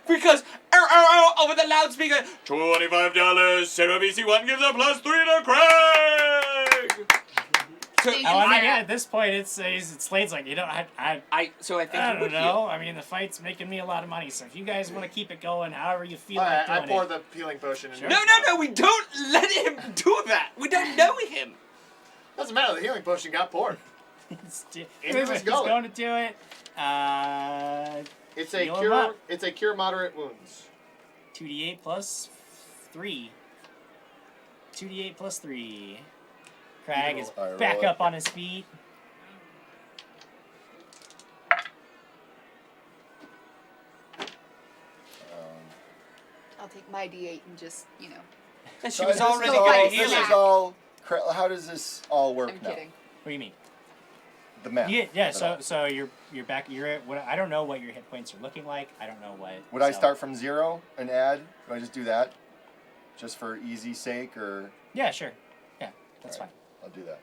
Because over the loudspeaker, $25. Sarah BC1 gives a +3 to Craig. So, Thank Oh, I mean, you. yeah. At this point, it's Slade's like, I so I think I you don't would know. I mean, the fight's making me a lot of money, so if you guys want to keep it going, however you feel All like right, I doing pour it. the healing potion in. Sure. No, we don't let him do that. We don't know him. Doesn't matter. The healing potion got poured. He's Into his gullet. going to do it. It's a Heal him cure. up. It's a cure moderate wounds. 2d8 plus 3. 2d8 plus 3. Krag is Alright, back roll it. up on his feet. I'll take my D8 and just, And So she was this is already all- good at This healing. is all. How does this all work I'm now? kidding. What do you mean? The math. Yeah. of it all. So you're back. You're at. What, I don't know what your hit points are looking like. I don't know what. Would I so- start from 0 and add? Do I just do that? Just for easy sake, or Yeah, sure. Yeah, that's Alright. fine. I'll do that.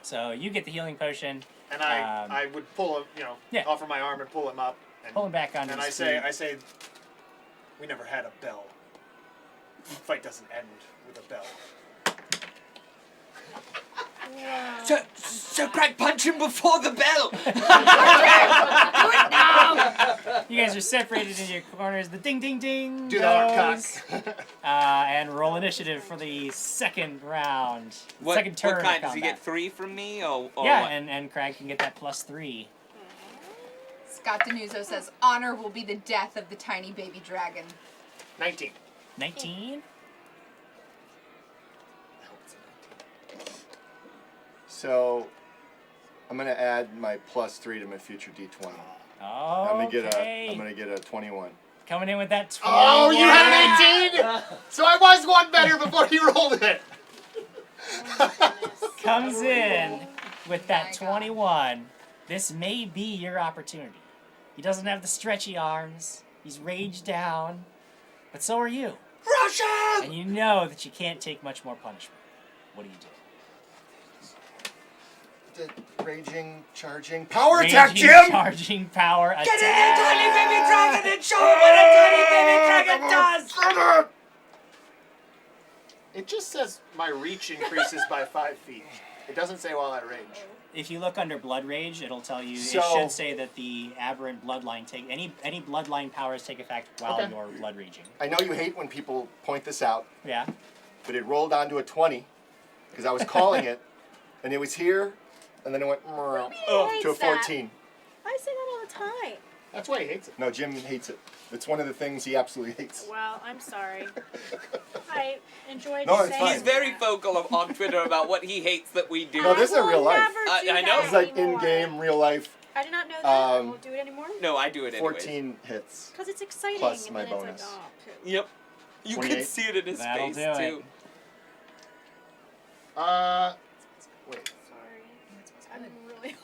So you get the healing potion. And Um, I would pull him, Yeah. offer my arm and pull him up. And, Pull him back onto and his I feet. say, we never had a bell. Fight doesn't end with a bell. So Craig, punch him before the bell. You guys are separated into your corners. The ding, ding, ding. Do the hard goes. cock. And roll initiative for the second round. Second turn. What of kind? Does he combat. get 3 from me, or Yeah, what? and Krag can get that +3. Scott Denuzo says, honor will be the death of the tiny baby dragon. 19. 19. I hope it's a 19. So, I'm gonna add my +3 to my future D20. Oh. I'm gonna get a 21. Coming in with that 21. Oh, you had an 18? So I was one better before he rolled it. Comes in with that My God. 21. This may be your opportunity. He doesn't have the stretchy arms. He's raged down. But so are you. Rush him! And you know that you can't take much more punishment. What do you do? The raging, charging, power Raging, attack, Jim! Charging power attack. Get in there, tiny baby dragon, and show him what a tiny baby dragon does! It just says my reach increases by 5 feet. It doesn't say while I rage. If you look under Blood Rage, it'll tell you. It So- should say that the aberrant bloodline take any bloodline powers take effect while Okay. you're blood raging. I know you hate when people point this out, Yeah. but it rolled onto a 20 because I was calling it, and it was here, and then it went to a 14. I say that all the time. That's why he hates it. No, Jim hates it. It's one of the things he absolutely hates. Well, I'm sorry. I enjoyed No, saying it's fine. He's very that. vocal on Twitter about what he hates that we do. No, this is I in real will life. never do I know. that It's like anymore. in-game, real life, I did not know that. I Um, won't do it anymore. No, I do it anyway. 14 hits. Because it's exciting. Plus and my then bonus. It's like, oh, poop. Yep. You can 28. see it in his That'll face do it. too. Wait. Sorry. I'm really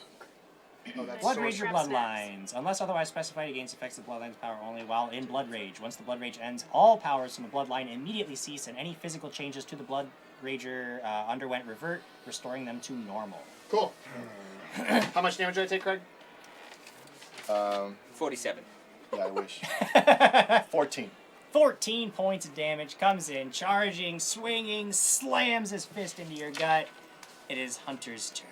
Oh, that's Blood sorcery. Rage or Trap Bloodlines. Unless otherwise specified, it gains effects of Bloodline's power only while in Blood Rage. Once the Blood Rage ends, all powers from the Bloodline immediately cease, and any physical changes to the Blood Rager underwent revert, restoring them to normal. Cool. How much damage did I take, Craig? 47. Yeah, I wish. 14. 14 points of damage, comes in, charging, swinging, slams his fist into your gut. It is Hunter's turn.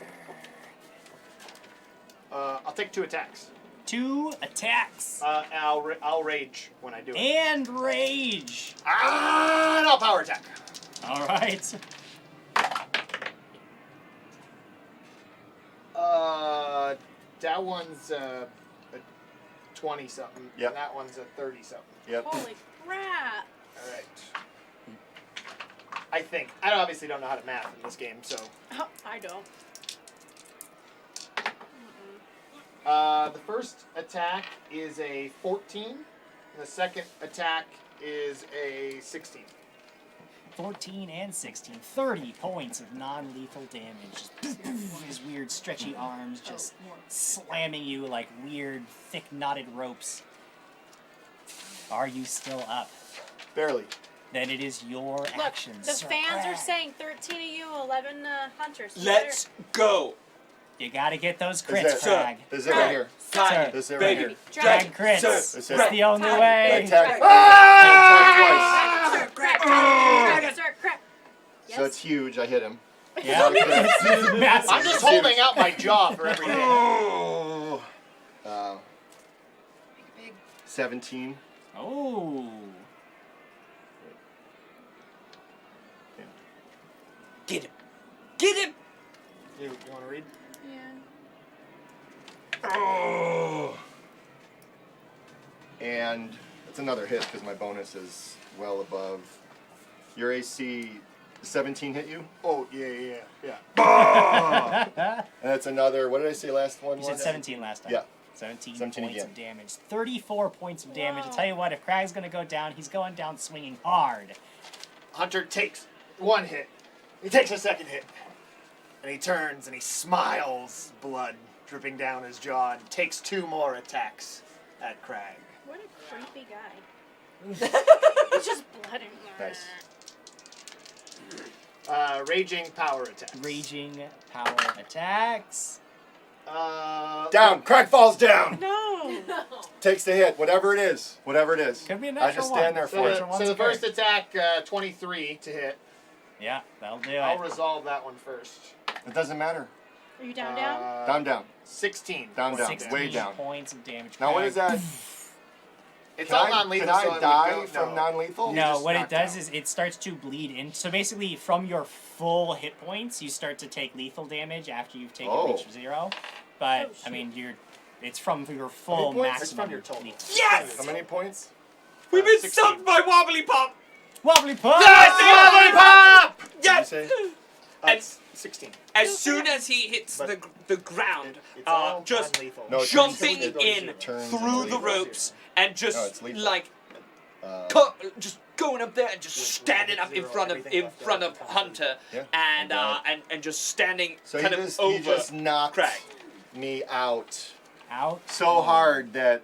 I'll take 2 attacks. 2 attacks. I'll rage when I do it. And rage. And I'll power attack. All right. That one's a 20 something. Yep. And that one's a 30 something. Yep. Holy crap! All right. I think I obviously don't know how to math in this game, so Oh, I don't. the first attack is a 14, and the second attack is a 16. 14 and 16. 30 points of non-lethal damage. Just his weird stretchy arms just slamming you like weird thick knotted ropes. Are you still up? Barely. Then it is your Look, action. the Sir fans are Krag. saying 13 of you, 11 hunters. You Let's go. You gotta get those Is crits, that- Krag. This is it right here. Tiny This is it right baby here. Krag crits. Sir, It's Krag. the only Krag. way. Attack. Sir, crack, sir, crack. So it's huge. I hit him. Yeah. It's massive. I'm just holding out my jaw for every hit. Oh. 17. Oh. Get him. Get him. You want to read? Yeah. Oh. And it's another hit because my bonus is well above. Your AC 17 hit you? Oh yeah. And that's another. What did I say last one You said was? 17 last time. Yeah. 17 17 points again. of damage. 34 points of damage. Whoa. I'll tell you what, if Krag's gonna go down, he's going down swinging hard. Hunter takes 1 hit. He takes a 2nd hit. And he turns and he smiles, blood dripping down his jaw, and takes 2 more attacks at Krag. What a creepy guy. He's just blood in there. Nice. Raging power attacks. Raging power attacks. Down. Krag falls down. No. Takes the hit. Whatever it is. Whatever it is. Could be a I natural just one. stand there So for the, it. Natural so one's the first good. attack, 23 to hit. Yeah, that'll do I'll it. resolve that one first. It doesn't matter. Are you down? Down. 16. Down. 16 Way down. points of damage. Now what Krag. is that? It's Can all I- non-lethal, Can I so it would die go, from no. non-lethal? No, just what it knocked does out. is it starts to bleed in. So basically, from your full hit points, you start to take lethal damage after you've taken Oh. reach 0. But Oh, I mean, it's from your full points? maximum. It's from your total. lethal. Yes! How many points? We've been 16. stumped by Wobbly Pop. Wobbly pop! Lollipop! Yes! Did you say? It's 16. As soon as he hits But the ground, It's all just non-lethal. No, it's jumping it in turns through into the lethal. ropes and No, just it's lethal. like just going up there and just standing up in front of Hunter Yeah. and just standing So kind he of just, over he just knocked Krag. me out Out. so hard that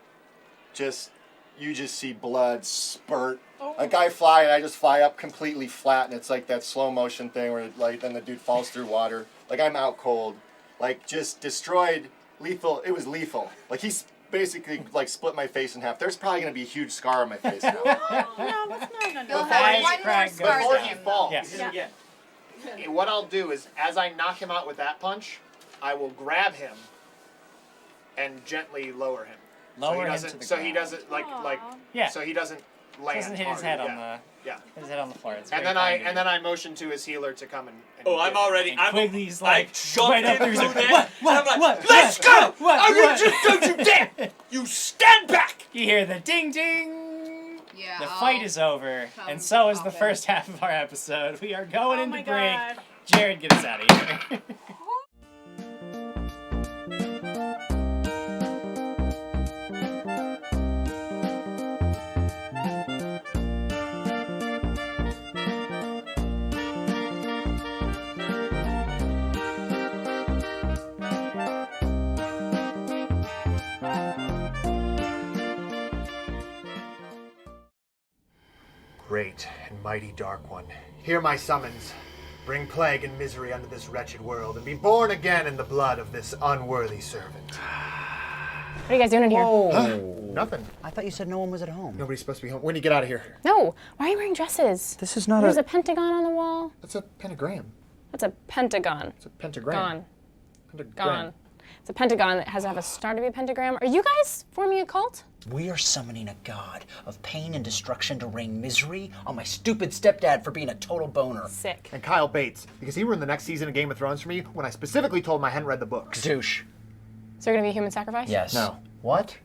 you just see blood spurt. Oh. Like I fly and I just fly up completely flat, and it's like that slow motion thing where like then the dude falls through water. Like I'm out cold. Like just destroyed. Lethal. It was lethal. Like he's basically like split my face in half. There's probably gonna be a huge scar on my face now. No, that's no. You'll Before have he- one more Krag goes scar Before than he him, though. falls, Yes. Yeah. what I'll do is, as I knock him out with that punch, I will grab him and gently lower him. Lower him doesn't. to the so ground. he doesn't like. Aw. Yeah. So he doesn't land. Doesn't hit his hard. head on Yeah. the. Yeah. His head on the floor. It's And very then kind of you. I motion to his healer to come and Oh, I'm get him. already. And I'm Quigley's I like jumped right up in there. He's through like, there. what? I'm like, What? let's What? go! What? I will What? just don't you dare! You stand back! You hear the ding ding. Yeah. The I'll fight is over, come and so is the pop in. first half of our episode. We are going Oh into my break. god. Jared, get us out of here. Great and mighty Dark One, hear my summons. Bring plague and misery unto this wretched world, and be born again in the blood of this unworthy servant. What are you guys doing in here? Huh? Nothing. I thought you said no one was at home. Nobody's supposed to be home. When do you get out of here? No. Why are you wearing dresses? This is not There's a pentagon on the wall. That's a pentagram. That's a pentagon. It's a pentagram. Gone. Pentagram. Gone. It's a pentagon that has to have a star to be a pentagram. Are you guys forming a cult? We are summoning a god of pain and destruction to rain misery on my stupid stepdad for being a total boner. Sick. And Kyle Bates, because he ruined the next season of Game of Thrones for me when I specifically told him I hadn't read the books. Douche. So you're gonna be a human sacrifice? Yes. No. What?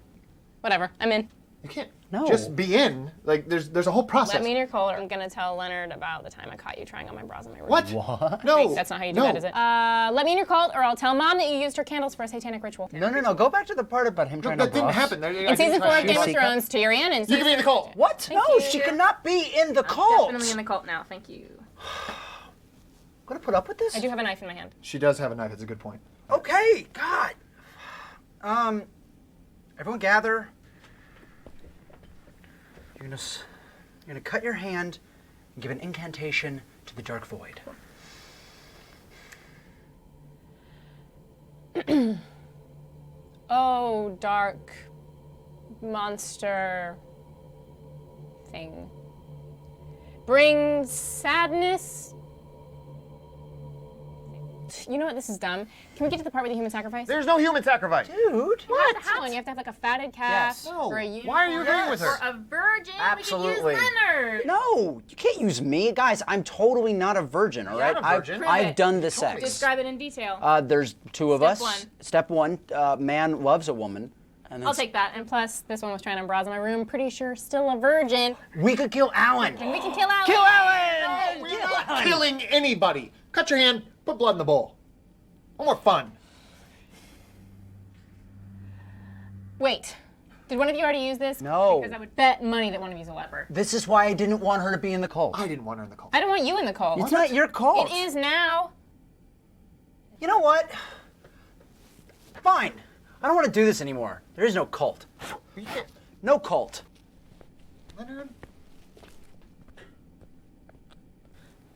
Whatever. I'm in. You can't No. just be in. Like, there's a whole process. Let me in your cult, or I'm gonna tell Leonard about the time I caught you trying on my bras in my room. What? What? No. Wait, that's not how you do that, is it? Let me in your cult, or I'll tell Mom that you used her candles for a satanic ritual. No. Go back to the part about him No, trying that to didn't boss. happen. In season 4 of Game of Secret? Thrones, Tyrion and You can be in the cult. What? Thank No, you. she cannot be in the cult. Definitely in the cult now, thank you. Gonna put up with this? I do have a knife in my hand. She does have a knife. It's a good point. Okay, God. Everyone gather. You're gonna cut your hand and give an incantation to the dark void. Oh, dark monster thing. Bring sadness. You know what? This is dumb. Can we get to the part with the human sacrifice? There's no human sacrifice. Dude. You have to have one. You have to have like a fatted calf, Yes. No. or a unicorn, Why are you agreeing with her? or a virgin. Absolutely. We can use Leonard. No, you can't use me. Guys, I'm totally not a virgin, all right? not a virgin. Prove I've it. done the sex. Describe it in detail. There's two of Step us. one. Step one, man loves a woman. And then I'll take that. And plus, this one was trying on bras in my room. Pretty sure still a virgin. We could kill Alan. And we can kill Alan. Kill Alan! We're not killing anybody. Cut your hand, put blood in the bowl. No more fun. Wait. Did one of you already use this? No. Because I would bet money that one of you's a leper. This is why I didn't want her to be in the cult. I didn't want her in the cult. I don't want you in the cult. It's not your cult. It is now. You know what? Fine. I don't want to do this anymore. There is no cult. You can't. No cult. Leonard.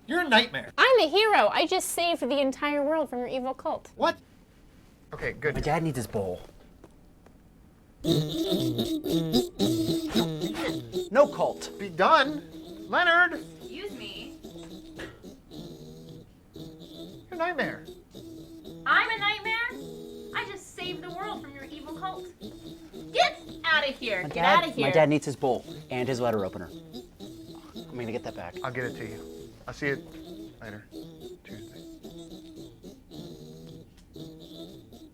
You're a nightmare. I'm a hero. I just saved the entire world from your evil cult. What? Okay, My good. dad needs his bowl. No cult. Be done. Leonard, Excuse me. you're a nightmare. I'm a nightmare? I just saved the world from your evil cult. Get out of here. Get out of here. My dad needs his bowl and his letter opener. I'm gonna get that back. I'll get it to you. I'll see you later. Tuesday.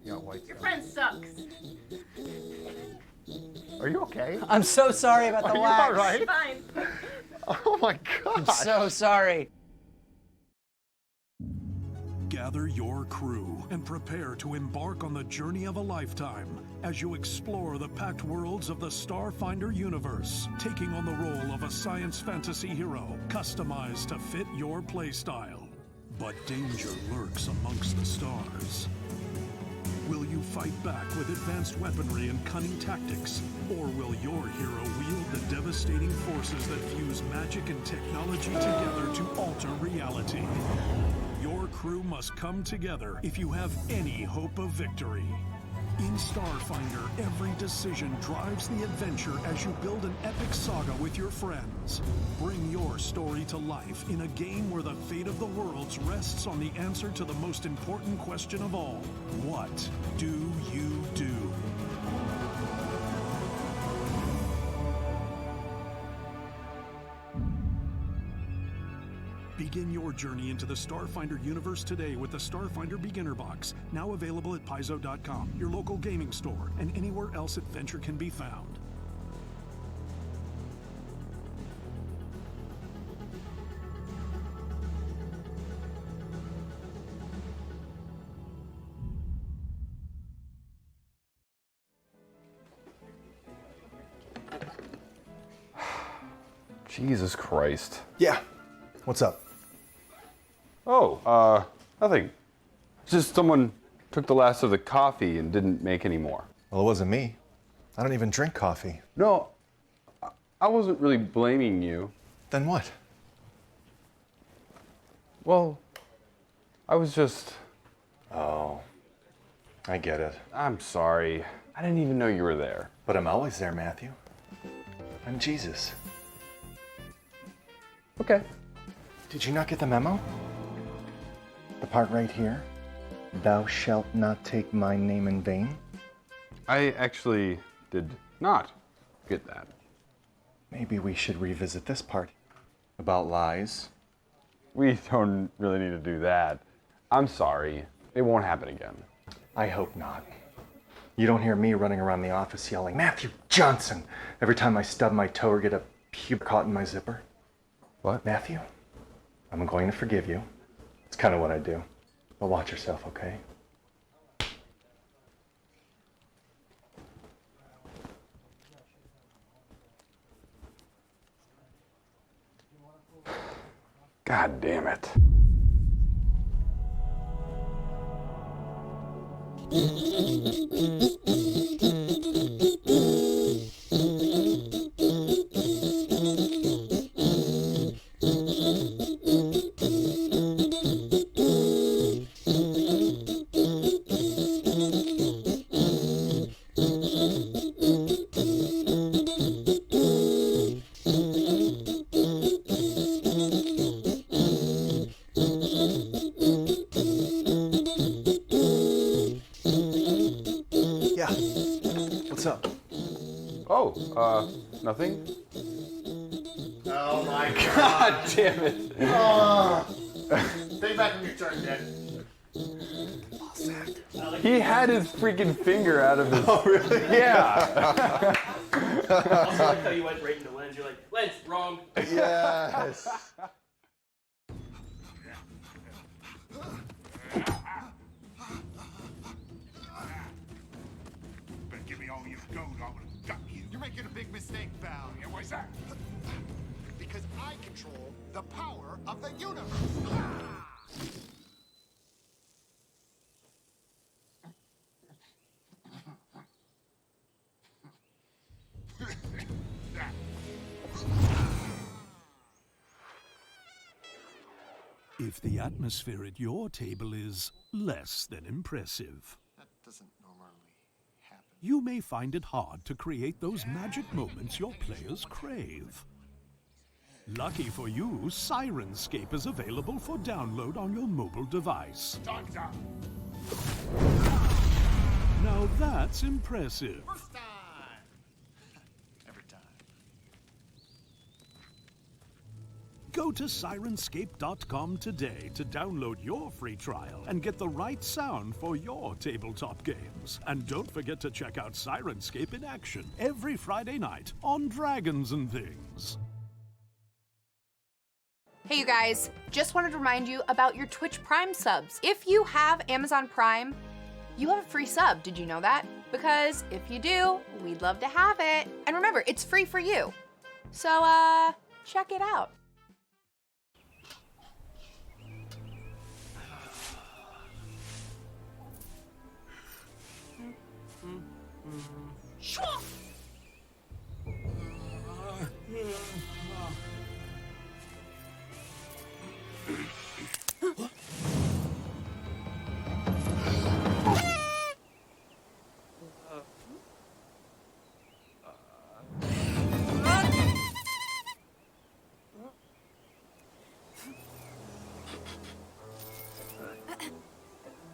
You got white Your stuff. friend sucks. Are you okay? I'm so sorry about the Are you wax. all right? Fine. Oh my I'm god. so sorry. Gather your crew and prepare to embark on the journey of a lifetime as you explore the packed worlds of the Starfinder universe, taking on the role of a science fantasy hero customized to fit your playstyle. But danger lurks amongst the stars. Will you fight back with advanced weaponry and cunning tactics? Or will your hero wield the devastating forces that fuse magic and technology together to alter reality? Your crew must come together if you have any hope of victory. In Starfinder, every decision drives the adventure as you build an epic saga with your friends. Bring your story to life in a game where the fate of the worlds rests on the answer to the most important question of all. What do you do? Begin your journey into the Starfinder universe today with the Starfinder Beginner Box, now available at Paizo.com, your local gaming store, and anywhere else adventure can be found. Jesus Christ. Yeah. What's up? Oh, nothing. It's just someone took the last of the coffee and didn't make any more. Well, it wasn't me. I don't even drink coffee. No, I wasn't really blaming you. Then what? Well, I was just... Oh, I get it. I'm sorry. I didn't even know you were there. But I'm always there, Matthew. I'm Jesus. Okay. Did you not get the memo? The part right here? Thou shalt not take my name in vain? I actually did not get that. Maybe we should revisit this part. About lies. We don't really need to do that. I'm sorry. It won't happen again. I hope not. You don't hear me running around the office yelling, Matthew Johnson, every time I stub my toe or get a pube caught in my zipper. What? Matthew, I'm going to forgive you. It's kind of what I do. But watch yourself, okay? God damn it. Yeah. What's up? Oh, nothing? Oh my God damn it. Stay back in your turn, Dick. He had his freaking finger out of his... Oh, really? Yeah. I also like how you went right into Lens. You're like, Lens, wrong. Yes. Better give me all you've got, or I would have got you. You're making a big mistake, pal. Yeah, why's that? Because I control the power of the universe. If the atmosphere at your table is less than impressive, That doesn't normally happen. you may find it hard to create those magic moments your players crave. Lucky for you, Sirenscape is available for download on your mobile device. Time's up. Now that's impressive. First time. Every time. Go to Sirenscape.com today to download your free trial and get the right sound for your tabletop games. And don't forget to check out Sirenscape in action every Friday night on Dragons and Things. Hey you guys, just wanted to remind you about your Twitch Prime subs. If you have Amazon Prime, you have a free sub. Did you know that? Because if you do, we'd love to have it. And remember, it's free for you. So, check it out.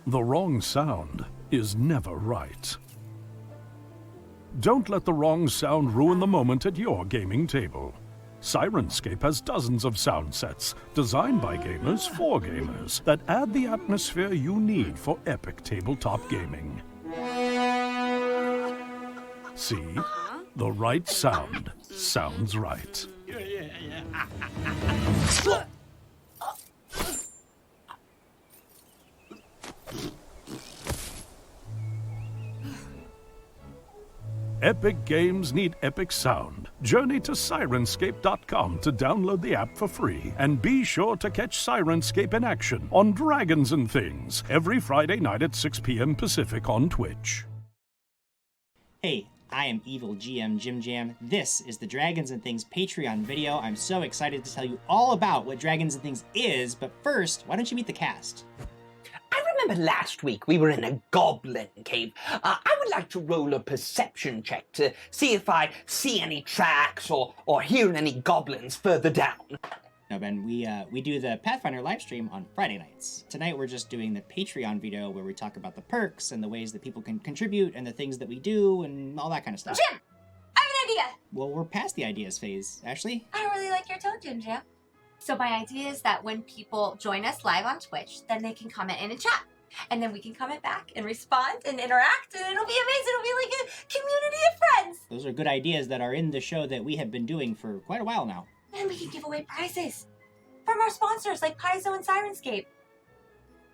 The wrong sound is never right. Don't let the wrong sound ruin the moment at your gaming table. Sirenscape has dozens of sound sets designed by gamers for gamers that add the atmosphere you need for epic tabletop gaming. See? The right sound sounds right. Epic games need epic sound. Journey to Sirenscape.com to download the app for free. And be sure to catch Sirenscape in action on Dragons and Things every Friday night at 6 p.m. Pacific on Twitch. Hey, I am Evil GM Jim Jam. This is the Dragons and Things Patreon video. I'm so excited to tell you all about what Dragons and Things is, but first, why don't you meet the cast? I remember last week we were in a goblin cave. I would like to roll a perception check to see if I see any tracks or hear any goblins further down. Now, Ben, we do the Pathfinder livestream on Friday nights. Tonight we're just doing the Patreon video where we talk about the perks and the ways that people can contribute and the things that we do and all that kind of stuff. Jim, I have an idea. Well, we're past the ideas phase, Ashley. I really like your tone, Jim Jam. So my idea is that when people join us live on Twitch, then they can comment in a chat. And then we can comment back and respond and interact, and it'll be amazing. It'll be like a community of friends. Those are good ideas that are in the show that we have been doing for quite a while now. And we can give away prizes from our sponsors like Paizo and Sirenscape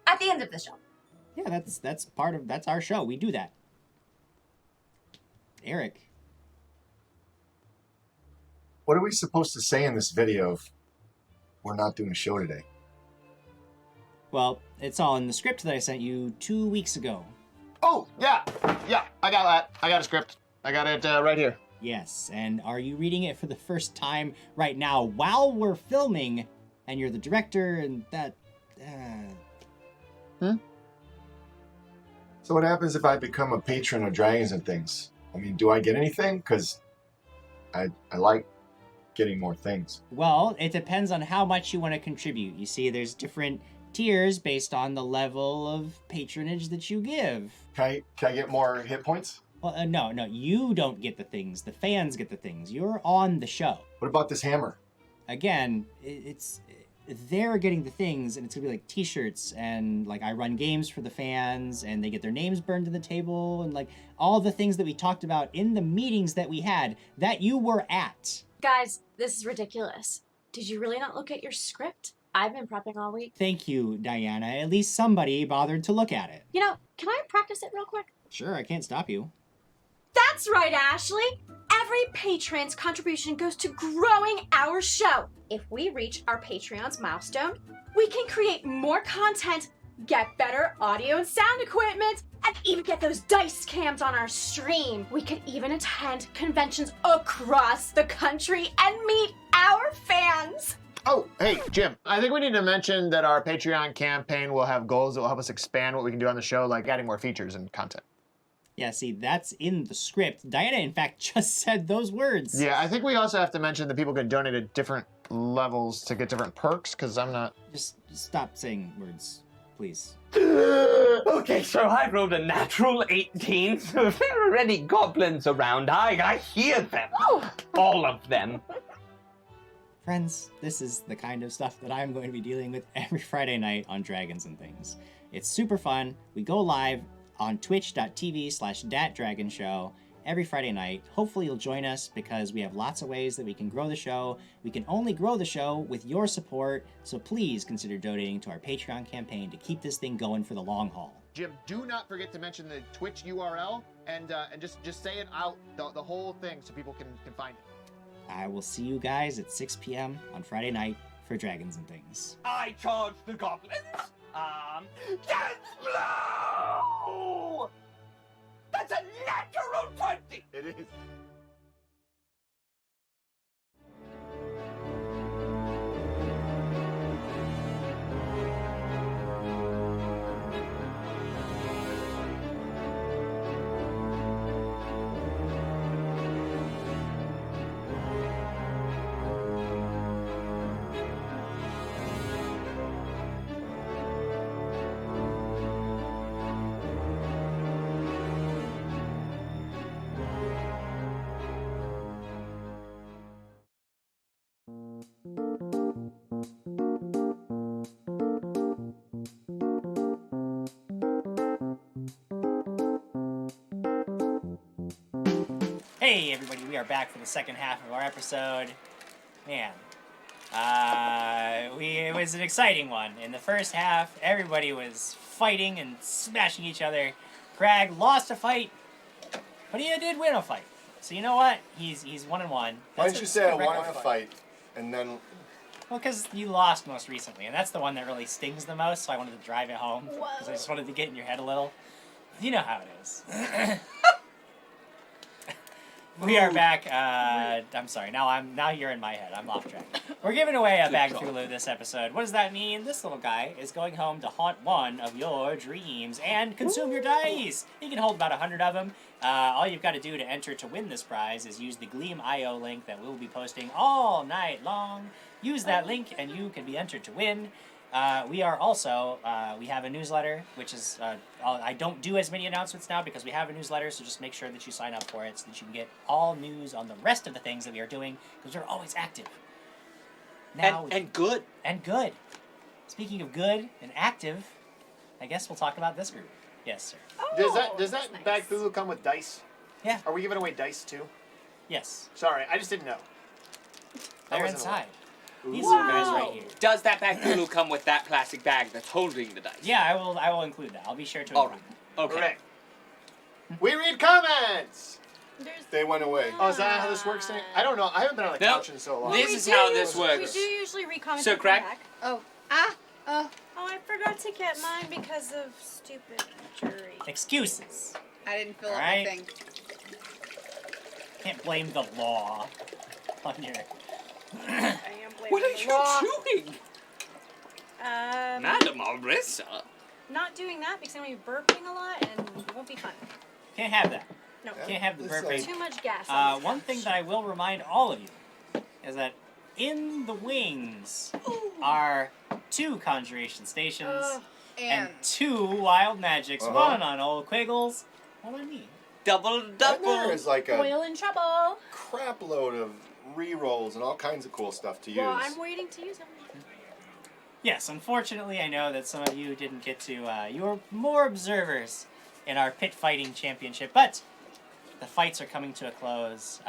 at the end of the show. Yeah, that's our show. We do that. Eric. What are we supposed to say in this video if we're not doing a show today? Well, it's all in the script that I sent you 2 weeks ago. Oh, yeah, I got that. I got a script. I got it right here. Yes, and are you reading it for the first time right now while we're filming, and you're the director, and that, So what happens if I become a patron of Dragons and Things? I mean, do I get anything? Because I like getting more things. Well, it depends on how much you want to contribute. You see, there's different tiers based on the level of patronage that you give. Can I get more hit points? Well, no, you don't get the things. The fans get the things. You're on the show. What about this hammer? Again, they're getting the things, and it's gonna be like t-shirts, and like I run games for the fans, and they get their names burned to the table, and like all the things that we talked about in the meetings that we had that you were at. Guys, this is ridiculous. Did you really not look at your script? I've been prepping all week. Thank you, Diana. At least somebody bothered to look at it. You know, can I practice it real quick? Sure, I can't stop you. That's right, Ashley. Every patron's contribution goes to growing our show. If we reach our Patreon's milestone, we can create more content, get better audio and sound equipment, and even get those dice cams on our stream. We could even attend conventions across the country and meet our fans. Oh, hey, Jim, I think we need to mention that our Patreon campaign will have goals that will help us expand what we can do on the show, like adding more features and content. Yeah, see, that's in the script. Diana, in fact, just said those words. Yeah, I think we also have to mention that people can donate at different levels to get different perks, because I'm not... Just stop saying words, please. Okay, so I rolled a natural 18, so if there are any goblins around, I hear them. All of them. Friends, this is the kind of stuff that I'm going to be dealing with every Friday night on Dragons and Things. It's super fun. We go live on twitch.tv/datdragonshow every Friday night. Hopefully you'll join us because we have lots of ways that we can grow the show. We can only grow the show with your support, so please consider donating to our Patreon campaign to keep this thing going for the long haul. Jim, do not forget to mention the Twitch URL and just say it out, the whole thing, so people can find it. I will see you guys at 6 p.m. on Friday night for Dragons and Things. I charge the goblins. Dance blow! That's a natural 20! It is. Hey everybody, we are back for the second half of our episode. Man, it was an exciting one. In the first half, everybody was fighting and smashing each other. Krag lost a fight, but he did win a fight. So you know what? He's 1-1. Why didn't you say I won a fight and then... Well, because you lost most recently, and that's the one that really stings the most, so I wanted to drive it home. Because I just wanted to get in your head a little. You know how it is. We are back. I'm sorry. Now you're in my head. I'm off track. We're giving away a bag Thulu this episode. What does that mean? This little guy is going home to haunt one of your dreams and consume your dice. He can hold about 100 of them. All you've got to do to enter to win this prize is use the Gleam.io link that we'll be posting all night long. Use that link and you can be entered to win. We are also, we have a newsletter, which is, I don't do as many announcements now because we have a newsletter, so just make sure that you sign up for it so that you can get all news on the rest of the things that we are doing, because we're always active. Now and good. And good. Speaking of good and active, I guess we'll talk about this group. Yes, sir. Does that bag Thulu come with dice? Yeah. Are we giving away dice too? Yes. Sorry, I just didn't know. They're inside. These are guys right here. Does that bag Thulu come with that plastic bag that's holding the dice? Yeah, I will include that. I'll be sure to include that. Okay. Right. We read comments! They went away. Oh, is that how this works? I don't know. I haven't been on the couch in so long. This is how this works. We do usually read comments. So, Krag? Oh, I forgot to get mine because of stupid jury. Excuses. I didn't fill All up right. my thing. Can't blame the law on your... What are you doing? Madam Arissa. Not doing that because I'm going to be burping a lot and it won't be fun. Can't have that. No. Can't have the burping. Too much gas. One thing that I will remind all of you is that in the wings are 2 conjuration stations and 2 wild magics. One on old Quiggles, one on me. Double. And there is like a Oil in trouble. crap load of re-rolls and all kinds of cool stuff to use. Well, I'm waiting to use them. Yes, unfortunately, I know that some of you didn't get to. You were more observers in our pit fighting championship, but the fights are coming to a close.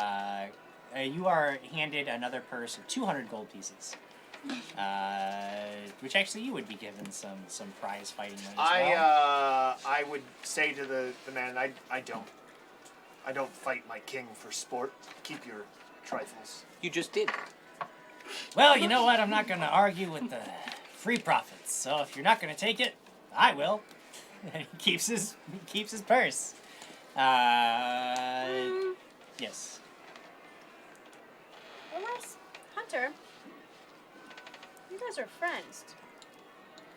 You are handed another purse of 200 gold pieces, which actually you would be given some prize fighting money as well. I would say to the man, I don't fight my king for sport. Keep your trifles. You just did. Well, you know what? I'm not going to argue with the free profits. So if you're not going to take it, I will. He keeps his purse. Yes. Well, Hunter, you guys are friends.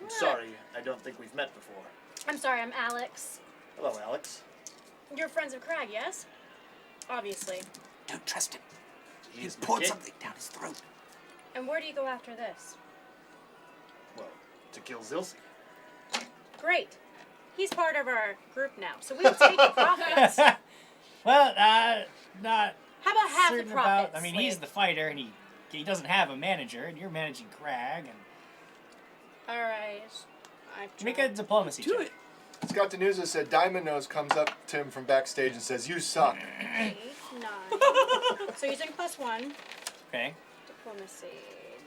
I'm sorry, I don't think we've met before. I'm sorry, I'm Alex. Hello, Alex. You're friends of Krag, yes? Obviously. Don't trust him. He's poured legit. something down his throat. And where do you go after this? Well, to kill Zilsi. Great. He's part of our group now, so we will take the profits. Well, not. How about half the certain profits? about. I mean, he's the fighter, and he doesn't have a manager, and you're managing Krag. And All right. make a diplomacy check. Do it. Scott Denuza said Diamond Nose comes up to him from backstage and says, "You suck." 8, 9. So using +1. Okay. Diplomacy,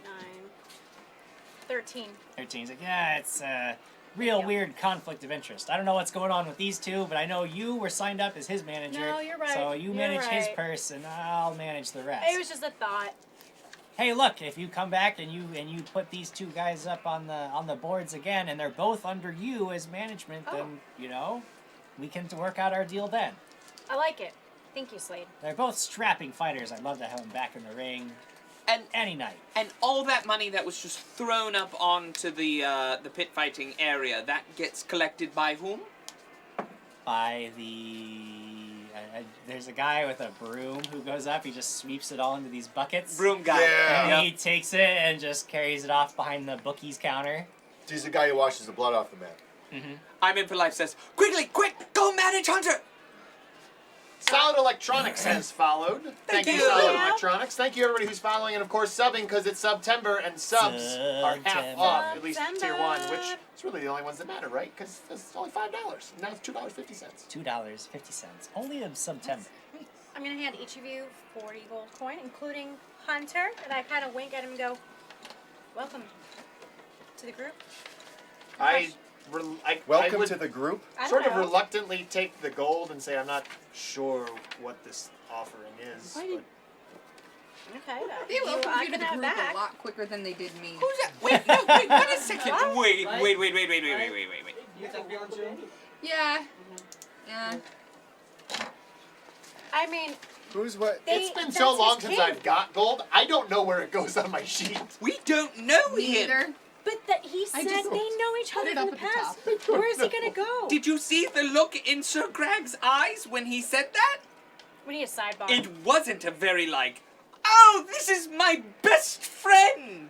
9. 13. 13. He's like, yeah, it's a real weird conflict of interest. I don't know what's going on with these two, but I know you were signed up as his manager. No, you're right. So you You're manage his right. purse, and I'll manage the rest. It was just a thought. Hey, look, if you come back and you put these 2 guys up on the boards again, and they're both under you as management, then we can work out our deal then. I like it. Thank you, Slade. They're both strapping fighters. I'd love to have them back in the ring. And any night. And all that money that was just thrown up onto the pit fighting area, that gets collected by whom? By the... there's a guy with a broom who goes up. He just sweeps it all into these buckets. Broom guy. Yeah. And he takes it and just carries it off behind the bookie's counter. He's the guy who washes the blood off the mat. Mm-hmm. I'm in for life says, quickly, quick, go manage Hunter! Solid Electronics has followed. Thank you, Solid Electronics. Thank you, everybody who's following, and of course subbing, because it's September, and subs are half off, at least tier 1, which is really the only ones that matter, right? Because it's only $5. Now it's $2.50. $2.50. Only in September. I'm going to hand each of you 40 gold coin, including Hunter, and I kind of wink at him and go, welcome to the group. Welcome to the group. Sort of reluctantly take the gold and say I'm not sure what this offering is. But Okay. They welcomed I you to can the have group back. a lot quicker than they did me. Who's that? Wait, no, wait, wait a second. Wait. Yeah. Yeah. I mean, Who's what? They- It's been that's so long his since king. I've got gold. I don't know where it goes on my sheet. We don't know him. But that he said they know each other from the past. Where is he gonna go? Did you see the look in Sir Krag's eyes when he said that? We need a sidebar. It wasn't a very oh, this is my best friend.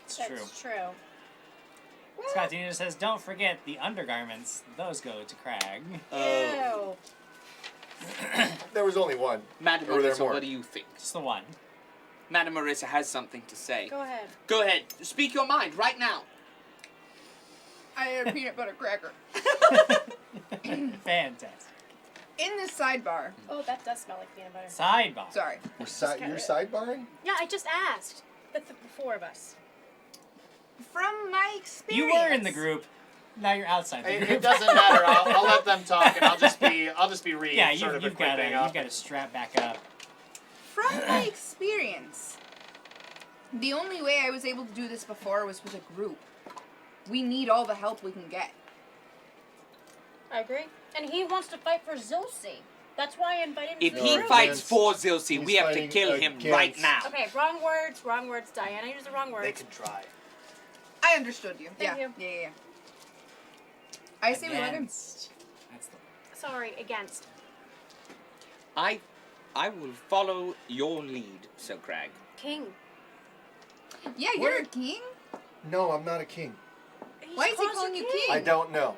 It's That's true. true. Scott Dina says, don't forget the undergarments. Those go to Krag. Ew. There was only one. Madam Or were there Marissa, more? what do you think? Just the one. Madam Marissa has something to say. Go ahead. Go ahead. Speak your mind right now. I had a peanut butter cracker. Fantastic. In this sidebar. Oh, that does smell like peanut butter. Sidebar. Sorry. You're sidebarring? Yeah, I just asked. The four of us. From my experience. You were in the group. Now you're outside the group. It doesn't matter. I'll let them talk, and I'll just be Reed. Yeah, sort of you've got equipping up. to strap back up. From my experience, the only way I was able to do this before was with a group. We need all the help we can get. I agree. And he wants to fight for Zilsi. That's why I invited him If to the he group. fights for Zilsi, he's we have to fighting kill him right against- now. Okay, wrong words. Diana used the wrong words. They can try. I understood you. Thank you. Yeah. I say we let him. Against. That's the Sorry, against. I will follow your lead, Sir Krag. King. Yeah, you're a king. No, I'm not a king. Why is he calling you king? I don't know.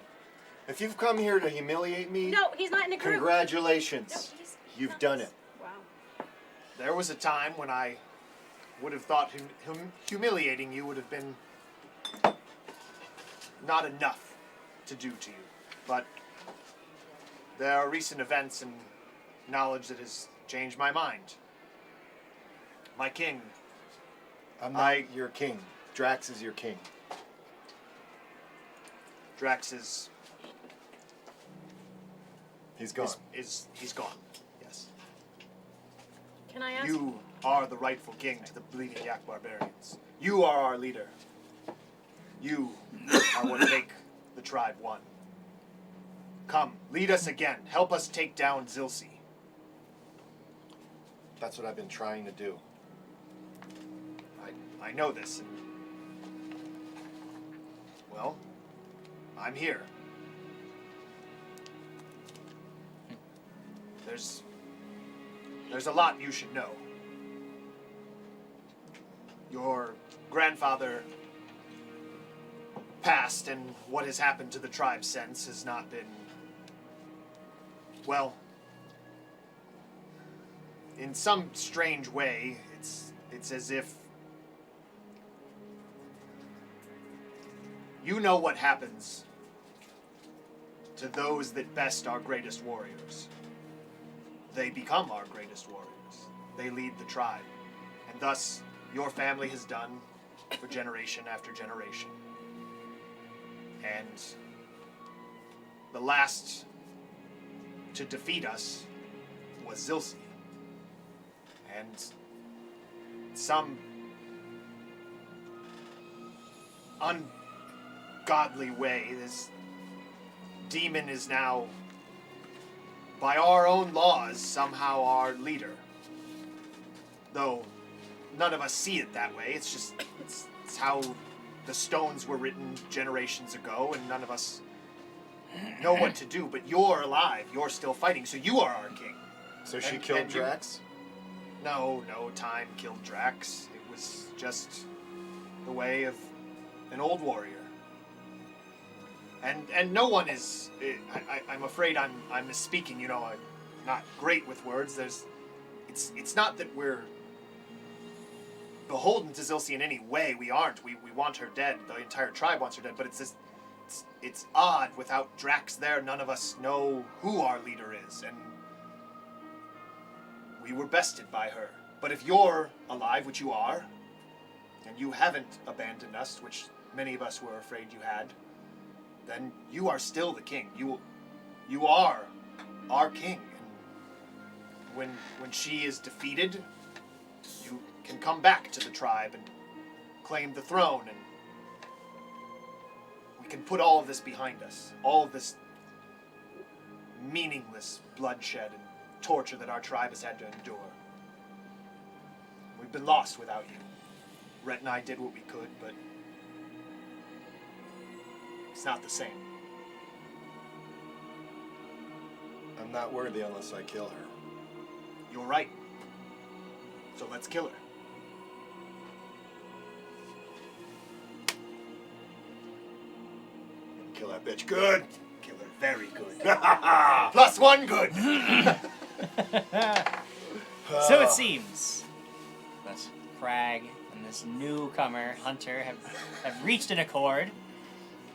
If you've come here to humiliate me, No, he's not in a group. congratulations. No, he's You've not. done it. Wow. There was a time when I would have thought humiliating you would have been not enough to do to you. But there are recent events and knowledge that has changed my mind. My king. I'm not your king. Drax is your king. Drax is He's gone. He's gone. Yes. Can I ask? You are the rightful king to the Bleeding Yak Barbarians. You are our leader. You are what make the tribe one. Come, lead us again. Help us take down Zilsi. That's what I've been trying to do. I know this. And, well, I'm here. There's a lot you should know. Your grandfather passed, and what has happened to the tribe since has not been, well, in some strange way, it's as if you know what happens to those that best our greatest warriors. They become our greatest warriors. They lead the tribe. And thus, your family has done for generation after generation. And the last to defeat us was Zilsi. And some ungodly way, this demon is now, by our own laws, somehow our leader. Though none of us see it that way. It's just, it's how the stones were written generations ago, and none of us know what to do. But you're alive. You're still fighting, so you are our king. So she killed Drax? No, time killed Drax. It was just the way of an old warrior. And no one is. I'm afraid I'm misspeaking. You know, I'm not great with words. It's not that we're beholden to Zilsi in any way. We aren't. We want her dead. The entire tribe wants her dead. But it's odd. Without Drax there, none of us know who our leader is, and we were bested by her. But if you're alive, which you are, and you haven't abandoned us, which many of us were afraid you had, then you are still the king. You are our king. And when she is defeated, you can come back to the tribe and claim the throne, and we can put all of this behind us. All of this meaningless bloodshed and torture that our tribe has had to endure. We've been lost without you. Rhett and I did what we could, but it's not the same. I'm not worthy unless I kill her. You're right. So let's kill her. Kill that bitch good. Kill her very good. +1 good. So it seems that Krag and this newcomer, Hunter, have reached an accord.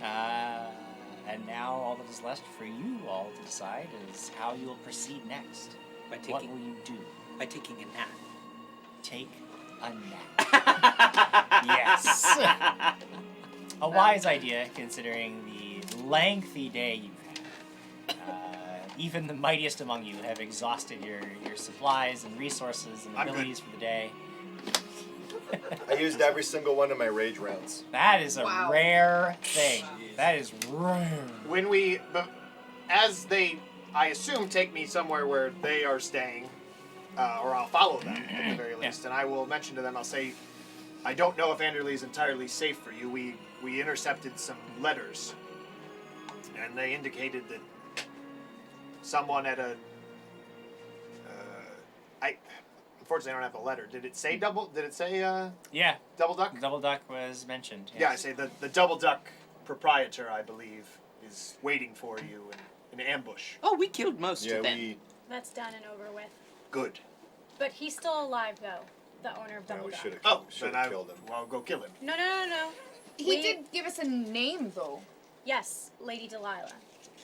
And now all that is left for you all to decide is how you will proceed next. What will you do? By taking a nap. Take a nap. Yes. A wise idea, considering the lengthy day you've had. Even the mightiest among you have exhausted your supplies and resources and abilities for the day. I used every single one of my rage rounds. That is a rare thing. That is rare. When as they, I assume, take me somewhere where they are staying, or I'll follow them at the very least, and I will mention to them, I'll say, I don't know if Anderley is entirely safe for you. We intercepted some letters, and they indicated that someone at a, unfortunately I don't have a letter. Did it say Yeah. Double Duck? Double Duck was mentioned. Yes. Yeah, I say the Double Duck proprietor, I believe, is waiting for you in an ambush. Oh, we killed most of them. That's done and over with. Good. But he's still alive, though. The owner of Double Duck. Then I killed him. Well, I'll go kill him. No. He did give us a name, though. Yes, Lady Delilah.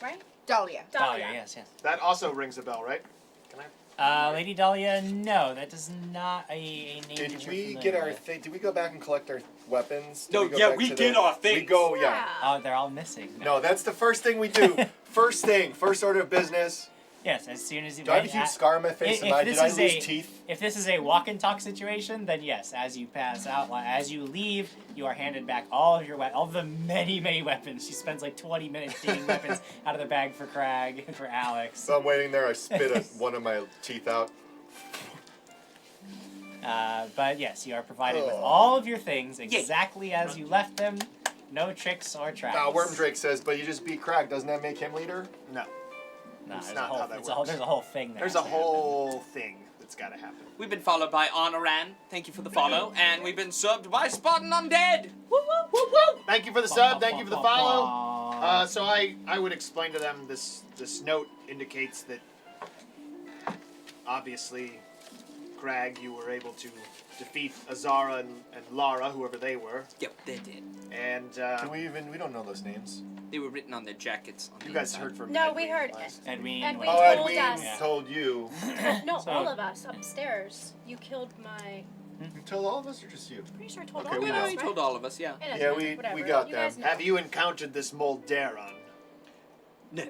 Right? Dahlia. Dahlia, yes. That also rings a bell, right? Can I? Lady Dahlia, no, that is not a name Did that you're we familiar get our with. thing? Did we go back and collect our weapons? Did No, go yeah, back we to did our things. We go, yeah. Oh, they're all missing. No, that's the first thing we do. First thing, first order of business. Yes, as soon as you. Do I have a huge scar on my face? Did I lose teeth? If this is a walk and talk situation, then yes, as you pass out, as you leave, you are handed back all of your all the many weapons. She spends like 20 minutes digging weapons out of the bag for Krag and for Alex. So I'm waiting there. I spit one of my teeth out. But yes, you are provided with all of your things exactly as you left them. No tricks or traps. Wormdrake says, but you just beat Krag. Doesn't that make him leader? No. No, It's there's not a whole, how that it's works. there's a whole thing there. There's a whole thing that's got to happen. We've been followed by Honoran. Thank you for the follow. And we've been subbed by Spartan Undead. Woo, woo, woo, woo. Thank you for the sub. Thank you for the follow. So I would explain to them this note indicates that obviously, Krag, you were able to defeat Azara and Lara, whoever they were. Yep, they did. And we don't know those names. They were written on their jackets. On You the guys inside. heard from No, we heard. Edwin. Edwin Oh, told Edwin us. told you. No, So- all of us upstairs. You killed my. You told all of us or just you? Pretty sure I told Okay, all we of know. us. He right? told all of us, yeah. It doesn't Yeah, matter, we whatever. got You them. guys know. Have you encountered this Moldaron? No.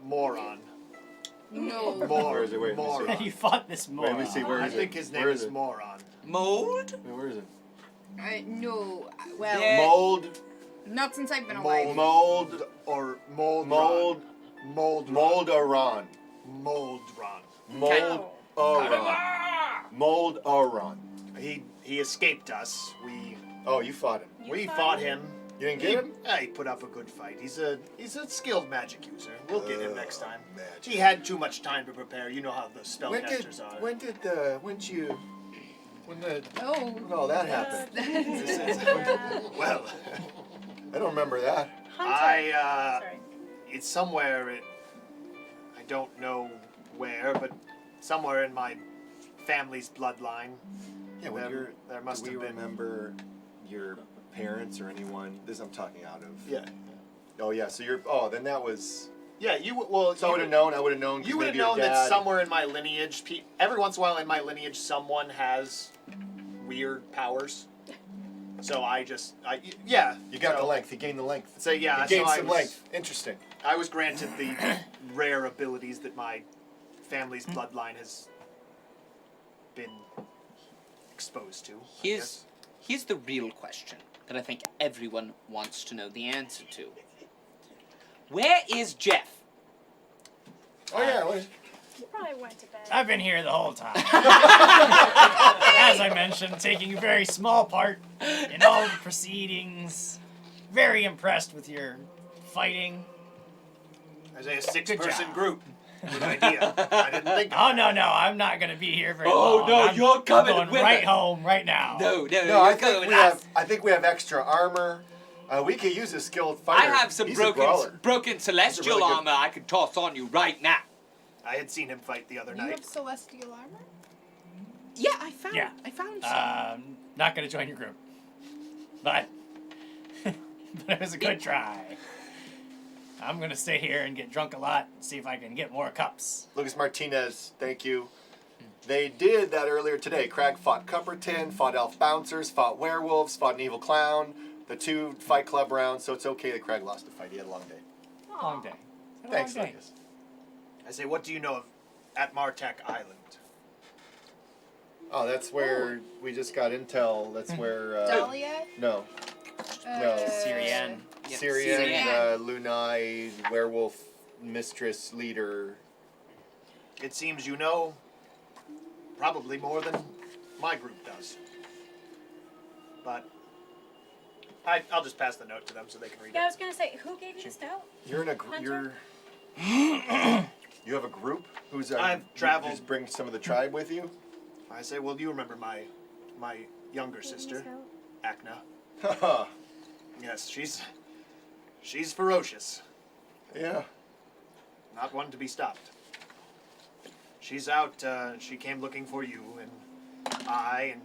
Moron. No. Where is it? Wait, let me see. Moron. You fought this Wait, moron. let me see. Where I is it? think his name Where is it? Moron. Mold? Wait, where is it? No. Well, Yeah. Mold. not since I've been alive. Mold. Or Mold. Mold. Moldaron. Moldron. Mold. Moldaron. He escaped us. Oh, you fought him. We fought him. You didn't get him? Yeah, he put up a good fight. He's a skilled magic user. We'll get him next time. Magic. He had too much time to prepare. You know how the spellcasters are. When all that happened? Oh. Well, I don't remember that. Sorry. It's somewhere. I don't know where, but somewhere in my family's bloodline. Yeah, when there must do we have been. remember your parents or anyone? This I'm talking out of. Yeah. Oh yeah. So then that was. Yeah, well. So I would have known. 'Cause You would have maybe your known that dad- somewhere in my lineage, every once in a while in my lineage, someone has weird powers. So yeah. You got the length. You gained the length. So yeah, You gained so some length. Interesting. I was granted the rare abilities that my family's bloodline has been exposed to. Here's the real question that I think everyone wants to know the answer to. Where is Jeff? I've been here the whole time. As I mentioned, taking a very small part in all the proceedings. Very impressed with your fighting. As a Good 6-person job. group. Good idea. I didn't think of Oh, that. no, I'm not going to be here very Oh, long. no, you're coming I'm going with right us. home right now. No, No, I think we have extra armor. We could use a skilled I fighter. have some He's a brawler. broken celestial really good- armor I could toss on you right now. I had seen him fight the other You night. have celestial armor? Yeah, I found some. Not going to join your group. But, but it was a good try. I'm going to stay here and get drunk a lot and see if I can get more cups. Lucas Martinez, thank you. They did that earlier today. Krag fought Cumberton, fought Elf Bouncers, fought Werewolves, fought an Evil Clown, the 2 Fight Club rounds, so it's okay that Krag lost the fight. He had a long day. Long day. Thanks, Long day. Lucas. I say, what do you know of at Martak Island? Oh, that's where we just got intel. That's where... Dahlia? No. No. Syrian. Yeah, Syrian, Syrian. Lunai, werewolf mistress leader. It seems you know probably more than my group does. But I'll just pass the note to them so they can read Yeah, I it. was gonna say, who gave you this note? You're in a... Hunter? You have a group? I've traveled. Just bring some of the tribe with you? I say, well, you remember my younger sister, Akna. Haha. Yes, she's ferocious. Yeah. Not one to be stopped. She's out, she came looking for you, and I, and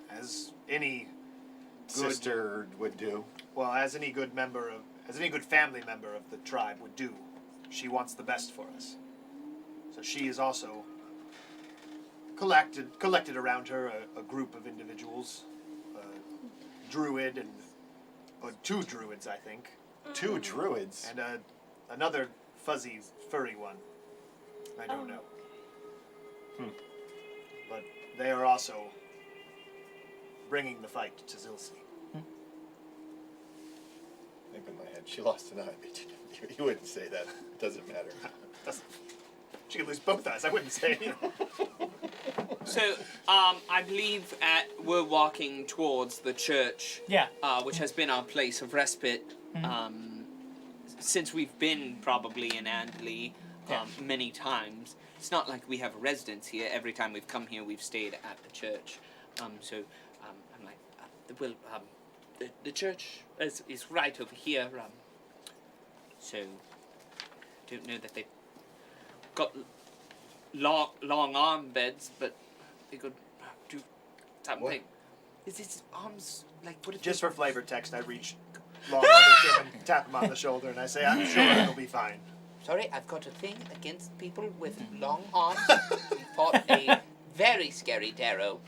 as any good... Sister would do. Well, as any good family member of the tribe would do, she wants the best for us. So she is also collected around her a group of individuals, druid and 2 druids, I think. 2 druids? And another fuzzy, furry one. I don't know. But they are also bringing the fight to Zilsi. Think in my head. She lost an eye. You wouldn't say that. It doesn't matter. She could lose both eyes. I wouldn't say. So, I believe we're walking towards the church. Yeah. Which has been our place of respite since we've been probably in Andley many times. It's not like we have a residence here. Every time we've come here, we've stayed at the church. I'm like, the church is right over here. So, don't know that they've got long arm beds, but they could do something. Is his arms like what? If Just for flavor text, I reach long over to him and tap him on the shoulder, and I say, "I'm sure it'll be fine." Sorry, I've got a thing against people with long arms. We fought a very scary Darrow,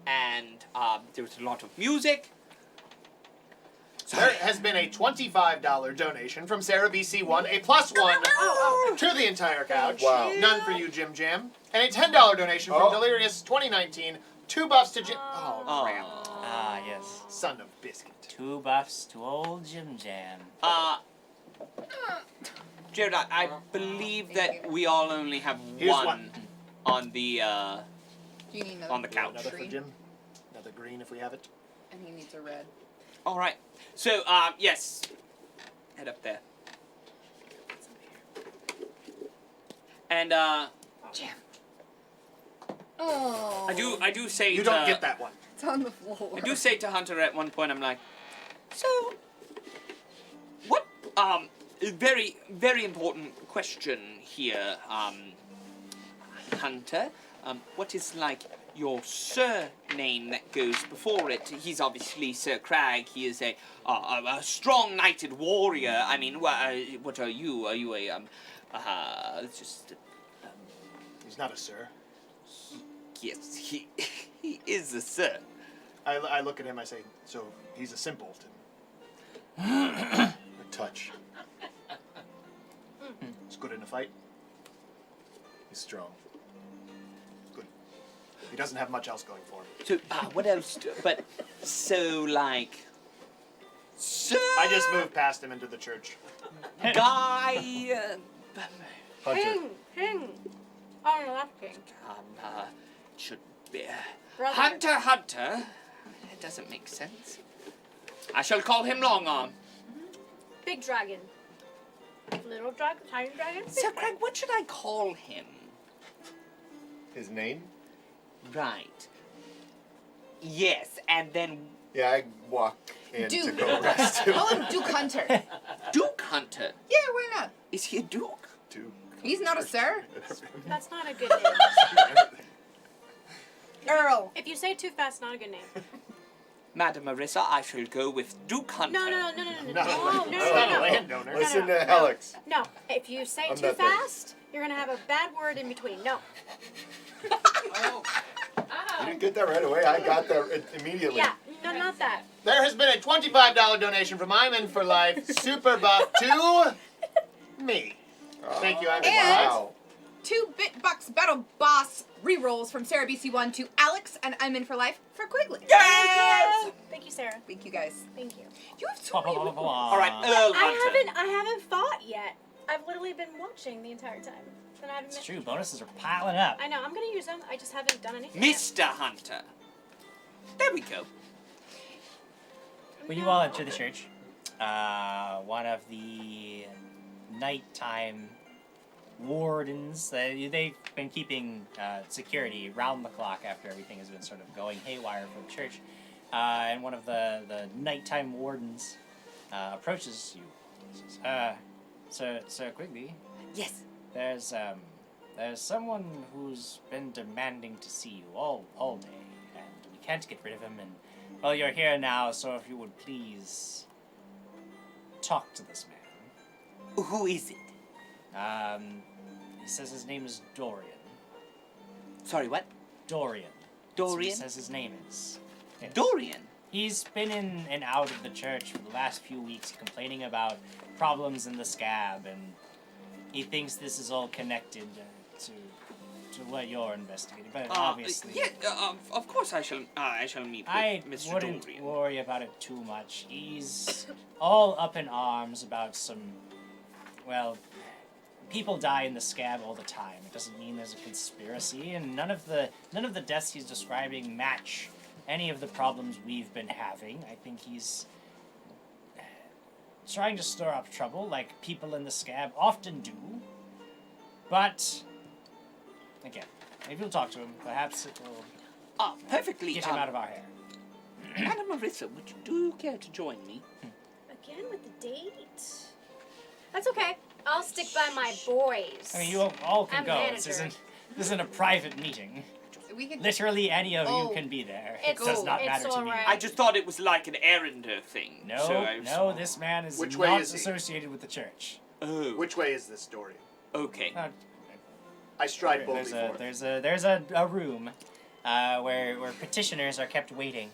and there was a lot of music. There has been a $25 donation from Sarah BC1, a +1 to the entire couch. Wow. None for you, Jim Jam. And a $10 donation from Delirious 2019, 2 buffs to Jim. Oh, crap. Ah, yes. Son of biscuit. 2 buffs to old Jim Jam. Jared, I believe that we all only have Here's one on the Do you need another on the couch. Another for Jim. Another green if we have it. And he needs a red. All right. So, yes. Head up there. And Jim. Oh. I do say You to, don't get that one. It's on the floor. I do say to Hunter at one point, I'm like, so what very, very important question here, Hunter. What is like your surname that goes before it? He's obviously Sir Krag. He is a strong knighted warrior. I mean, what are you? Are you a just? He's not a sir. Yes, he is a sir. I look at him, I say, so he's a simpleton. A touch. He's good in a fight. He's strong. Good. He doesn't have much else going for him. So, what else? But, so, like... Sir... I just moved past him into the church. Guy... Hunter. Hang. Oh, no, that's king. Should be. Brother. Hunter. That doesn't make sense. I shall call him Longarm. Big dragon. Little dragon, tiny dragon. Sir Krag, what should I call him? His name? Right. Yes, and then... Yeah, I walk in to Duke. go rest him. Call him Duke Hunter. Duke Hunter? Yeah, why not? Is he a duke? Duke. He's not a sir. That's not a good name. Earl. If you say it too fast, not a good name. Madam Marissa, I shall go with Duke Hunter. No. Listen to Alex. No, if you say I'm too not there. fast, you're gonna have a bad word in between. No. You didn't get that right away. I got that immediately. Yeah, no, not that. There has been a $25 donation from I'm In for Life Super Buff to me. Thank you, I'm In for Life. Wow. 2 BitBucks Battle Boss rerolls from Sarah BC1 to Alex and I'm In for Life for Quigley. Yes! Thank you, Sarah. Thank you guys. Thank you. You have so many. All right, Earl Hunter. I haven't fought yet. I've literally been watching the entire time. And I haven't It's true. Bonuses are piling up. I know. I'm gonna use them. I just haven't done anything. yet. Mr. Hunter. There we go. When you all enter the church, one of the nighttime wardens, they've been keeping security round the clock after everything has been sort of going haywire for the church. And one of the nighttime wardens approaches you. Says, Sir Quigley. Yes. There's someone who's been demanding to see you all day, and we can't get rid of him. And well, you're here now, so if you would please talk to this man. Who is it? He says his name is Dorian. Sorry, what? Dorian. Dorian? That's what he says his name is. Yes. Dorian? He's been in and out of the church for the last few weeks, complaining about problems in the scab, and he thinks this is all connected to what you're investigating. But obviously, yeah, of course I shall meet with Mr. wouldn't Dorian. worry about it too much. He's all up in arms about some, well, people die in the scab all the time. It doesn't mean there's a conspiracy, and none of the deaths he's describing match any of the problems we've been having. I think he's trying to stir up trouble, like people in the scab often do. But again, maybe we'll talk to him. Perhaps it will perfectly get him out of our hair. Madam Marissa, do you care to join me? Again with the date. That's okay. I'll stick by my boys. I mean, you all can I'm go. manager. This isn't a private meeting. We can... Literally any of you can be there. It does not matter to me. I just thought it was like an errander thing. No, so no, this man is Which way not is he? associated with the church. Oh. Which way is this, Dorian? Okay. I stride boldly forth. There's a room where petitioners are kept waiting,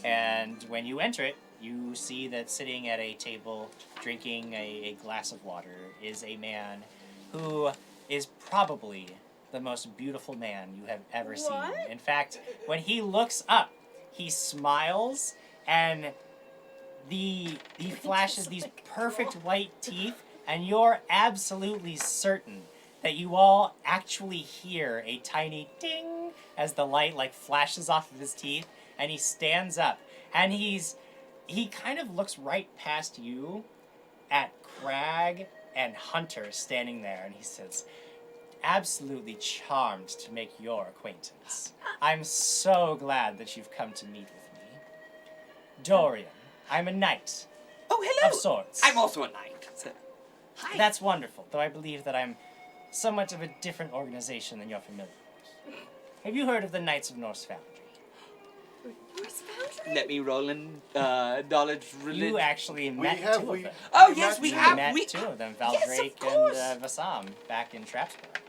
and when you enter it, you see that sitting at a table, drinking a glass of water, is a man who is probably the most beautiful man you have ever seen. In fact, when he looks up, he smiles, and he flashes these perfect white teeth, and you're absolutely certain that you all actually hear a tiny ding as the light flashes off of his teeth, and he stands up, and he kind of looks right past you at Krag and Hunter standing there, and he says, absolutely charmed to make your acquaintance. I'm so glad that you've come to meet with me. Dorian, I'm a knight. Oh, hello. Of sorts. I'm also a knight. So. Hi. That's wonderful, though I believe that I'm somewhat of a different organization than you're familiar with. Have you heard of the Knights of Norse Foundry? Norse Foundry? Let me roll in knowledge religion. You actually met two of them. Oh, yes, we You have. met two of them, Valdrake and Vassam, back in Trapsburg.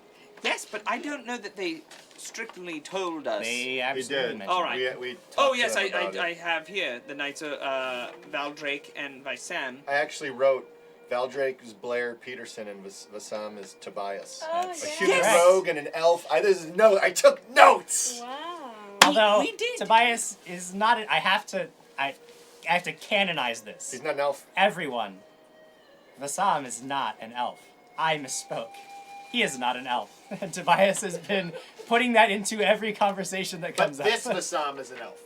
Yes, but I don't know that they strictly told us. They absolutely mentioned All right. We oh, talked yes, to them about it. I have here the Knights of Valdrake and Vassam. I actually wrote Valdrake is Blair Peterson and Vassam is Tobias. Oh, A yeah. human rogue and an elf. I took notes. Wow. Although Tobias is not. I have to canonize this. He's not an elf. Everyone. Vassam is not an elf. I misspoke. He is not an elf. Tobias has been putting that into every conversation that But comes this up. Vasam is an elf.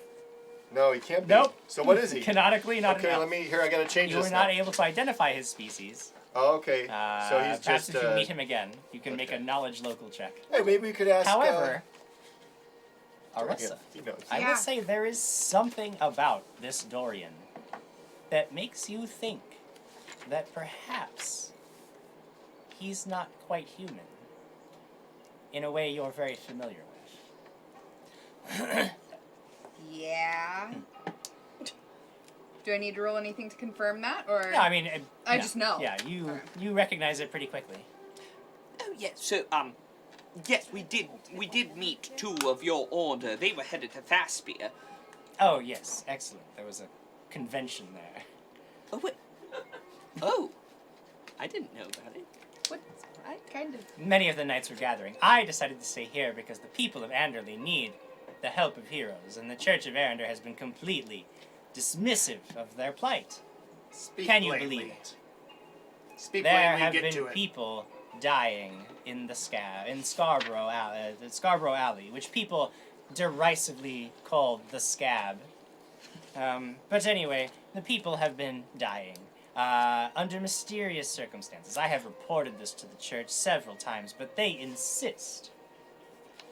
No, he can't be. Nope. So what is he? Canonically, not okay, an elf. let me. Here, I gotta change You this. were not now. able to identify his species. Oh, okay. So he's perhaps just. if you meet him again, you can make a knowledge local check. Hey, maybe we could ask. However, Dorian, Arissa, he knows. I Yeah. will say there is something about this Dorian that makes you think that perhaps he's not quite human in a way you're very familiar with. Yeah. Do I need to roll anything to confirm that, or? No, I mean, I no. just know. Yeah, you recognize it pretty quickly. Oh yes. So yes, we did meet two of your order. They were headed to Thaspia. Oh yes, excellent. There was a convention there. Oh wait. Oh, I didn't know about it. What? Kind of. Many of the knights were gathering. I decided to stay here because the people of Anderley need the help of heroes, and the Church of Arender has been completely dismissive of their plight. Speak Can you plainly. believe it? Speak There plainly, have get been to it. people dying in the Scarborough Alley, which people derisively called the Scab. But anyway, the people have been dying under mysterious circumstances. I have reported this to the church several times, but they insist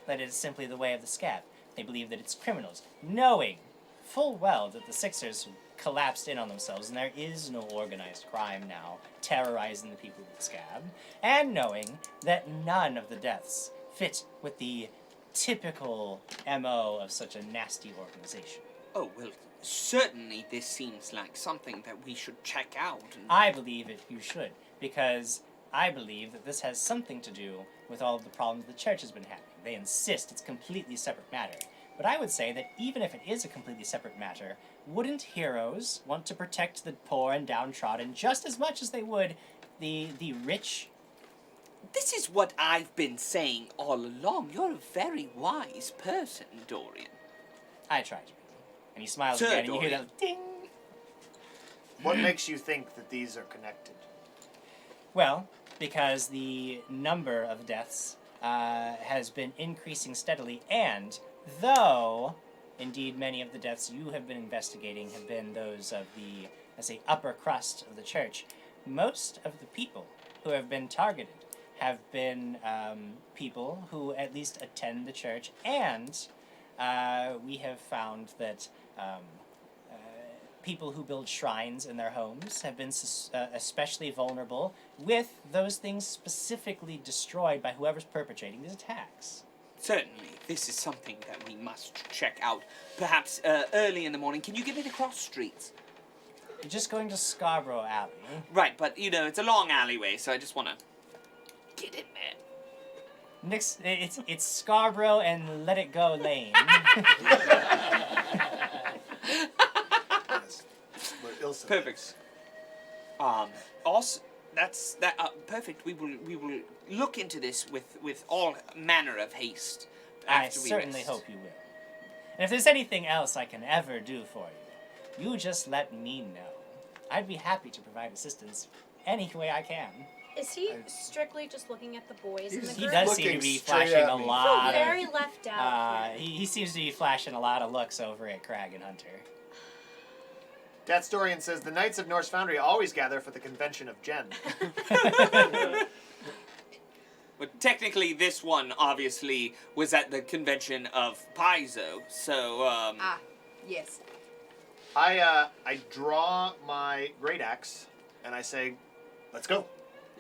that it is simply the way of the Scab. They believe that it's criminals, knowing full well that the Sixers collapsed in on themselves and there is no organized crime now terrorizing the people of the Scab, and knowing that none of the deaths fit with the typical MO of such a nasty organization. Oh well, certainly this seems like something that we should check out. And I believe it you should, because I believe that this has something to do with all of the problems the church has been having. They insist it's a completely separate matter. But I would say that even if it is a completely separate matter, wouldn't heroes want to protect the poor and downtrodden just as much as they would the rich? This is what I've been saying all along. You're a very wise person, Dorian. I try to be. And he smiles Sir, again, and you hear Dorian. that ding. What makes you think that these are connected? Well, because the number of deaths has been increasing steadily, and though, indeed, many of the deaths you have been investigating have been those of the, let's say, upper crust of the church, most of the people who have been targeted have been people who at least attend the church, and we have found that people who build shrines in their homes have been especially vulnerable, with those things specifically destroyed by whoever's perpetrating these attacks. Certainly, this is something that we must check out. Perhaps early in the morning. Can you give me the cross streets? You're just going to Scarborough Alley. Right, but you know, it's a long alleyway, so I just want to get in there. Next, it's Scarborough and Let It Go Lane. Perfect. Also, that's that. Perfect. We will look into this with all manner of haste. I after we certainly rest. hope you will. And if there's anything else I can ever do for you, you just let me know. I'd be happy to provide assistance any way I can. Is he strictly just looking at the boys in the He group? does seem to be flashing a lot So very of... left out. he seems to be flashing a lot of looks over at Krag and Hunter. Dat Storian says the Knights of Norse Foundry always gather for the convention of Jen. But technically, this one obviously was at the convention of Paizo. So Yes. I draw my great axe and I say, "Let's go,"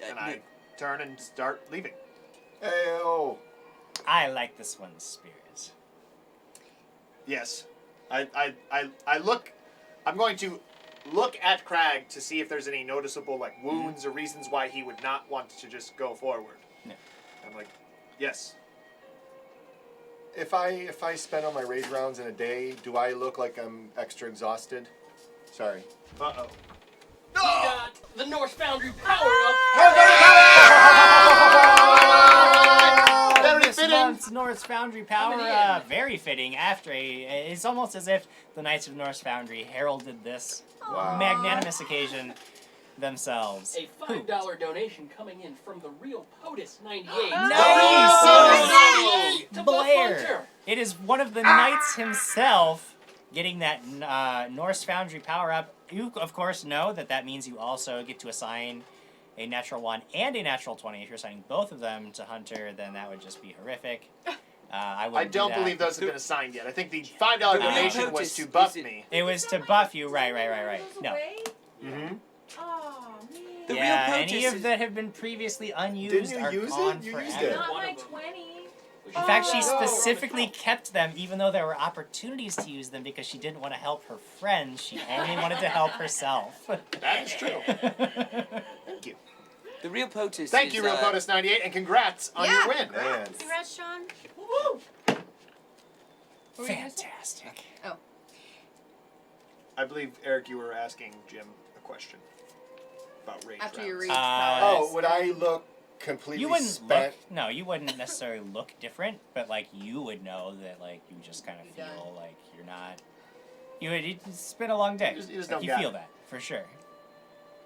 and I turn and start leaving. Hey-oh. I like this one's spirit. Yes, I look. I'm going to look at Krag to see if there's any noticeable wounds or reasons why he would not want to just go forward. No. I'm like, yes. If I spend all my raid rounds in a day, do I look like I'm extra exhausted? Sorry. Uh-oh. We got the Norse Foundry power up. Very This fitting. month's Norse Foundry power, very fitting. It's almost as if the Knights of Norse Foundry heralded this magnanimous occasion. themselves. A $5 donation coming in from the real POTUS 98. Nice! To Buff Blair. Hunter. It is one of the knights himself getting that Norse Foundry power up. You, of course, know that means you also get to assign a natural 1 and a natural 20. If you're assigning both of them to Hunter, then that would just be horrific. I don't believe those have been assigned yet. I think the $5 donation was to buff me. It was to buff you, right. No. Mm-hmm. Oh, man. The Yeah, real any POTUS of that have been previously unused Didn't you are use gone it? You forever. used it. Not my 20. In fact, she specifically kept them, even though there were opportunities to use them, because she didn't want to help her friends. She only wanted to help herself. That is true. Thank you. The real POTUS. Thank you, Real POTUS 98, and congrats on your win. Man. Congrats, Sean. Woo! Fantastic. Oh. I believe, Eric, you were asking Jim a question about rage After rounds. you reach Oh, would I look completely You wouldn't spent? look. No, you wouldn't necessarily look different, but like you would know that like you just kind of feel like you're not. It's been a long day. You just Like, don't you got feel it. that for sure.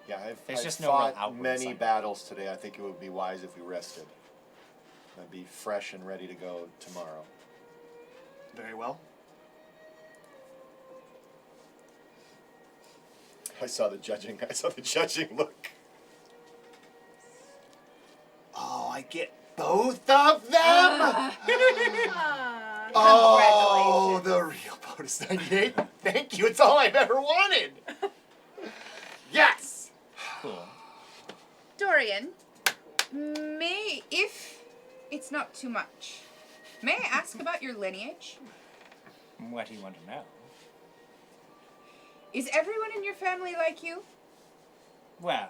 Yeah, There's I've just no real fought outward many sign. battles today. I think it would be wise if we rested. I'd be fresh and ready to go tomorrow. Very well. I saw the judging look. Oh, I get both of them? Oh, the real POTUS 98. Thank you. It's all I've ever wanted. Yes. Cool. Dorian, if it's not too much, may I ask about your lineage? What do you want to know? Is everyone in your family like you? Well,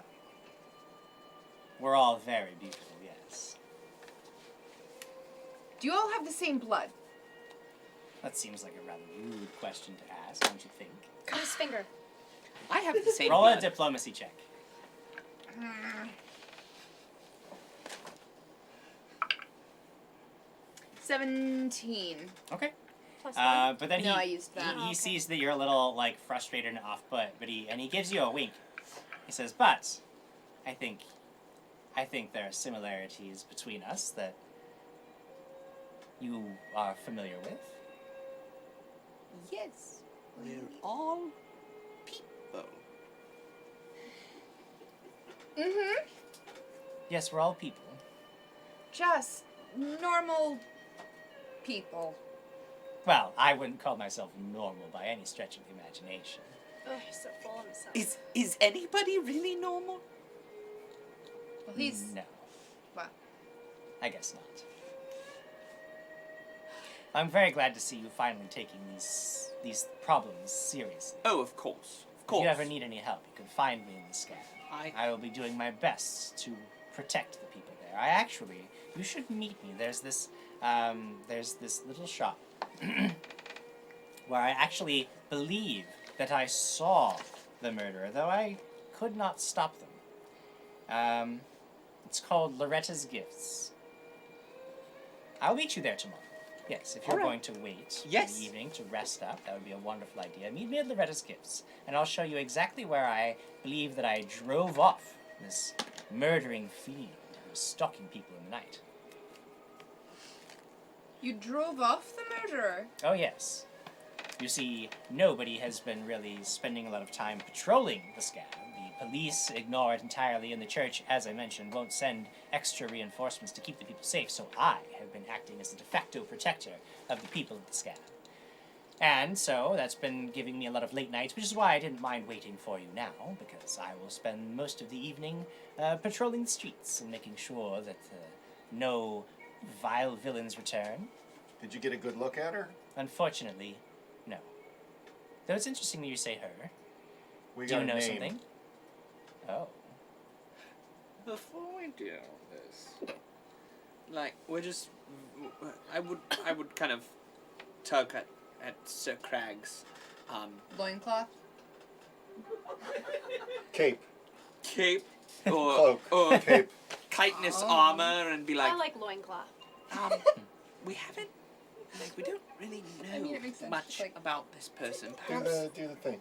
we're all very beautiful, yes. Do you all have the same blood? That seems like a rather rude question to ask, don't you think? Cut his finger. I have the same Roll blood. a diplomacy check. 17. Okay. Plus But then No, I used that. he sees that you're a little like frustrated and off put, but he gives you a wink. He says, "But I think there are similarities between us that you are familiar with." Yes, we're all people. Mm-hmm. Yes, we're all people. Just normal people. Well, I wouldn't call myself normal by any stretch of the imagination. Oh, he's so full of himself. Is anybody really normal? Well, he's... No. Well. I guess not. I'm very glad to see you finally taking these problems seriously. Oh, of course. Of If course. you ever need any help, you can find me in the scan. I will be doing my best to protect the people there. You should meet me. There's this little shop where I actually believe that I saw the murderer, though I could not stop them. It's called Loretta's Gifts. I'll meet you there tomorrow. Yes, if you're going to wait for the evening to rest up, that would be a wonderful idea. Meet me at Loretta's Gifts, and I'll show you exactly where I believe that I drove off this murdering fiend who was stalking people in the night. You drove off the murderer? Oh, yes. You see, nobody has been really spending a lot of time patrolling the scab. The police ignore it entirely, and the church, as I mentioned, won't send extra reinforcements to keep the people safe, so I have been acting as the de facto protector of the people of the scab. And so that's been giving me a lot of late nights, which is why I didn't mind waiting for you now, because I will spend most of the evening patrolling the streets and making sure that no vile villains return. Did you get a good look at her? Unfortunately, no. Though it's interesting that you say her. We Do got you a know name. something? Oh. Before we do this, like I would kind of tug at Sir Krag's Loincloth? Cape. Or Cape. chitinous armor and be like, I like loincloth. we haven't, we don't really know I mean, it makes sense. much about this person. Do Perhaps the thing.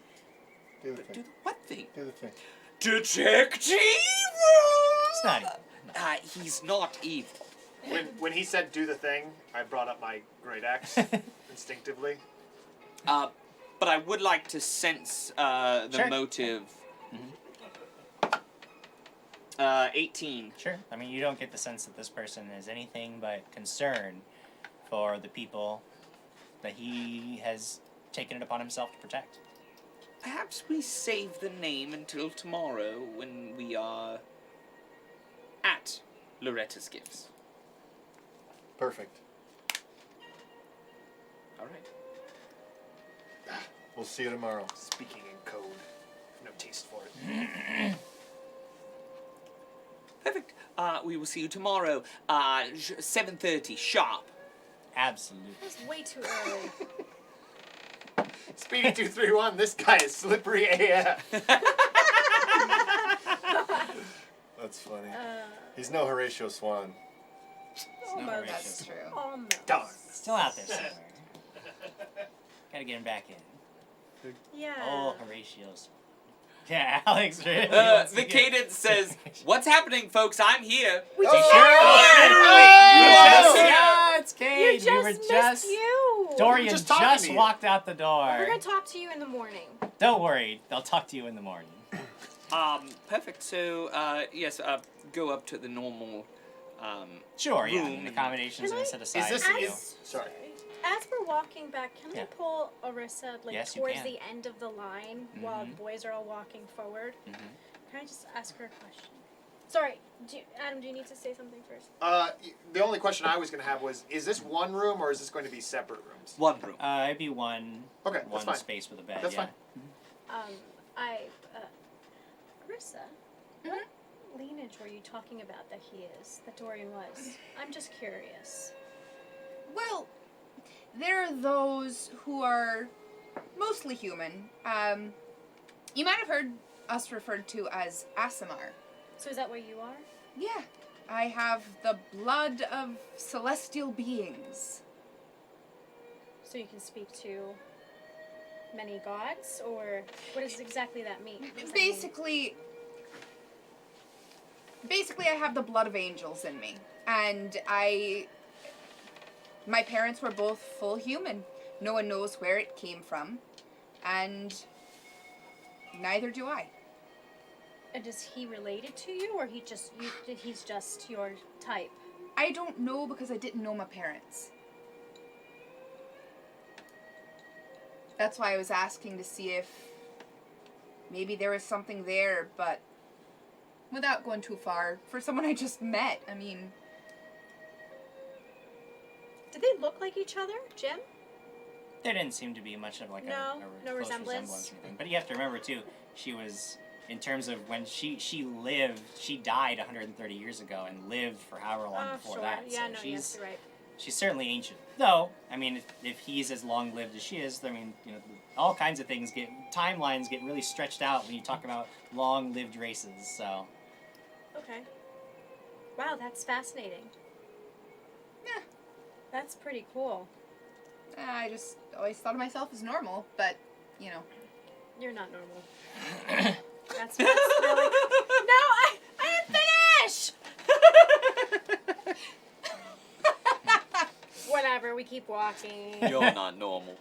Do the thing. what thing? Do the thing. Detective It's not evil. He's not evil. When he said do the thing, I brought up my great axe instinctively. But I would like to sense the Sure. motive. 18. Sure. I mean, you don't get the sense that this person is anything but concerned for the people that he has taken it upon himself to protect. Perhaps we save the name until tomorrow when we are at Loretta's Gifts. Perfect. All right. We'll see you tomorrow. Speaking in code. No taste for it. Perfect. We will see you tomorrow. 7:30 sharp. Absolutely. That's way too early. Speedy 231. This guy is slippery AF. That's funny. He's no Horatio Swan. Almost. That's true. Almost. Darn. Still out there somewhere. Gotta get him back in. Yeah. Oh, Horatio's. Yeah, Alex really wants to The get- cadence says, "What's happening, folks? I'm here." We Oh, just Yeah, it's Cade. You We were just just missed you. Dorian just talking just to you. walked out the We're door. gonna talk to you in the morning. Don't worry, they'll talk to you in the morning. Perfect. So, yes, go up to the normal. Sure, yeah. I room mean, and- accommodations Can are I- set aside this- for you. Sorry. As we're walking back, can I Yeah. pull Orissa Yes, you towards can. the end of the line while the Mhm. boys are all walking forward? Mhm. Can I just ask her a question? Sorry, Adam, do you need to say something first? The only question I was going to have was, is this one room or is this going to be separate rooms? One room. It'd be one. Okay, that's one fine. space with a bed. That's yeah. fine. Orissa, what lineage were you talking about that he is, that Dorian was? I'm just curious. Well, there are those who are mostly human. You might have heard us referred to as Aasimar. So is that what you are? Yeah, I have the blood of celestial beings. So you can speak to many gods, or what does exactly that mean? What does that mean? Basically, I have the blood of angels in me, and my parents were both full human. No one knows where it came from, and neither do I. And is he related to you, or he's just your type? I don't know because I didn't know my parents. That's why I was asking to see if maybe there was something there, but without going too far, for someone I just met, I mean... Did they look like each other, Jim? There didn't seem to be much of like No, a no close resemblance. or anything. But you have to remember too, she was, in terms of when she lived, she died 130 years ago and lived for however long before sure. that. Yeah, so no, she's yes, you're right. she's certainly ancient. Though, I mean, if he's as long lived as she is, I mean, you know, all kinds of things timelines get really stretched out when you talk about long lived races. So. Okay. Wow, that's fascinating. Yeah. That's pretty cool. I just always thought of myself as normal, but, you know. You're not normal. That's really... No, I didn't finish! Whatever, we keep walking. You're not normal.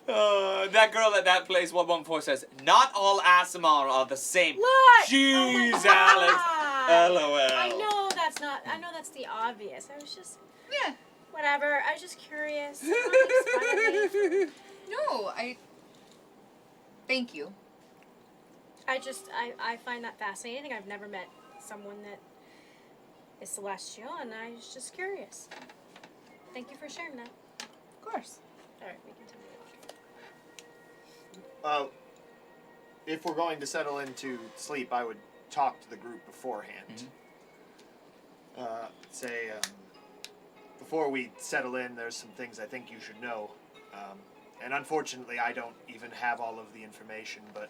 That girl at that place 114 says, "Not all Aasimar are the same." Look! Jeez, Oh my Alex. God. LOL. I know that's not... I know that's the obvious. I was just... Yeah. Whatever, I was just curious. It's funny. No, Thank you. I find that fascinating. I've never met someone that is celestial, and I was just curious. Thank you for sharing that. Of course. All right, we continue. If we're going to settle into sleep, I would talk to the group beforehand. Say, before we settle in, there's some things I think you should know. And unfortunately, I don't even have all of the information, but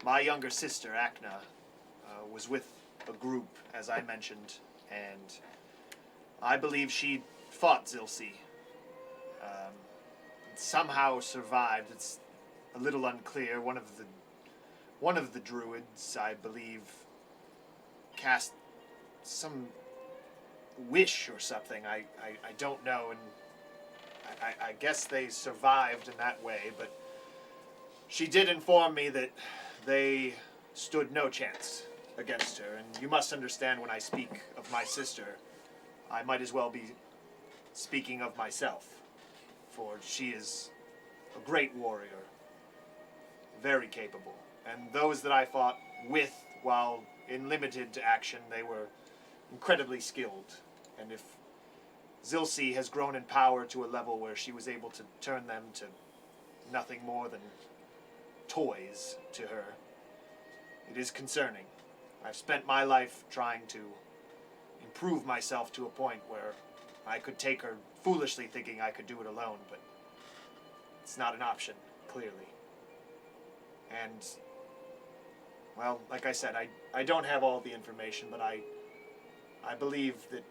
my younger sister, Akna, was with a group, as I mentioned, and I believe she fought Zilsi. Somehow survived. It's a little unclear. One of the druids, I believe, cast some wish or something. I don't know, and I guess they survived in that way, but she did inform me that they stood no chance against her, and you must understand when I speak of my sister, I might as well be speaking of myself, for she is a great warrior, very capable, and those that I fought with while in limited action, they were incredibly skilled, and if Zilsi has grown in power to a level where she was able to turn them to nothing more than toys to her, it is concerning. I've spent my life trying to improve myself to a point where I could take her, foolishly thinking I could do it alone, but it's not an option, clearly. And, well, like I said, I don't have all the information, but I believe that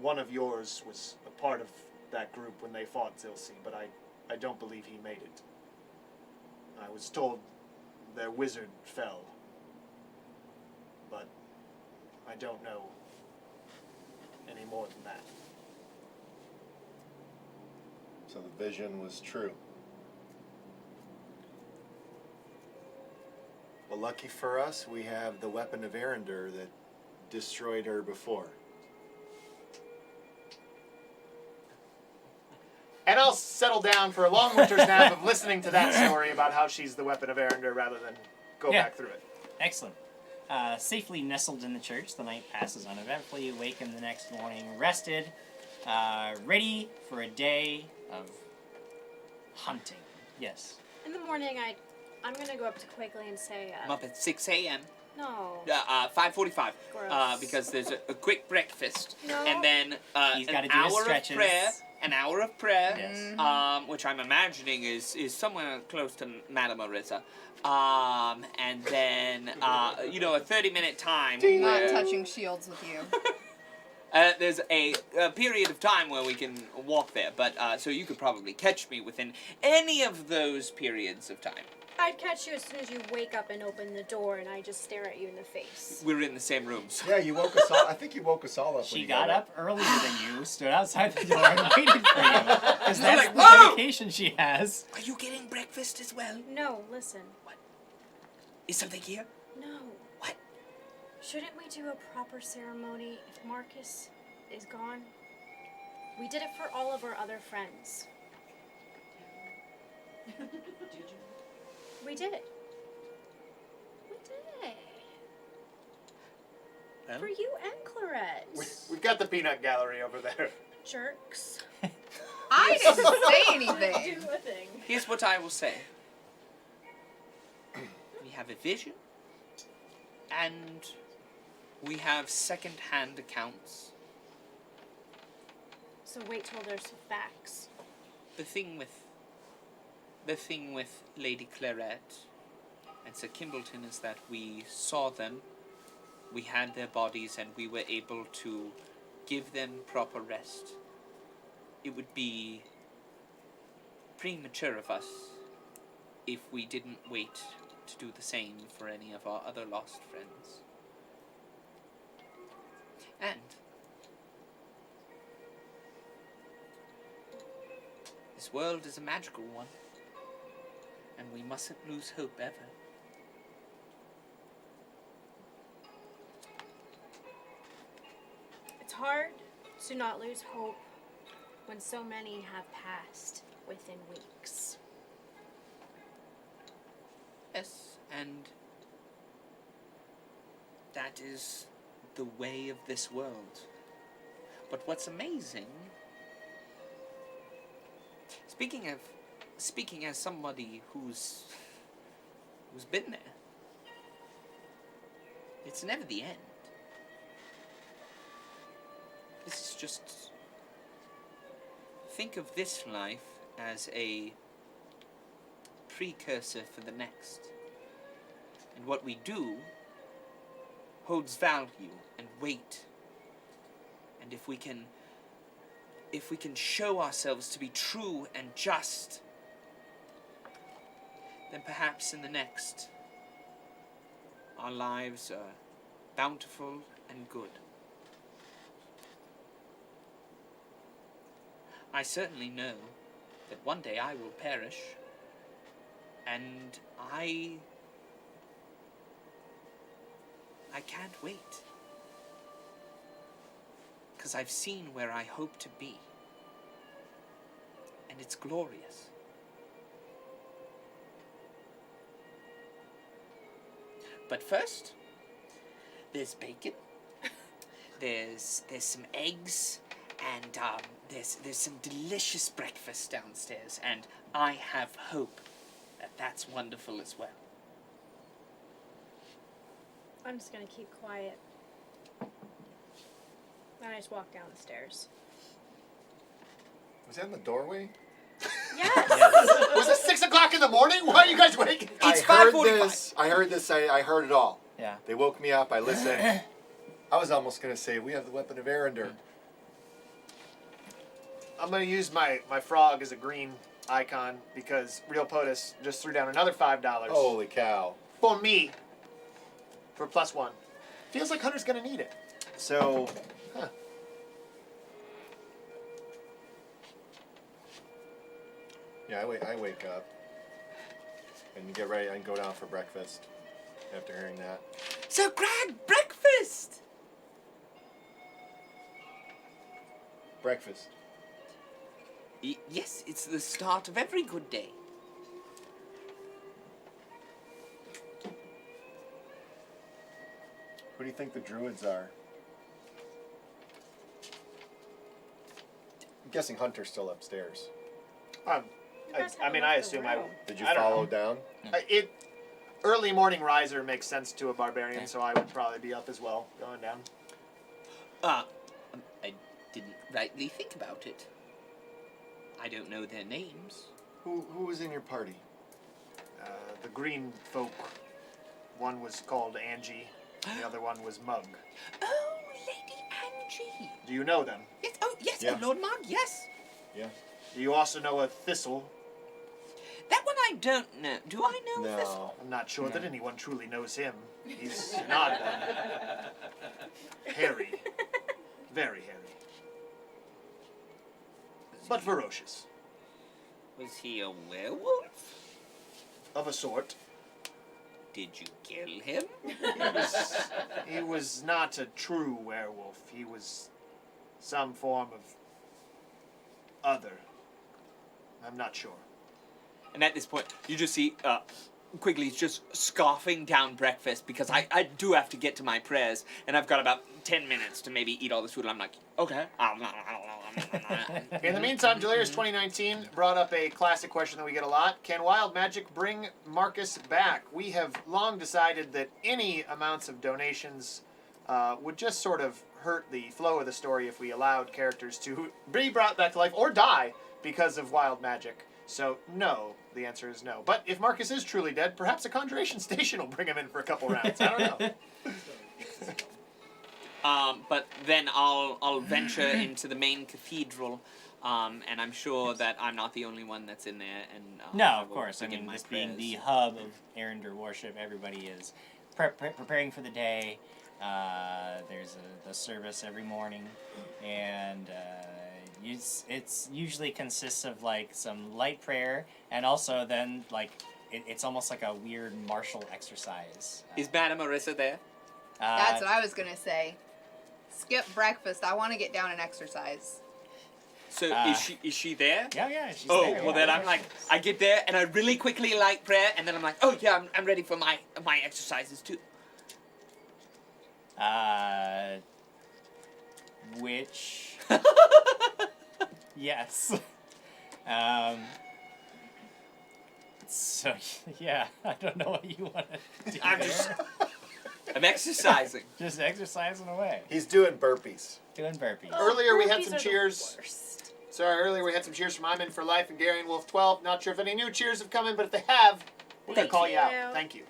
one of yours was a part of that group when they fought Zilsi, but I don't believe he made it. I was told their wizard fell, but I don't know any more than that. So the vision was true. Well, lucky for us, we have the weapon of Arender that destroyed her before. And I'll settle down for a long winter's nap of listening to that story about how she's the weapon of Arender rather than go back through it. Excellent. Safely nestled in the church, the night passes uneventfully. You awaken the next morning, rested, ready for a day of hunting. Yes. In the morning, I'm gonna go up to Quigley and say, I'm up at 6 a.m. No. 5:45. Gross. Because there's a quick breakfast. No. And then He's an gotta do his hour of stretches. prayer. An hour of prayer. Yes. Which I'm imagining is somewhere close to Madame Marissa. And then, a 30-minute time. Not where, touching shields with you. there's a period of time where we can walk there, but so you could probably catch me within any of those periods of time. I'd catch you as soon as you wake up and open the door, and I just stare at you in the face. We're in the same rooms. Yeah, you woke us all. I think you woke us all up. when She you got up earlier than you, stood outside the door, and waited for you. Because that's the dedication she has. Are you getting breakfast as well? No, listen. What? Is something here? No. What? Shouldn't we do a proper ceremony if Marcus is gone? We did it for all of our other friends. We did. We did. Well, For you and Clarette. We've got the peanut gallery over there. Jerks. I didn't say anything. Do a thing. here's what I will say. We have a vision, and we have second-hand accounts. So wait till there's facts. The thing with Lady Clarette and Sir Kimbleton is that we saw them, we had their bodies, and we were able to give them proper rest. It would be premature of us if we didn't wait to do the same for any of our other lost friends. And this world is a magical one, and we mustn't lose hope ever. It's hard to not lose hope when so many have passed within weeks. Yes, and that is the way of this world. But what's amazing, speaking as somebody who's been there, it's never the end. This is just, think of this life as a precursor for the next. And what we do holds value and weight. And if we can show ourselves to be true and just, then perhaps in the next, our lives are bountiful and good. I certainly know that one day I will perish, and I can't wait. Because I've seen where I hope to be, and it's glorious. But first, there's bacon, there's some eggs, and there's some delicious breakfast downstairs, and I have hope that that's wonderful as well. I'm just gonna keep quiet. And I just walk down the stairs. Was that in the doorway? Yes. Was it 6 o'clock in the morning? Why are you guys waking? It's I heard 5:45. this. I heard it all. Yeah. They woke me up. I listened. I was almost going to say, we have the weapon of Arender. I'm going to use my frog as a green icon because Real POTUS just threw down another $5. Holy cow. For me. For +1. Feels like Hunter's going to need it. So, Yeah, I wake up and get ready and go down for breakfast after hearing that. So, Krag, breakfast! Breakfast. Yes, it's the start of every good day. Who do you think the druids are? I'm guessing Hunter's still upstairs. I assume I... Did you I don't follow know. down? Early morning riser makes sense to a barbarian, so I would probably be up as well, going down. I didn't rightly think about it. I don't know their names. Who was in your party? The green folk. One was called Angie, and the other one was Mug. Oh, Lady Angie. Do you know them? Yes, oh, yes, Yeah. Lord Mug, yes. Yeah. Do you also know a Thistle? That one I don't know. Do I know No. this? I'm not sure that anyone truly knows him. He's an odd one. Hairy. Very hairy. But ferocious. Was he a werewolf? Of a sort. Did you kill him? He was not a true werewolf. He was some form of other. I'm not sure. And at this point, you just see Quigley's just scarfing down breakfast because I do have to get to my prayers, and I've got about 10 minutes to maybe eat all this food, and I'm like, okay. In the meantime, Delirious 2019 brought up a classic question that we get a lot. Can wild magic bring Marcus back? We have long decided that any amounts of donations would just sort of hurt the flow of the story if we allowed characters to be brought back to life or die because of wild magic. So, no. The answer is no. But if Marcus is truly dead, perhaps a conjuration station will bring him in for a couple rounds. I don't know. But then I'll venture into the main cathedral, and I'm sure that I'm not the only one that's in there. And No, I of will course. I begin mean, my this being prayers. the hub of Arender worship, everybody is preparing for the day. There's the service every morning, and it's usually consists of like some light prayer, and also then like it's almost like a weird martial exercise. Is Madame Marissa there? That's what I was gonna say. Skip breakfast. I want to get down and exercise. So is she there? Yeah, she's oh, there. well then I'm like, I get there and I really quickly light prayer, and then I'm like, oh yeah, I'm ready for my exercises too. Which yes. So yeah, I don't know what you want to do. I'm exercising. Just exercising away. He's doing burpees. Doing burpees. Earlier we had burpees some are the cheers. Sorry, earlier we had some cheers from I'm In For Life and Gary and Wolf 12. Not sure if any new cheers have come in, but if they have, we're going to call you out. Thank you.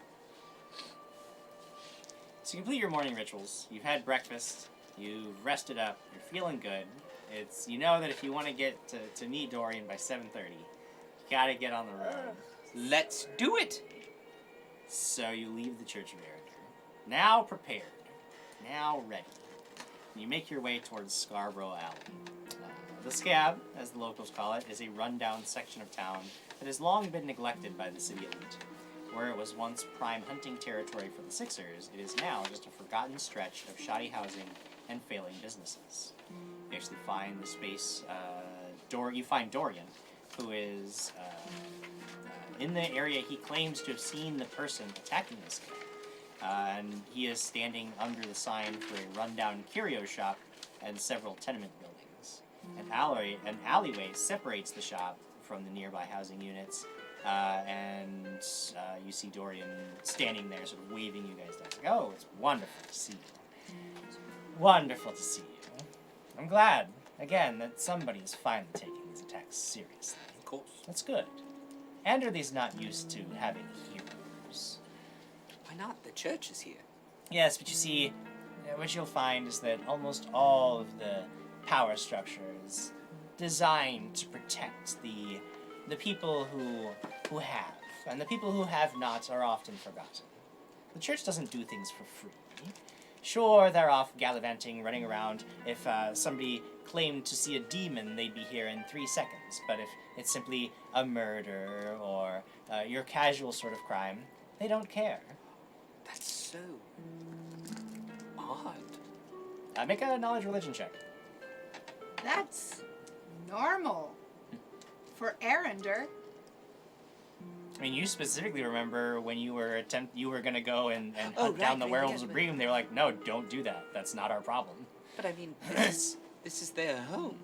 So you complete your morning rituals. You've had breakfast. You've rested up. You're feeling good. You know that if you want to get to meet Dorian by 7:30, you gotta get on the road. Let's do it. So you leave the Church of Erinder. Now prepared. Now ready. You make your way towards Scarborough Alley. The Scab, as the locals call it, is a rundown section of town that has long been neglected by the city elite. Where it was once prime hunting territory for the Sixers, it is now just a forgotten stretch of shoddy housing and failing businesses. You actually find the space, you find Dorian, who is in the area he claims to have seen the person attacking the Scab. And he is standing under the sign for a rundown curio shop and several tenement buildings. An alleyway separates the shop from the nearby housing units, and you see Dorian standing there, sort of waving you guys down. Like, oh, it's wonderful to see you. Wonderful to see you. I'm glad, again, that somebody is finally taking these attacks seriously. Of course. That's good. Anderley's not used to having heroes. Why not? The church is here. Yes, but you see, what you'll find is that almost all of the power structure is designed to protect the people who have, and the people who have not are often forgotten. The church doesn't do things for free. Sure, they're off gallivanting, running around. If somebody claimed to see a demon, they'd be here in 3 seconds. But if it's simply a murder or your casual sort of crime, they don't care. That's so odd. Make a knowledge religion check. That's normal for Erinder. I mean, you specifically remember when you were gonna go and Oh, hunt down right, the werewolves of yeah, Bream. They were like, no, don't do that. That's not our problem. But I mean, this is their home.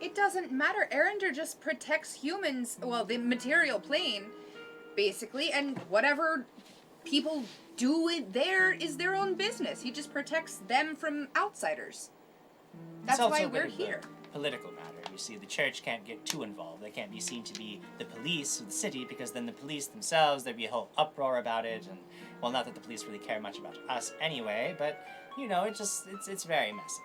It doesn't matter. Erinder just protects humans, well, the material plane, basically, and whatever people do there is their own business. He just protects them from outsiders. That's It's also why a bit we're of a here. Political matter. You see, the church can't get too involved. They can't be seen to be the police of the city, because then the police themselves, there'd be a whole uproar about it. And well, not that the police really care much about us anyway, but you know, it's very messy.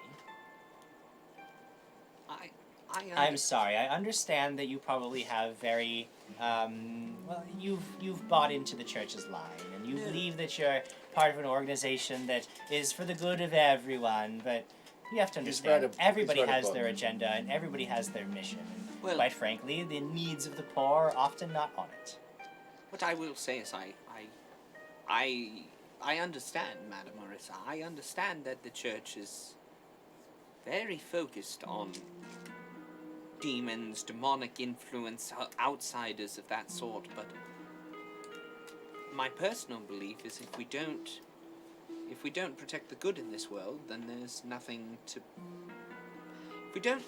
I'm sorry. I understand that you probably have very, well, you've bought into the church's line, and you believe that you're part of an organization that is for the good of everyone, but you have to understand, everybody has their agenda, and everybody has their mission. Well, quite frankly, the needs of the poor are often not on it. What I will say is I understand, Madam Marissa. I understand that the church is very focused on demons, demonic influence, outsiders of that sort, but my personal belief is if we don't protect the good in this world, then there's nothing to... If we don't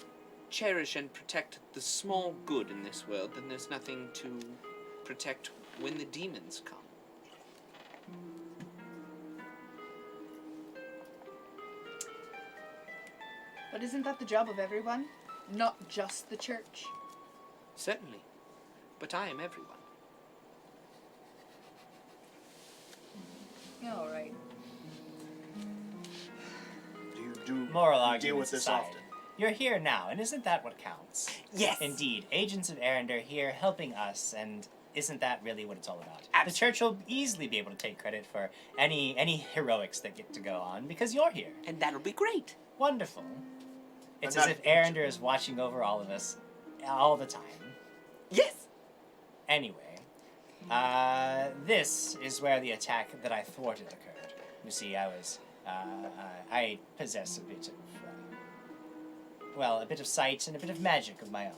cherish and protect the small good in this world, then there's nothing to protect when the demons come. But isn't that the job of everyone? Not just the church? Certainly. But I am everyone. All right. Moral you arguments deal with this aside, often? You're here now, and isn't that what counts? Yes. Indeed, agents of Erinder here helping us, and isn't that really what it's all about? Absolutely. The church will easily be able to take credit for any heroics that get to go on because you're here. And that'll be great. Wonderful. It's I'm as not- if Erinder is watching over all of us all the time. Yes. Anyway, this is where the attack that I thwarted occurred. You see, I possess a bit of, a bit of sight and a bit of magic of my own.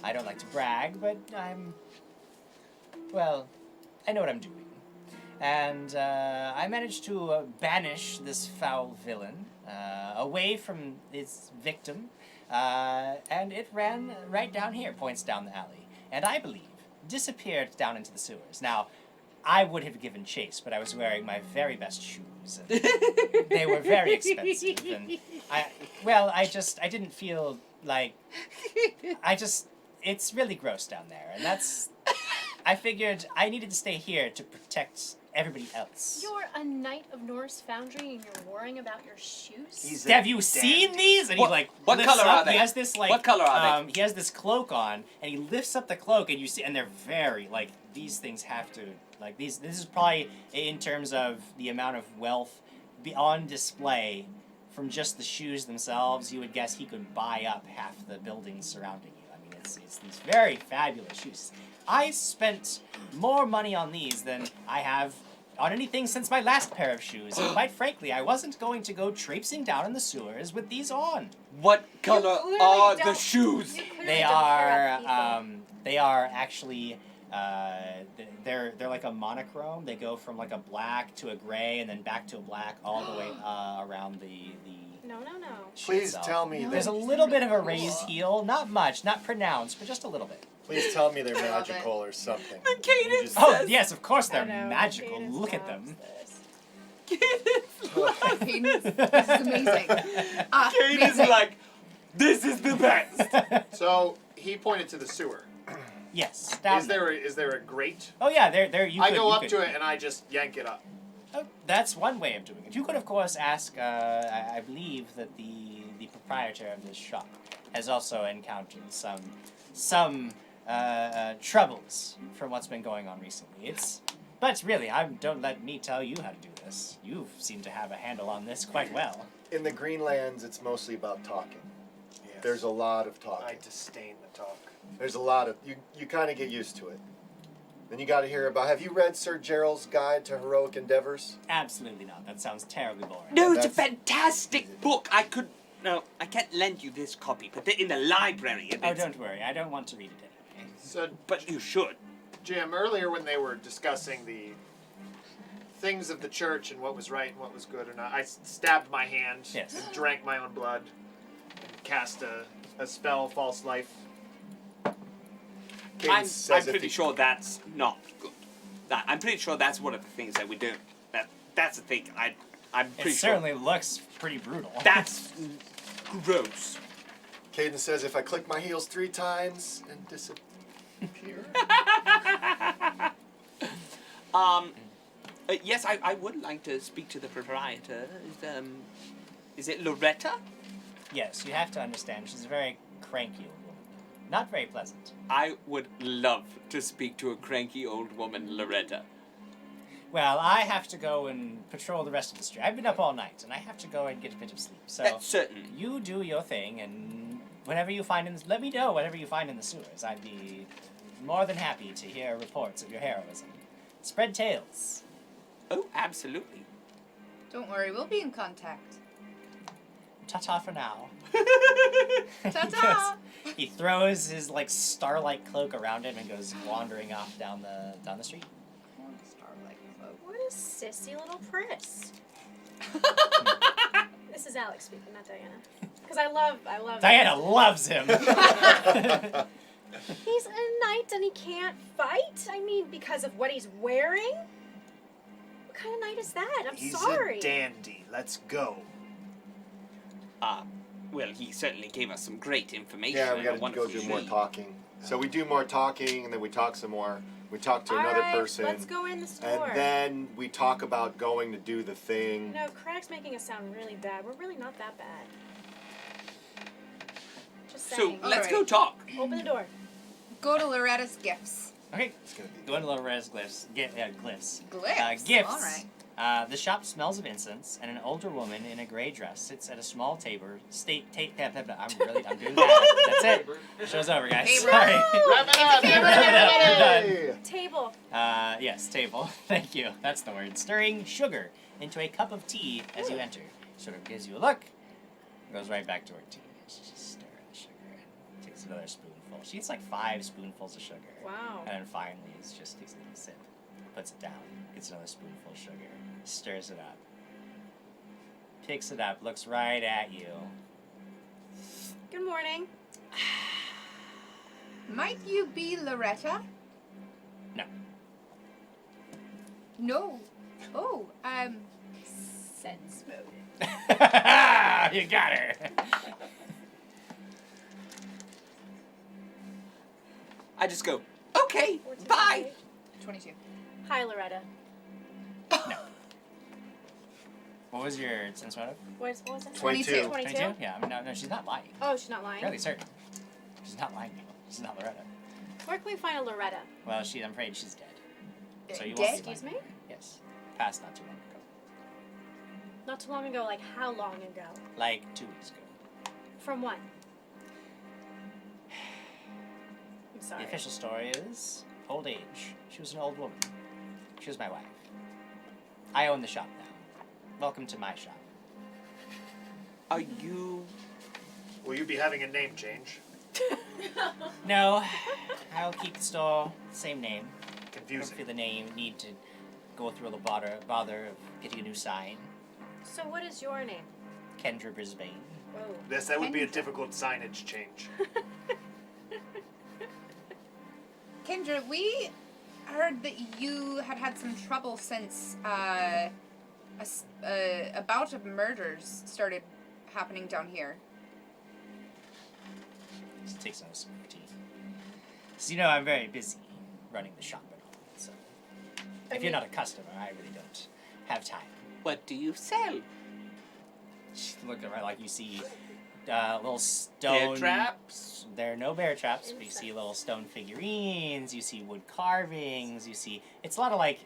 I don't like to brag, but I know what I'm doing. And I managed to banish this foul villain away from its victim, and it ran right down here, points down the alley, and I believe disappeared down into the sewers. Now, I would have given chase, but I was wearing my very best shoes, and they were very expensive, and I didn't feel like, it's really gross down there, and I figured I needed to stay here to protect everybody else. You're a knight of Norse Foundry and you're worrying about your shoes? Have you seen these? And he like What lifts color up. are they? He has this like What color are they? He has this cloak on, and he lifts up the cloak, and you see, and they're very like these things have to like these. This is probably in terms of the amount of wealth on display from just the shoes themselves. You would guess he could buy up half the buildings surrounding you. I mean, it's these very fabulous shoes. I spent more money on these than I have on anything since my last pair of shoes. And quite frankly, I wasn't going to go traipsing down in the sewers with these on. What color are the shoes? They are actually they're like a monochrome. They go from like a black to a gray and then back to a black all the way around the No. Please itself. tell me There's a that. little bit of a raised heel, not much, not pronounced, but just a little bit. Please tell me they're magical or something. Oh yes, of course they're magical. Look at them. This is amazing. Katie's like, this is the best. So he pointed to the sewer. Yes. Is there a grate? Oh yeah, there. I go up to it and I just yank it up. Oh, that's one way of doing it. You could, of course, ask. I believe that the proprietor of this shop has also encountered some troubles from what's been going on recently. But really, don't let me tell you how to do this. You seem to have a handle on this quite well. In the Greenlands, it's mostly about talking. Yes. There's a lot of talking. I disdain the talk. There's a lot of you kind of get used to it. Then you got to hear about. Have you read Sir Gerald's Guide to Heroic Endeavors? Absolutely not. That sounds terribly boring. No, it's a fantastic book. I can't lend you this copy, but they're in the library. And Oh, don't worry. I don't want to read it anyway. So, but you should. Jim, earlier when they were discussing the things of the church and what was right and what was good or not, I stabbed my hand Yes. and drank my own blood and cast a spell, false life. I'm pretty sure that's not good. I'm pretty sure that's one of the things that we do. That's the thing. I'm pretty It sure. certainly looks pretty brutal. That's gross. Caden says if I click my heels 3 times and disappear. Yes, I would like to speak to the proprietor. Is it Loretta? Yes, you have to understand. She's a very cranky old woman. Not very pleasant. I would love to speak to a cranky old woman, Loretta. Well, I have to go and patrol the rest of the street. I've been up all night, and I have to go and get a bit of sleep. So That's certain. You do your thing, and whatever you find let me know whatever you find in the sewers. I'd be more than happy to hear reports of your heroism. Spread tales. Oh, absolutely. Don't worry, we'll be in contact. Ta-ta for now. Ta-ta! He throws his like starlight cloak around him and goes wandering off down the street. What a sissy little priss. This is Alex speaking, not Diana. Because I love. Diana loves him. He's a knight and he can't fight? I mean, because of what he's wearing? What kind of knight is that? I'm He's sorry. a dandy. Let's go. Well, he certainly gave us some great information. Yeah, we and got a to wonderful go do more tree. talking. So we do more talking, and then we talk some more. We talk to another Alright, person. let's go in the store. And then we talk about going to do the thing. No, Krag's making us sound really bad. We're really not that bad. Just So saying. let's go talk. Open the door. Go to Loretta's gifts. Okay, go into Little Res Glyphs. Glyphs. Glyphs? Gifts. All right. The shop smells of incense, and an older woman in a gray dress sits at a small table. I'm doing that. That's it. Show's over, guys. Table. Sorry. Wrap it up, We're done. Table. Yes, table. Thank you. That's the word. Stirring sugar into a cup of tea as you enter. Sort of gives you a look. Goes right back to her tea. She just stirs the sugar and takes another spoonful. She gets like 5 spoonfuls of sugar. Wow. And then finally, just takes a little sip, puts it down, gets another spoonful of sugar, stirs it up, picks it up, looks right at you. Good morning. Might you be Loretta? No. No. Oh, sense mode. You got her. I just go, okay, bye. 22. Hi, Loretta. No. What was your sense motive? What was it? 22. 22? Yeah, I mean, no, she's not lying. Oh, she's not lying. Fairly certain. She's not lying, though. She's not Loretta. Where can we find a Loretta? Well, I'm afraid she's dead. So you Dead? won't be Excuse lying. me? Yes. Passed not too long ago. Not too long ago. Like how long ago? Like 2 weeks ago. From what? I'm sorry. The official story is old age. She was an old woman. She was my wife. I own the shop now. Welcome to my shop. Are you... Will you be having a name change? No, I'll keep the store same name. Confusing. Don't feel the name. Need to go through all the bother of getting a new sign. So what is your name? Kendra Brisbane. Whoa. Yes, that would be a difficult signage change. Kendra, we heard that you had some trouble since a bout of murders started happening down here. Just takes on a sip of tea. So you know I'm very busy running the shop and all. So if you're not a customer, I really don't have time. What do you sell? Look around like you see little stone Bear traps? There are no bear traps, but you see little stone figurines. You see wood carvings. You see it's a lot of like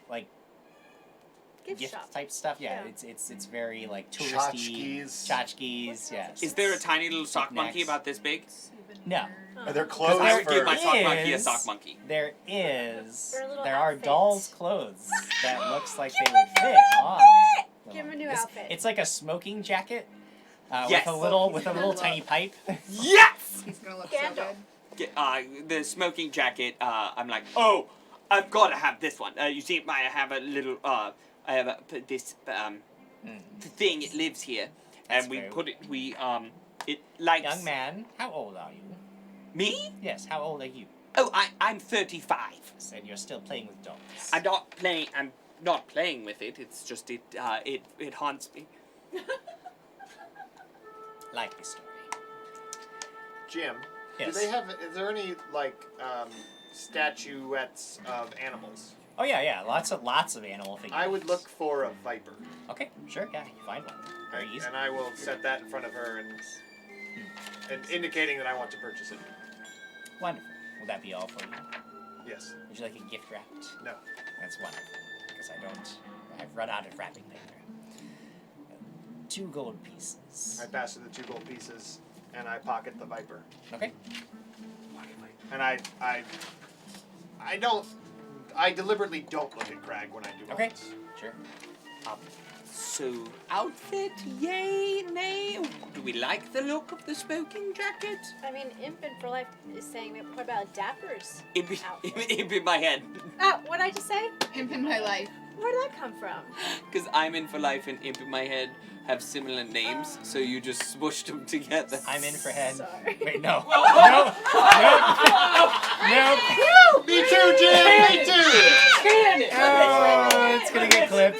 gift shop type stuff. Yeah, Yeah. it's very like touristy. Tchotchkes. Yes. Is there a tiny little sock monkey Knickknacks. about this big? No. Are there 'Cause clothes I would for... give my sock monkey a sock monkey. There is. There are little There are outfits. dolls' clothes that looks like they would fit on. Give him a new This- outfit. It's like a smoking jacket. Yes. With a little tiny pipe. Yes! He's gonna look Scandal. so good. The smoking jacket, I'm like, oh, I've got to have this one. You see, I have a little, I have this thing. It lives here, That's and we very put it. It likes. Young man, how old are you? Me? Yes, how old are you? Oh, I'm 35. And you're still playing with dolls. I'm not playing with it. It's just it haunts me. Likely story. Jim, Yes. is there any, like, statuettes of animals? Oh yeah, lots of animal figures. I would look for a viper. Okay, sure, yeah, you find one. Very easy. And I will set that in front of her and indicating that I want to purchase it. Wonderful. Will that be all for you? Yes. Would you like it gift wrapped? No. That's wonderful. Because I've run out of wrapping paper. 2 gold pieces. I pass her the 2 gold pieces, and I pocket the viper. Okay. And I deliberately don't look at Krag when I do all Okay. this. Sure. So, outfit, yay, nay? Do we like the look of the smoking jacket? I mean, Infant for Life is saying, what about Dapper's Imp outfit? in my head. Oh, what did I just say? Imp in my life. Where did that come from? Because I'm in for life and Imp in my head have similar names, so you just smushed them together. I'm in for head. Sorry. Wait, no. Nope. Me too, Jim! Me too! Oh, it's gonna get clipped.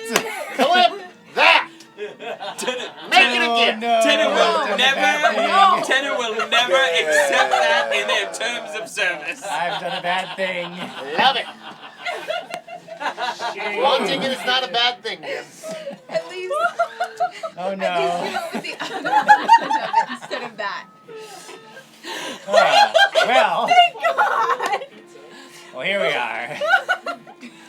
Clip that! Make it again! No, Tenor will I've done a never, bad thing. Tenor will never accept that in their terms of service. I've done a bad thing. Love it! Wanting it is not a bad thing, Jim. At least, Oh at least no. you went with the other version of it instead of that. Well. Thank God! Well, here we are.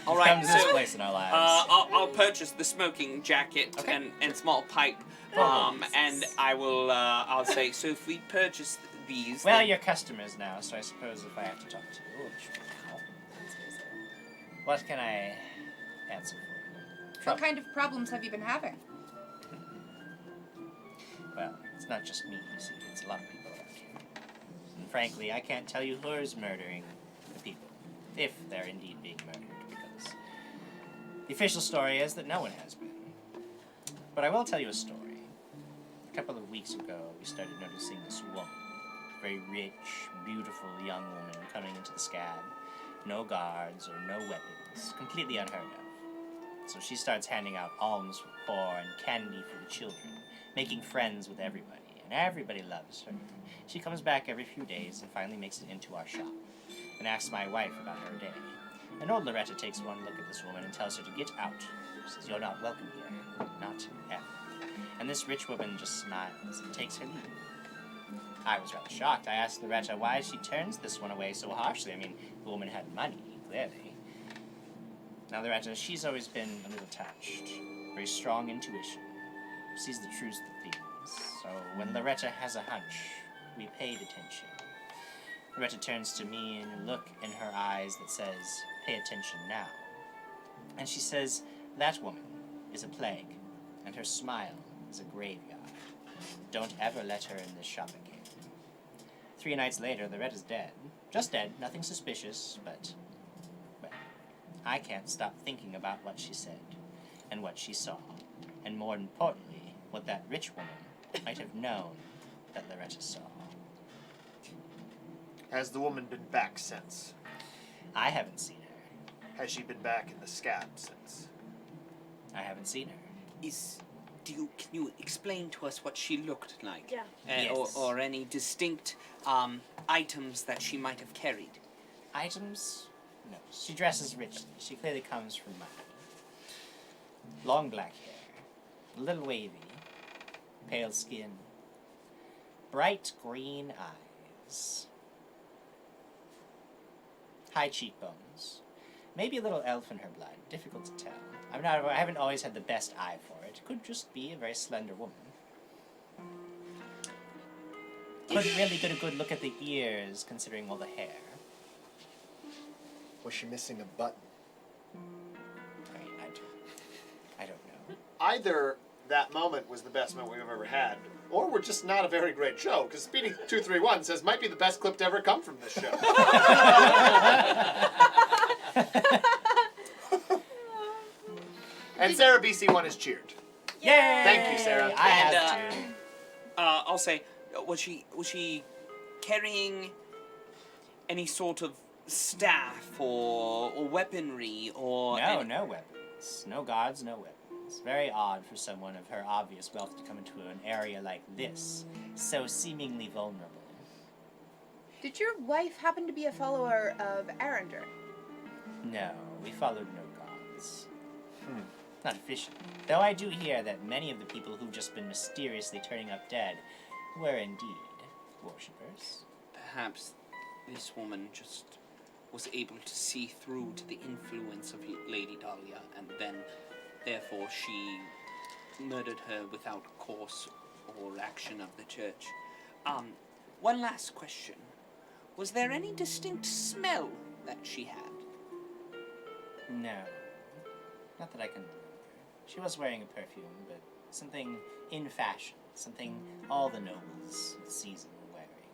All right, Comes this so place in our lives. I'll purchase the smoking jacket and small pipe, and I will. I'll say so. If we purchase these, Well, then- you're customers now, so I suppose if I have to talk to you, what can I answer for? What kind of problems have you been having? Well, it's not just me, you see. It's a lot of people around here. And frankly, I can't tell you who's murdering the people, if they're indeed being murdered, because the official story is that no one has been. But I will tell you a story. A couple of weeks ago, we started noticing this woman, a very rich, beautiful young woman coming into the scab. No guards or no weapons, completely unheard of. So she starts handing out alms for the poor and candy for the children, making friends with everybody, and everybody loves her. She comes back every few days and finally makes it into our shop, and asks my wife about her day. And old Loretta takes one look at this woman and tells her to get out. She says, "You're not welcome here. Not ever." And this rich woman just smiles and takes her leave. I was rather shocked. I asked Loretta why she turns this one away so harshly. I mean, the woman had money, clearly. Now, Loretta, she's always been a little touched. Very strong intuition. Sees the truth of things. So when Loretta has a hunch, we paid attention. Loretta turns to me and a look in her eyes that says, "Pay attention now." And she says, "That woman is a plague, and her smile is a graveyard. Don't ever let her in this shop again." 3 nights later, Loretta's dead. Just dead, nothing suspicious, but, well, I can't stop thinking about what she said, and what she saw, and more importantly, what that rich woman might have known that Loretta saw. Has the woman been back since? I haven't seen her. Has she been back in the scab since? I haven't seen her. Can you explain to us what she looked like? Yeah. Yes. Or any distinct items that she might have carried? Items? No. She dresses richly. She clearly comes from money. Long black hair. A little wavy. Pale skin. Bright green eyes. High cheekbones. Maybe a little elf in her blood. Difficult to tell. I haven't always had the best eye for it. Could just be a very slender woman. Couldn't really get a good look at the ears, considering all the hair. Was she missing a button? I don't know. Either that moment was the best moment we've ever had, or we're just not a very great show, because Speedy 231 says might be the best clip to ever come from this show. And Sarah BC1 is cheered. Yay! Thank you, Sarah. I have to. I'll say, was she carrying any sort of staff or weaponry or? No weapons. No guards, no weapons. Very odd for someone of her obvious wealth to come into an area like this, so seemingly vulnerable. Did your wife happen to be a follower of Arender? No, we followed no gods. Not officially. Though I do hear that many of the people who've just been mysteriously turning up dead were indeed worshippers. Perhaps this woman just was able to see through to the influence of Lady Dahlia, and then, therefore, she murdered her without course or action of the church. One last question. Was there any distinct smell that she had? No. Not that I can remember. She was wearing a perfume, but something in fashion. Something all the nobles of the season were wearing.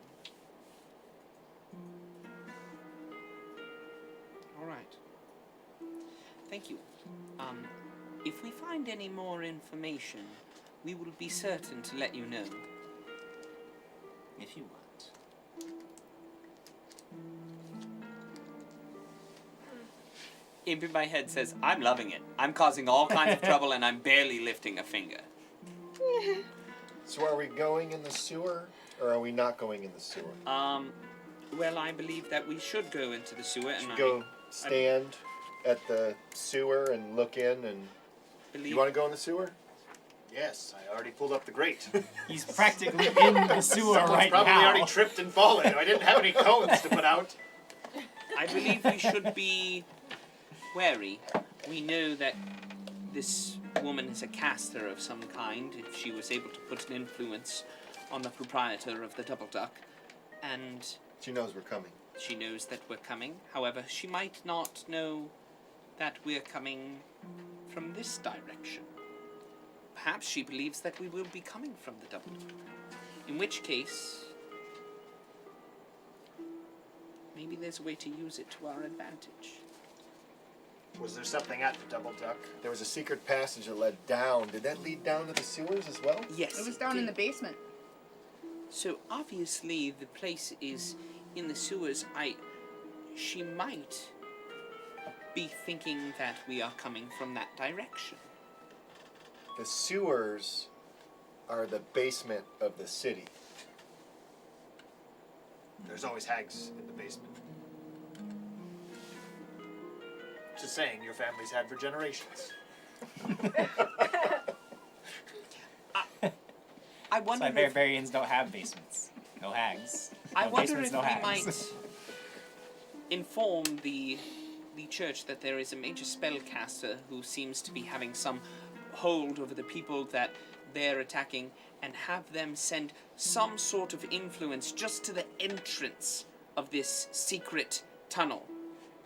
All right. Thank you. If we find any more information, we will be certain to let you know. If you want. Imp in my head says, "I'm loving it. I'm causing all kinds of trouble and I'm barely lifting a finger." So are we going in the sewer, or are we not going in the sewer? Well, I believe that we should go into the sewer and Should go stand at the sewer and look in and... You want to go in the sewer? Yes, I already pulled up the grate. He's practically in the sewer right probably now. already tripped and fallen. I didn't have any cones to put out. I believe we should be wary. We know that this woman is a caster of some kind, if she was able to put an influence on the proprietor of the Double Duck, and... She knows we're coming. She knows that we're coming. However, she might not know that we're coming from this direction. Perhaps she believes that we will be coming from the Double Duck. In which case, maybe there's a way to use it to our advantage. Was there something at the Double Duck? There was a secret passage that led down. Did that lead down to the sewers as well? Yes. It was down in the basement. So obviously the place is in the sewers. She might be thinking that we are coming from that direction. The sewers are the basement of the city. There's always hags in the basement. Just saying, your family's had for generations. I wonder That's why barbarians don't have basements. No hags. I No wonder basements, if no we hags. might inform the church that there is a major spellcaster who seems to be having some hold over the people that they're attacking, and have them send some sort of influence just to the entrance of this secret tunnel,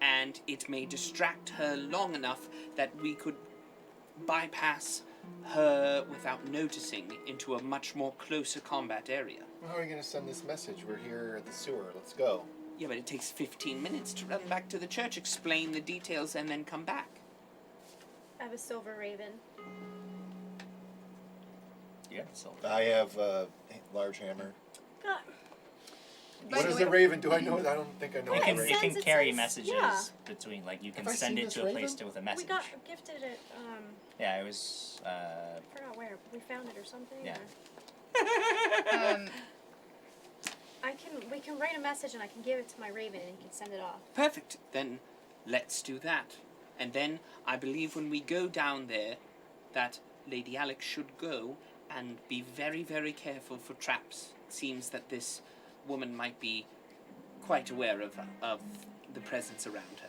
and it may distract her long enough that we could bypass her without noticing into a much more closer combat area. How are you going to send this message? We're here at the sewer. Let's go. Yeah, but it takes 15 minutes to run back to the church, explain the details, and then come back. I have a silver raven. Yeah, silver. I have a large hammer. By What the is way- the raven? Do I know it? I don't think I know It what can, the it raven can it carry says- messages yeah. between, like, you can Have I send seen it this to a place raven? to, with a message. We got gifted it. Yeah, it was, I forgot where. We found it or something. Yeah. We can write a message and I can give it to my raven and he can send it off. Perfect. Then let's do that. And then I believe when we go down there, that Lady Alex should go and be very, very careful for traps. It seems that this woman might be quite aware of the presence around her.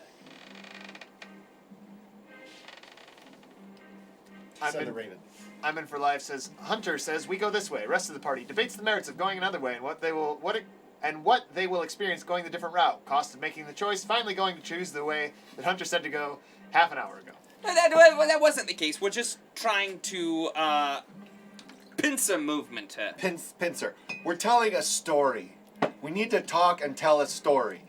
Send the raven. I'm in for life says Hunter says we go this way. Rest of the party debates the merits of going another way and what they will experience going the different route. Cost of making the choice. Finally going to choose the way that Hunter said to go half an hour ago. No, that wasn't the case. We're just trying to pincer movement her. Pincer. We're telling a story. We need to talk and tell a story.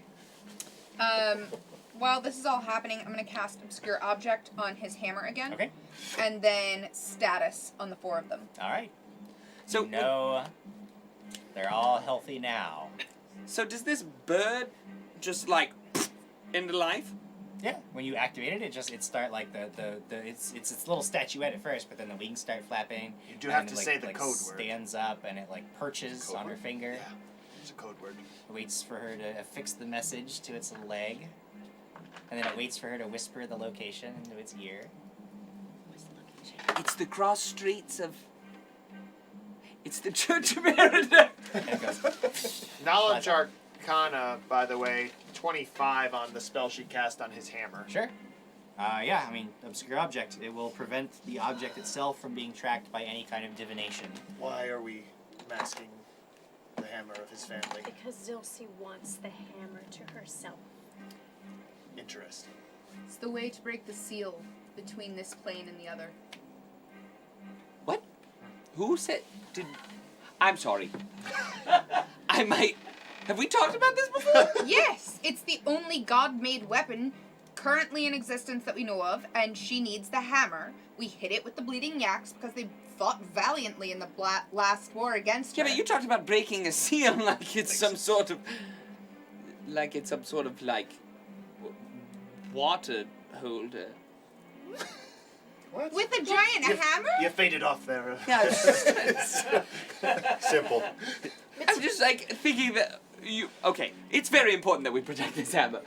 While this is all happening, I'm going to cast Obscure Object on his hammer again. Okay. And then Status on the 4 of them. All right. So no, they're all healthy now. So does this bird just like into life? Yeah. When you activate it, it start like it's its little statuette at first, but then the wings start flapping. You do and have it, to like, say the like code word. Stands up and it like perches Code on her word? finger. Yeah, it's a code word. Waits for her to affix the message to its leg, and then it waits for her to whisper the location into its ear. It's the cross streets of. It's the Church of Erida. Knowledge Arcana, by the way, 25 on the spell she cast on his hammer. Sure. Yeah, I mean, Obscure Object. It will prevent the object itself from being tracked by any kind of divination. Why are we masking the hammer of his family? Because Zilce wants the hammer to herself. Interesting. It's the way to break the seal between this plane and the other. What? Who said? I'm sorry. I might. Have we talked about this before? Yes! It's the only god-made weapon currently in existence that we know of, and she needs the hammer. We hit it with the bleeding yaks because they fought valiantly in the last war against her. Yeah, but you talked about breaking a seal like it's some sort of. Like it's some sort of like. Water holder. What? With a giant hammer? You faded off there. Yeah, Simple. I'm just like thinking that you. Okay, it's very important that we protect this hammer.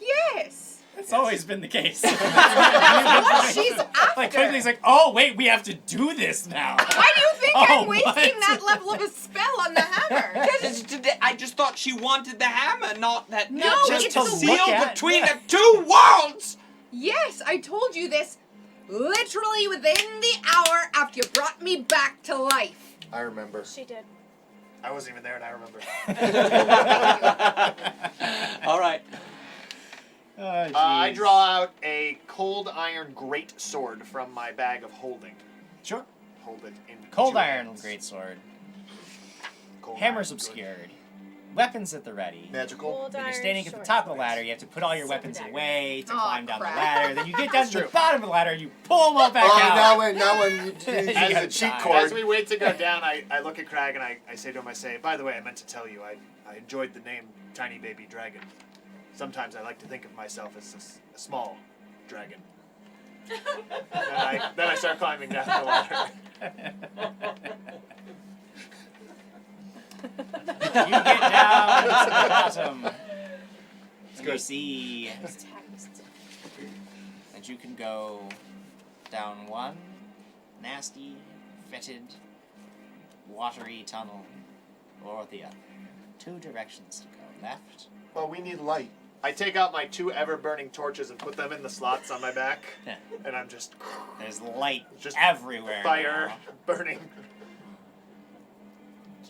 Yes! It's always been the case. What she's after! Like Quigley's like, oh wait, we have to do this now. Why do you think I'm wasting what? that level of a spell on the hammer? I just thought she wanted the hammer, not that. No, just it's to the seal weapon. between the two worlds. Yes, I told you this literally within the hour after you brought me back to life. I remember. She did. I wasn't even there and I remember. All right. I draw out a cold iron great sword from my bag of holding. Sure. Hold it in Cold two iron hands. greatsword. Cold Hammer's iron, good. obscured. Weapons at the ready. Magical. Cold When you're iron, standing at the short top of the swords. ladder, you have to put all your Silver weapons dagger. away to Aw, climb down crap. the ladder. Then you get down to the true. bottom of the ladder, you pull them all back Oh, out. now when you You use got the cheat time. code. As we wait to go down, I look at Krag and I say to him, I say, by the way, I meant to tell you, I enjoyed the name Tiny Baby Dragon. Sometimes I like to think of myself as a small dragon. Then I start climbing down the ladder. You get down to the bottom. And you good. see that you can go down one nasty, fetid, watery tunnel or the other. 2 directions to go. Left. Well, we need light. I take out my 2 ever-burning torches and put them in the slots on my back, and I'm just... There's light just everywhere. Fire now. burning.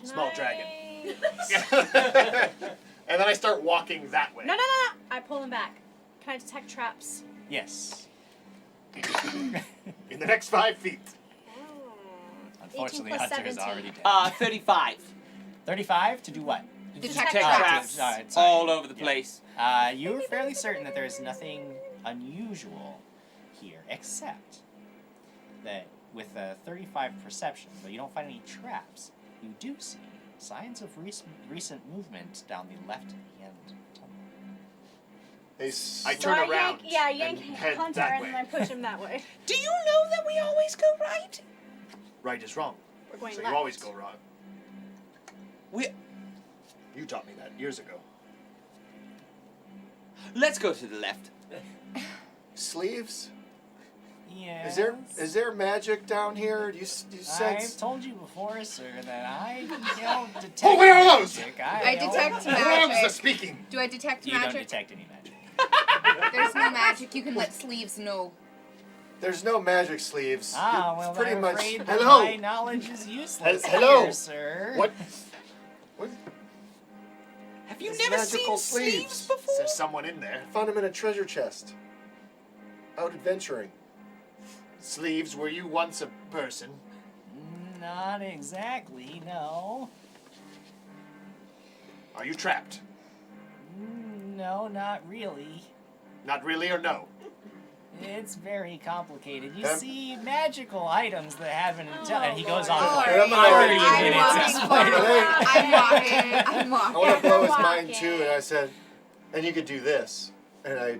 Small dragon. And then I start walking that way. No. I pull him back. Can I detect traps? Yes. In the next 5 feet. Unfortunately, 18 plus Hunter is 17. already dead. 35. 35 to do what? Detect Oh, traps sorry. all over the place. You're fairly certain that there's nothing unusual here, except that with a 35 perception, though you don't find any traps, you do see signs of recent movement down the left hand tunnel. I turn around. Yank and head Hunter that and way. then I push him that way. Do you know that we always go right? Right is wrong. We're going So left. you always go wrong. We. You taught me that years ago. Let's go to the left. Sleeves? Yeah. Is there magic down here? Do you I've sense? told you before, sir, that I don't detect Oh, where are those? magic. I detect Who owns the magic. speaking? Do I detect You don't magic? detect any magic. There's no magic. You can let Sleeves know. There's no magic sleeves. Ah, You're well, pretty I'm much. afraid that Hello. my knowledge is useless Hello. here, sir. What? Have you It's never magical seen sleeves sleeves. before? There's someone in there. Found them in a treasure chest. Out adventuring. Sleeves, were you once a person? Not exactly, no. Are you trapped? No, not really. Not really or no? It's very complicated. You Em- see magical items that have an and he goes on Lord. for I'm 30 walking minutes explaining. I'm walking. I want to blow his walking. mind too, and I said, and you could do this. And I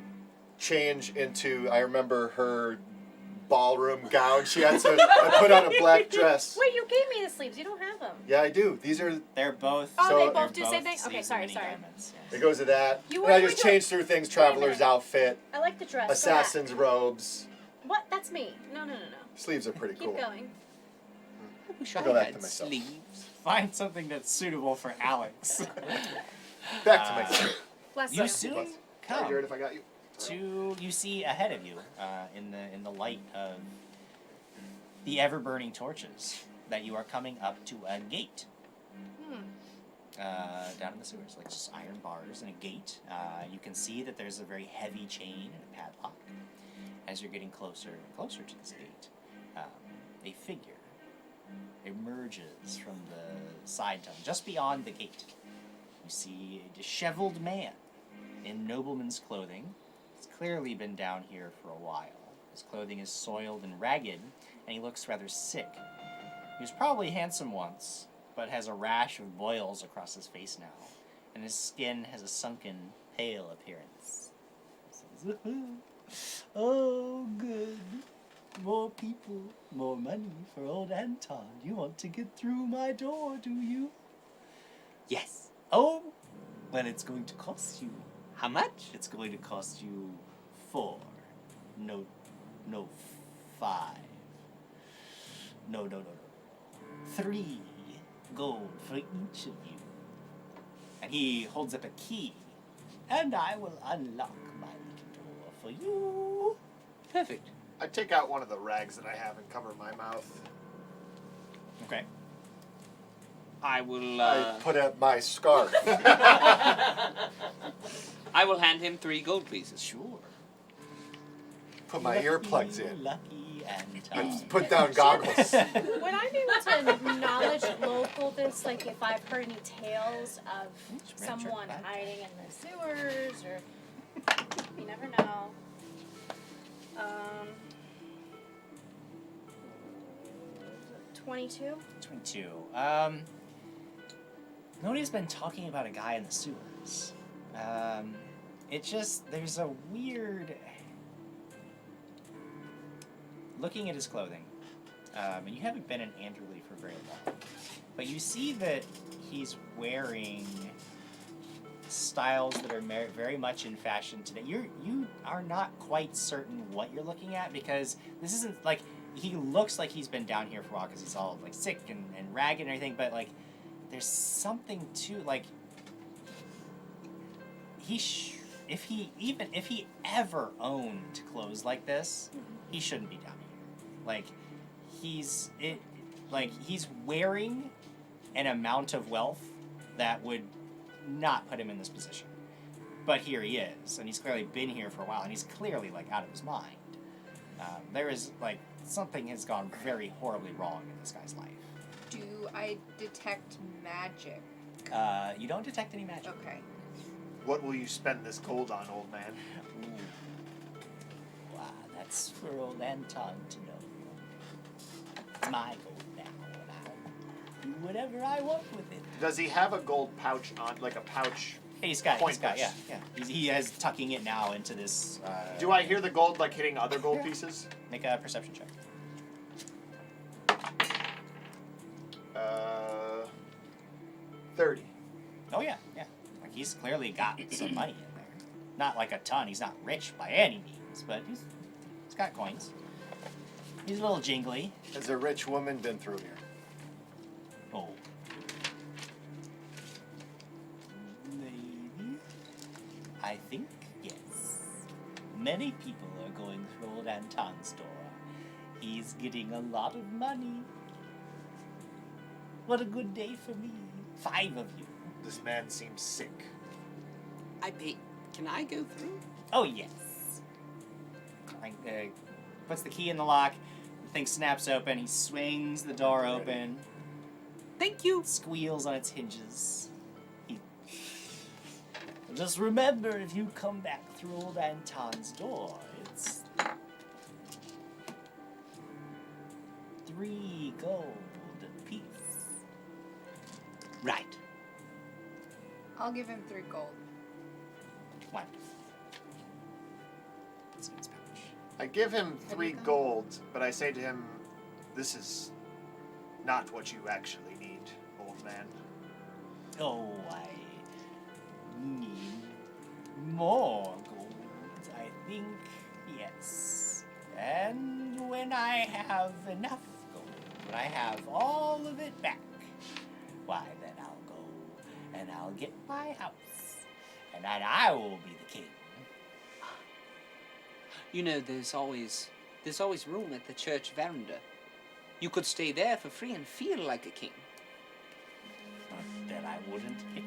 change into, I remember her ballroom gown. She had to, I put on a black dress. Wait, you gave me the sleeves. You don't have them. Yeah, I do. These are, They're both. Oh, So- they both do the they're same thing? both Okay, sleeves sorry, of mini sorry. garments, yes. it goes to that. You And I were just doing- change through things, Wait a traveler's minute. outfit, I like the dress. Go back. assassin's robes. What? That's me. No. Sleeves are pretty Keep cool. going. I wish I'll I go back had to myself. sleeves. Find something that's suitable for Alex. Back to myself. Bless You you. soon Sorry, come Jared, if I got you. to you see ahead of you in the light of the ever burning torches that you are coming up to a gate down in the sewers, like just iron bars and a gate. You can see that there's a very heavy chain and a padlock. As you're getting closer and closer to this gate, a figure emerges from the side tunnel just beyond the gate. You see a disheveled man in nobleman's clothing. He's clearly been down here for a while. His clothing is soiled and ragged, and he looks rather sick. He was probably handsome once, but has a rash of boils across his face now, and his skin has a sunken, pale appearance. He says, "Oh, good. More people, more money for old Anton. You want to get through my door, do you?" Yes. "Oh, but it's going to cost you." How much? "It's going to cost you 4. No, 5. No. 3 gold for each of you." And he holds up a key. "And I will unlock my little door for you." Perfect. I take out one of the rags that I have and cover my mouth. Okay. I will. I put up my scarf. I will hand him 3 gold pieces. Sure. Put my earplugs in. Lucky and I put down goggles. Would I be able to knowledge local this, like if I've heard any tales of someone hiding in the sewers, or you never know. 22. 22. Nobody's been talking about a guy in the sewers. There's a weird... Looking at his clothing, and you haven't been in Anderley for very long, but you see that he's wearing styles that are very much in fashion today. You are not quite certain what you're looking at because this isn't like he looks like he's been down here for a while because he's all like sick and ragged and everything. But like, there's something to like. If he ever owned clothes like this, he shouldn't be down here. Like, he's wearing an amount of wealth that would not put him in this position. But here he is, and he's clearly been here for a while, and he's clearly like out of his mind. There is like something has gone very horribly wrong in this guy's life. Do I detect magic? You don't detect any magic. Okay. What will you spend this gold on, old man? Ooh. Wow, that's for old Anton to know. It's my gold now, and I'll do whatever I want with it. Does he have a gold pouch on, like a pouch? He's got, yeah. He has tucking it now into this. Do I hear the gold like hitting other gold pieces? Make a perception check. 30. Oh yeah. Like he's clearly got some money in there. Not like a ton. He's not rich by any means, but he's got coins. He's a little jingly. Has a rich woman been through here? Oh. Maybe. I think yes. Many people are going through old Anton's door. He's getting a lot of money. What a good day for me. 5 of you. This man seems sick. I pay. Can I go through? Oh, yes. Puts the key in the lock. The thing snaps open. He swings the door open. Thank you. Squeals on its hinges. Just remember, if you come back through old Anton's door, it's 3 gold apiece. Right. I'll give him 3 gold. Wonderful. It's in his pouch. I give him 3 gold, but I say to him, this is not what you actually need, old man. Oh, I need more gold. I think, yes. And when I have enough gold, when I have all of it back, why, then I'll go and I'll get my house. And then I will be the king. You know, there's always room at the Church of Arunda. You could stay there for free and feel like a king. But then I wouldn't pick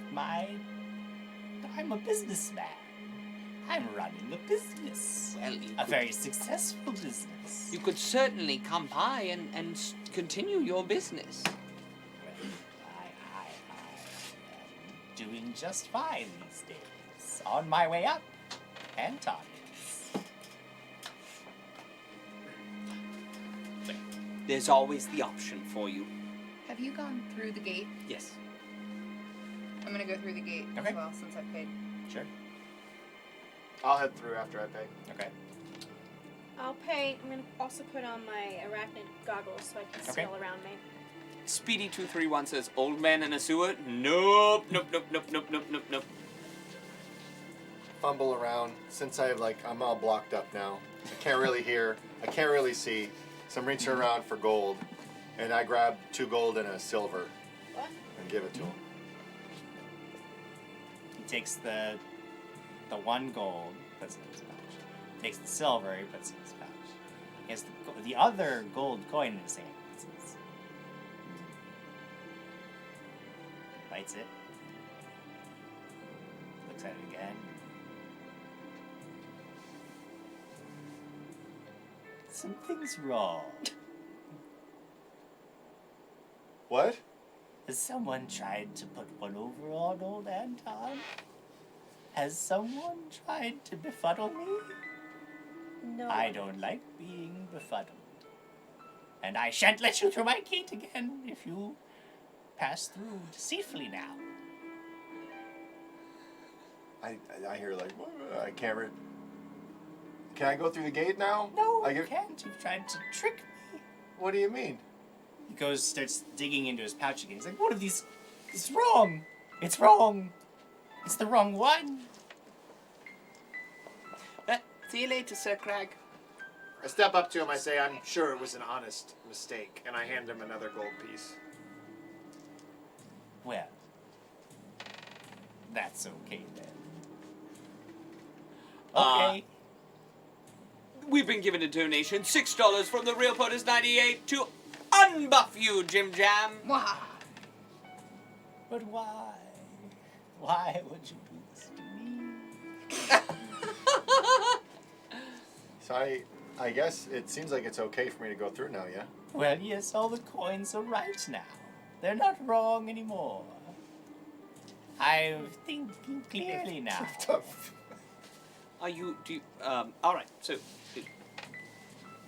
I'm a businessman. I'm running a business. Well, a very successful business. You could certainly come by and continue your business. I am doing just fine these days. On my way up. Anton is. There's always the option for you. Have you gone through the gate? Yes. I'm gonna go through the gate as well since I paid. Sure. I'll head through after I pay. Okay. I'll pay. I'm gonna also put on my arachnid goggles so I can smell around me. Speedy231 says, old man in a sewer? Nope, nope, nope, nope, nope, nope, nope, nope. Fumble around. Since I'm all blocked up now. I can't really hear. I can't really see. So I'm reaching around for gold. And I grab 2 gold and a silver. What? And give it to him. He takes the 1 gold, puts it in his pouch. Takes the silver, he puts it in his pouch. He has the other gold coin in his hand. Bites it. Looks at it again. Something's wrong. What? Has someone tried to put one over on old Anton? Has someone tried to befuddle me? No. I don't like being befuddled. And I shan't let you through my gate again if you pass through deceitfully now. I hear I can't Can I go through the gate now? No, you can't. You've tried to trick me. What do you mean? He starts digging into his pouch again. He's like, what are these? It's wrong. It's wrong. It's the wrong one. See you later, Sir Krag. I step up to him, I say, I'm sure it was an honest mistake, and I hand him another gold piece. Well, that's okay then. Okay. We've been given a donation, $6 from the Real POTUS 98 to unbuff you, Jim Jam. Wow. But why? Why would you do this to me? So I guess it seems like it's okay for me to go through now, yeah? Well, yes, all the coins are right now. They're not wrong anymore. I'm thinking clearly now. Alright, so,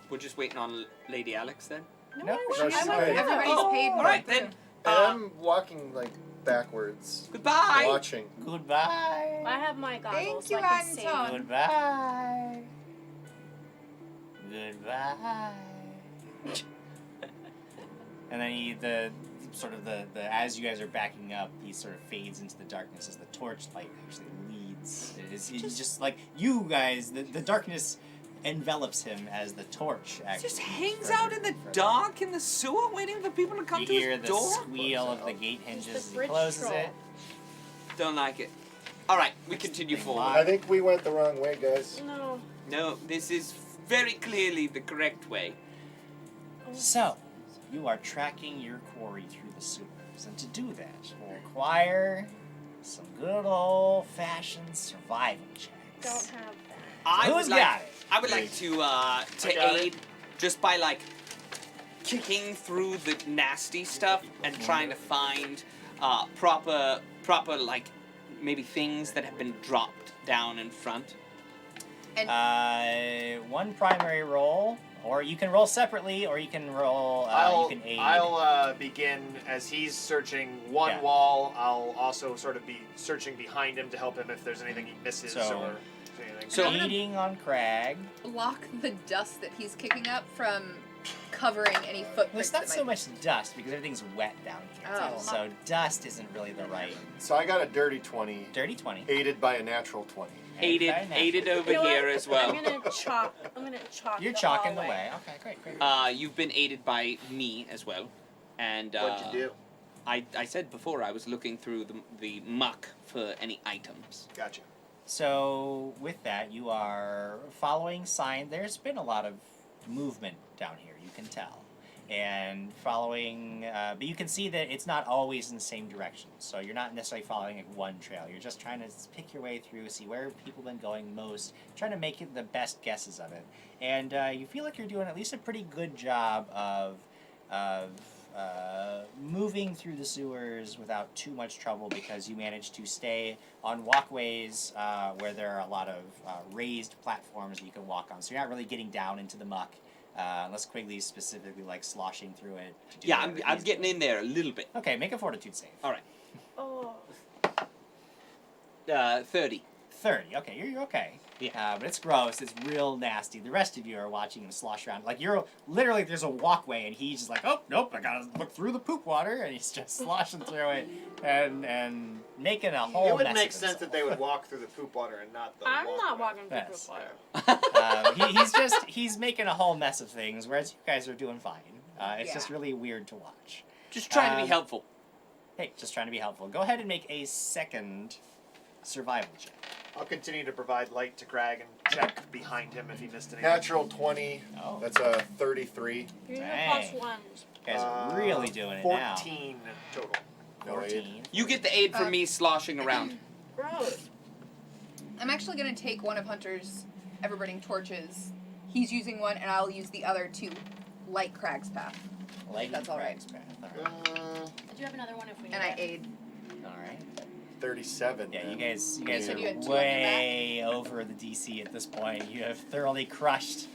we're just waiting on Lady Alex then? No, she's paid. Everybody's paid. Alright then. And I'm walking, like, backwards. Goodbye. Watching. Goodbye. I have my goggles. Thank you, so I can see. Anton. Goodbye. Goodbye. And then the as you guys are backing up, he sort of fades into the darkness as the torchlight actually leads. He's just like you guys. The darkness envelops him as the torch actually Just hangs out in the dark in the sewer waiting for people to come You to hear his the door? squeal of the gate hinges as he bridge closes troll. it. Don't like it. Alright, we continue forward. I think we went the wrong way, guys. No. No, this is very clearly the correct way. So, you are tracking your quarry through the sewers, and to do that will require some good old-fashioned survival checks. Don't have that. Who's got it? I would like to got aid just by like kicking through the nasty stuff and trying to find proper like maybe things that have been dropped down in front. One primary roll, or you can roll separately, or you can roll. You can aid. I'll begin as he's searching one wall. I'll also sort of be searching behind him to help him if there's anything he misses or anything. So aiding on Krag. Block the dust that he's kicking up from covering any Well, footprints. it's not that so might... much dust because everything's wet down here. Oh. So dust isn't really the right. So I got a dirty 20. Dirty 20. Aided by a natural 20. Aided over You know here what? as well. I'm gonna chalk. You're the chalking the hallway. way. Okay, great. You've been aided by me as well, and What'd you do? I said before I was looking through the muck for any items. Gotcha. So with that, you are following sign. There's been a lot of movement down here. You can tell. And following, but you can see that it's not always in the same direction. So you're not necessarily following like one trail. You're just trying to pick your way through, see where people have been going most, trying to make it the best guesses of it. And you feel like you're doing at least a pretty good job of moving through the sewers without too much trouble because you manage to stay on walkways where there are a lot of raised platforms that you can walk on. So you're not really getting down into the muck. Unless Quigley's specifically like sloshing through it. To do Yeah, I'm getting in there a little bit. Okay, make a fortitude save. All right. Oh. 30. 30. Okay, you're okay. Yeah. But it's gross. It's real nasty. The rest of you are watching him slosh around. Like you're literally there's a walkway and he's just like, oh nope, I gotta look through the poop water, and he's just sloshing through it and making a whole. It would mess make of sense himself. that they would walk through the poop water and not the. I'm walkway. not walking through Yes. poop water. He's making a whole mess of things, whereas you guys are doing fine. It's Yeah. just really weird to watch. Just trying to be helpful. Hey, just trying to be helpful. Go ahead and make a second survival check. I'll continue to provide light to Krag and check behind him if he missed anything. Natural 20. Oh. That's a 33. You're Dang. plus ones. You guys are really doing it now. 14 total. No aid. 14. You get the aid from me sloshing around. Gross. I'm actually gonna take one of Hunter's ever-burning torches. He's using one, and I'll use the other to light Krag's path. Like That's all right. I do have another one if we need And I it. aid. All right. 37. Yeah, then. you guys said are you had 2 on your way over the DC at this point. You have thoroughly crushed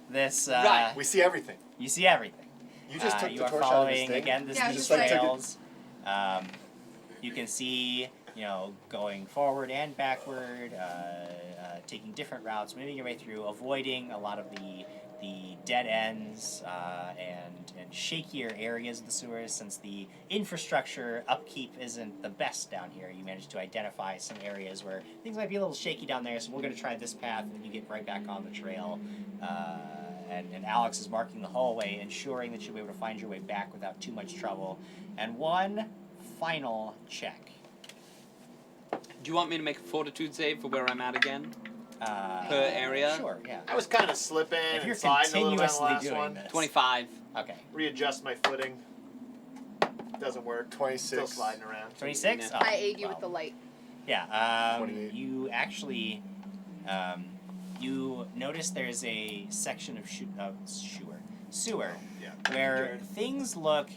this. Right. We see everything. You see everything. You just took you the are torch out of following his thing. again. Yeah, These just like took it. trails. You can see, going forward and backward, taking different routes, moving your way through, avoiding a lot of the the dead ends and shakier areas of the sewers, since the infrastructure upkeep isn't the best down here. You managed to identify some areas where things might be a little shaky down there, so we're going to try this path, and you get right back on the trail. And Alex is marking the hallway, ensuring that you'll be able to find your way back without too much trouble. And one final check. Do you want me to make a fortitude save for where I'm at again? Per area? Sure, yeah. I was kind of slipping If you're and sliding a little bit on the continuously last doing one. this. 25. Okay. Readjust my footing. Doesn't work. 26. Still sliding around. 26? Oh, I aid you with the light. Yeah, 28. you actually, you notice there's a section of sewer, where things look,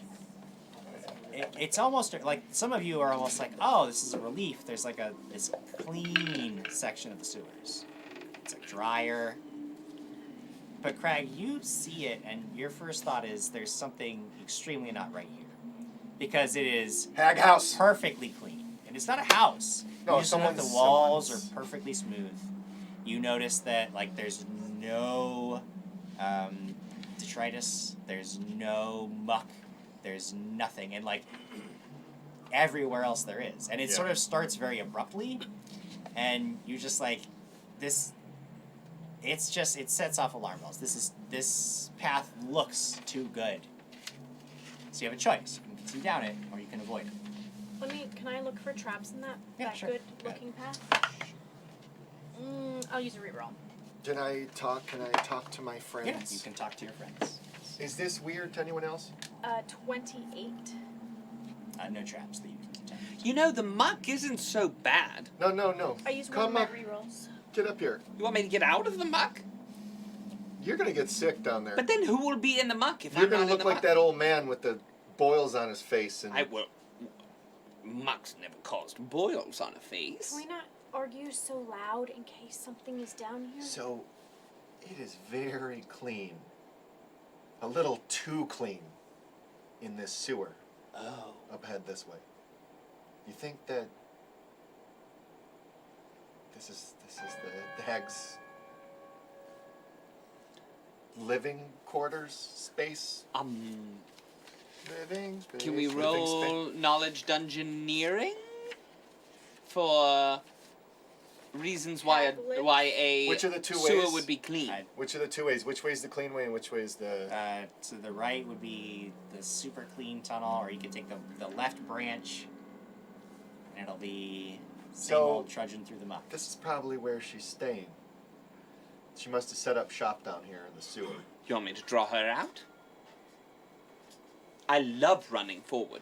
it's almost like, some of you are almost like, oh, this is a relief. There's like this clean section of the sewers. It's like drier. But Krag, you see it, and your first thought is there's something extremely not right here. Because it is Hag house. Perfectly clean. And it's not a house. No, You just know that the someone's- walls someone's- are perfectly smooth. You notice that like there's no detritus, there's no muck, there's nothing, and like everywhere else there is. And it sort of starts very abruptly, and you're just like, this. It sets off alarm bells. This path looks too good. So you have a choice. You can continue down it, or you can avoid it. Can I look for traps in that sure. good looking path? I'll use a reroll. Can I talk to my friends? Yes, you can talk to your friends. Is this weird to anyone else? 28. No traps that you can detect. You know, the muck isn't so bad. No. I use one Come of my up. rerolls. Get up here. You want me to get out of the muck? You're gonna get sick down there. But then who will be in the muck if You're I'm gonna not look in the like muck? that old man with the boils on his face. And I will. Muck's never caused boils on a face. Can we not argue so loud in case something is down here? So, it is very clean. A little too clean in this sewer. Oh. Up ahead this way. You think that this is the hag's living quarters space? Living space. Can we living roll knowledge dungeoneering for reasons why a Which are the two sewer ways? would be clean? Which are the two ways? Which way is the clean way and which way is the... To the right would be the super clean tunnel, or you could take the left branch, and it'll be same old trudging through the muck. This is probably where she's staying. She must have set up shop down here in the sewer. You want me to draw her out? I love running forward.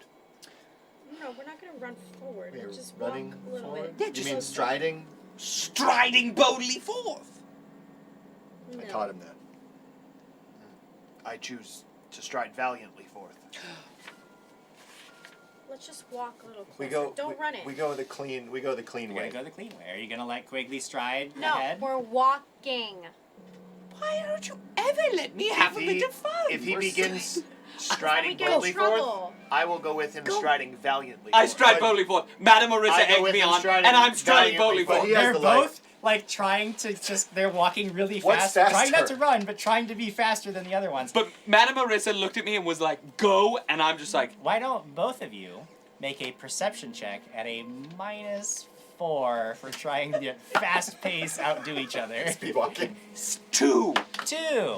No, we're not going to run forward. You're We'll just running walk a little forward? bit. You mean striding? Striding boldly forth. No. I taught him that. I choose to stride valiantly forth. Let's just walk a little closer. We go. Don't run it. We go the clean. We go the clean You're way. gonna go the clean way. Are you gonna let Quigley stride No, ahead? we're walking. Why don't you ever let me have a bit of fun? If he We're begins Then striding we get in boldly forth, trouble. I will go with him striding valiantly. I forth. stride boldly forth. Madame Marissa I go egged with me him on, striding and I'm striding valiantly boldly forth. forth. He has They're the light. both like trying to they're walking really What's fast, trying not faster? to run, but trying to be faster than the other ones. But Madame Marissa looked at me and was like, "Go," and I'm just like, Why don't both of you make a perception check at a -4 for trying to fast pace outdo each other? Speed walking. 2. 2.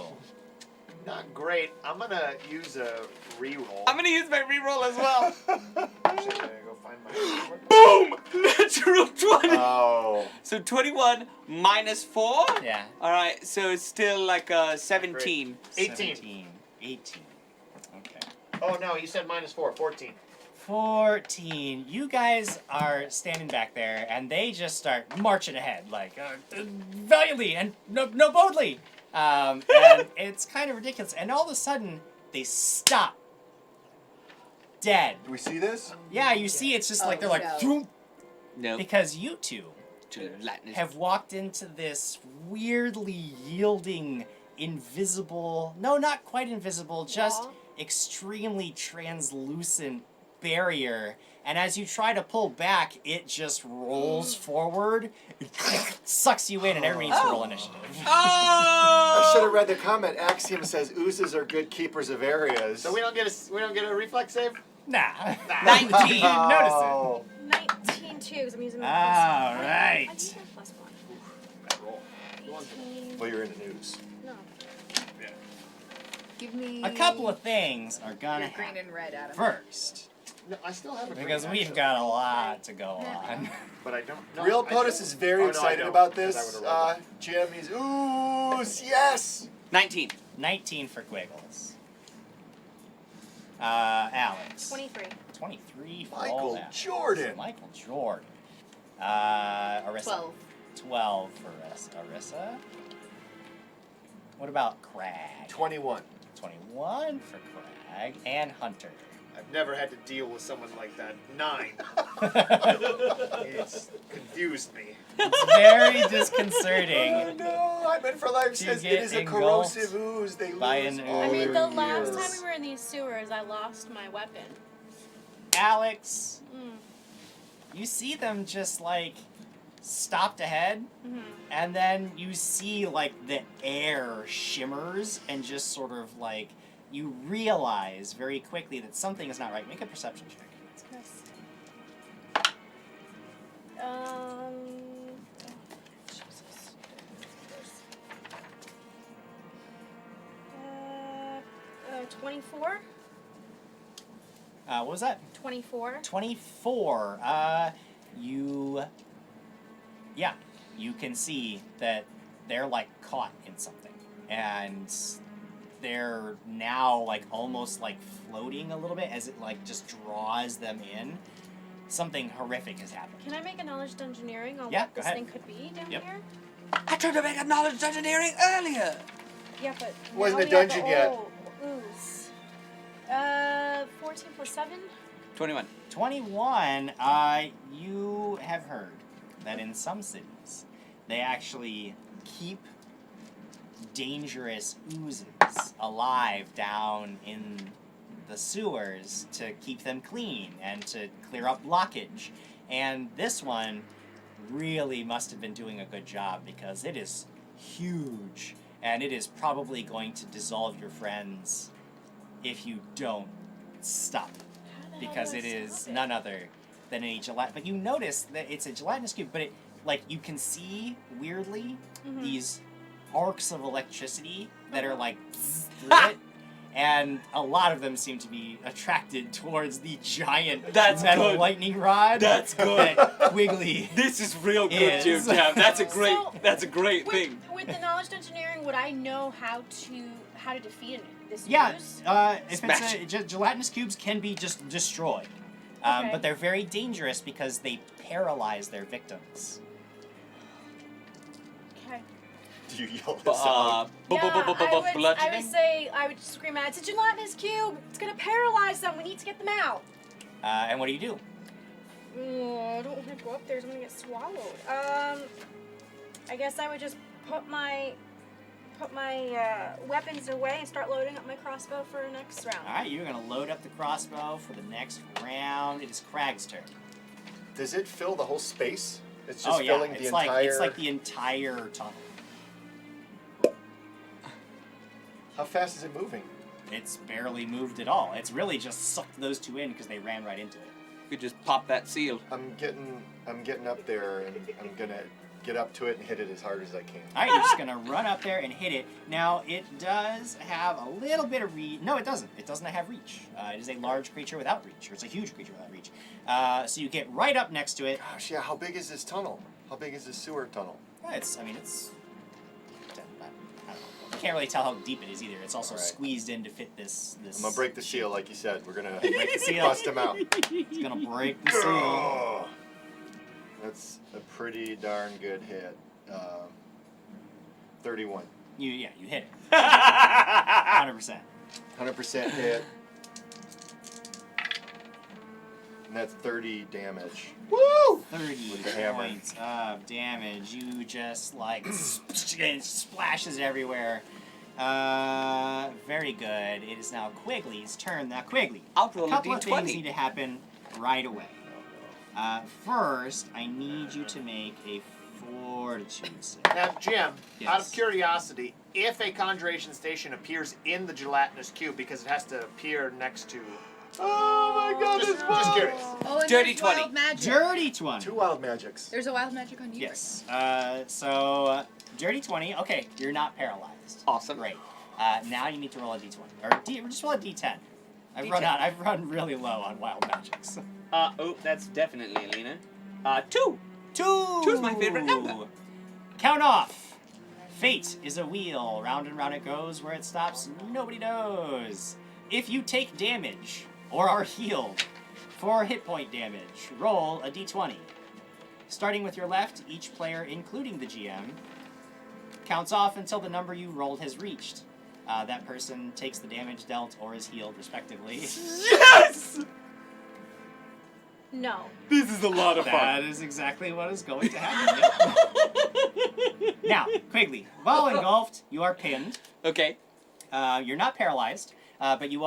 Not great. I'm gonna use a reroll. I'm gonna use my reroll as well. Actually, I gotta go find my. Boom! Natural 20. Oh. So 21 minus 4. Yeah. All right, so it's still like 17. 18. 18. Okay. Oh no, you said -4. 14. 14. You guys are standing back there, and they just start marching ahead, like, valiantly and no boldly. And it's kind of ridiculous. And all of a sudden, they stop. Dead. Do we see this? Yeah, you see it's just like, they're like, no. "Throom," No. because you two Latin have walked into this weirdly yielding, invisible, no, not quite invisible, just Wall? extremely translucent barrier, and as you try to pull back, it just rolls forward, sucks you in, and everybody needs to roll initiative. I should have read the comment. Axiom says oozes are good keepers of areas. So we don't get a reflex save? Nah. 19. You didn't notice it. 19 too, because I'm using my All plus one. right. I need my plus one. Bad roll. 18. Well, you're in the news. No. Yeah. Give me A couple of things are gonna your green happen and red, Adam. first, No, I still have a green, because we've actually. got a lot to go on. But I don't. No, Real I POTUS don't. is very Oh, no, I excited don't, about 'cause I this. would've rolled Jim, he's ooze, yes. 19. 19 for Quiggles. Alex. 23. 23 for Michael all that. Jordan. Michael Jordan. Arissa. 12. 12 for Arissa. What about Krag? 21. 21 for Krag. And Hunter. I've never had to deal with someone like that. 9. It's confused me. It's very disconcerting. Oh, no, I'm in for life. To Says it get is a engulfed corrosive ooze. They by lose an all I mean, their the last years. time we were in these sewers, I lost my weapon. Alex, Mm. you see them just like stopped ahead, and then you see like the air shimmers and just sort of like you realize very quickly that something is not right. Make a perception check. Oh, Jesus. 24? What was that? 24. 24. You can see that they're like caught in something, and they're now like almost like floating a little bit as it like just draws them in. Something horrific has happened. Can I make a knowledge engineering on Yeah, what go this ahead. thing could be down Yep. here? I tried to make a knowledge engineering earlier. Yeah, but Wasn't now a we have dungeon the yet. ooze. 14 plus 7? 21. 21, you have heard that in some cities, they actually keep dangerous oozes alive down in the sewers to keep them clean and to clear up blockage. And this one really must have been doing a good job because it is huge and it is probably going to dissolve your friends if you don't stop it. Because it is none other than a gelatin. But you notice that it's a gelatinous cube, but it, like, you can see weirdly these arcs of electricity that are like through it, and a lot of them seem to be attracted towards the giant metal lightning rod. That's good. That Quiggly. This is real good, Jim Jam. That's a great thing. With the knowledge engineering, would I know how to defeat this Yeah, ooze? if Smash it's gelatinous cubes can be just destroyed, Okay. but they're very dangerous because they paralyze their victims. Okay. Do you yell this out? I would scream out, it's a gelatinous cube! It's gonna paralyze them! We need to get them out! And what do you do? I don't want to go up there, so I'm gonna get swallowed. I guess I would just put my weapons away and start loading up my crossbow for next round. All right, you're gonna load up the crossbow for the next round. It is Krag's turn. Does it fill the whole space? It's just Oh yeah, filling it's the like entire. it's like the entire tunnel. How fast is it moving? It's barely moved at all. It's really just sucked those two in because they ran right into it. You could just pop that seal. I'm getting up there and I'm gonna get up to it and hit it as hard as I can. All right, you're just gonna run up there and hit it. Now it does have a little bit of reach. No, it doesn't. It doesn't have reach. It is a large creature without reach, or it's a huge creature without reach. So you get right up next to it. Gosh, yeah. How big is this tunnel? How big is this sewer tunnel? It's. I don't know. You can't really tell how deep it is either. It's also All right. squeezed in to fit this. I'm gonna break the seal, like you said. We're gonna Break the seal. bust him out. It's gonna break the seal. That's a pretty darn good hit. 31. You hit it. 100%. 100% hit. And that's 30 damage. Woo! 30 With the hammer. points of damage. You just like it splashes everywhere. Very good. It is now Quigley's turn. Now, Quigley, I'll roll a couple a of D20. things need to happen right away. First, I need you to make a fortitude save. Now, Jim, Yes. out of curiosity, if a conjuration station appears in the gelatinous cube, because it has to appear next to... Oh my god, just curious. Oh, and Dirty there's 20. wild magic. Dirty 20. 2 wild magics. There's a wild magic on you. Yes. Dirty 20. Okay, you're not paralyzed. Awesome. Great. Now you need to roll a d20. Or just roll a d10. I've D10. I've run really low on wild magics. Oh, that's definitely Alina. 2. 2! 2 is my favorite number. Count off. Fate is a wheel. Round and round it goes. Where it stops, nobody knows. If you take damage or are healed for hit point damage, roll a d20. Starting with your left, each player, including the GM, counts off until the number you rolled has reached. That person takes the damage dealt or is healed, respectively. Yes! No. This is a lot of fun. That is exactly what is going to happen. Yep. Now, Quigley, while engulfed, you are pinned. Okay. You're not paralyzed, but you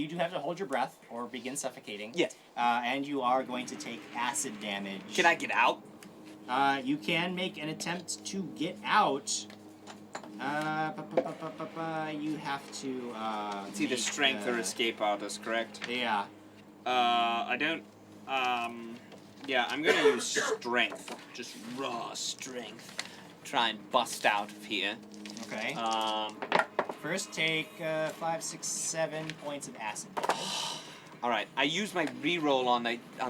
do have to hold your breath or begin suffocating. Yes. And you are going to take acid damage. Can I get out? You can make an attempt to get out. You have to. It's either strength or escape artist, correct? Yeah. I don't. Yeah, I'm gonna use strength. Just raw strength. Try and bust out of here. Okay. First, take 5, 6, 7 points of acid damage. All right. I used my reroll on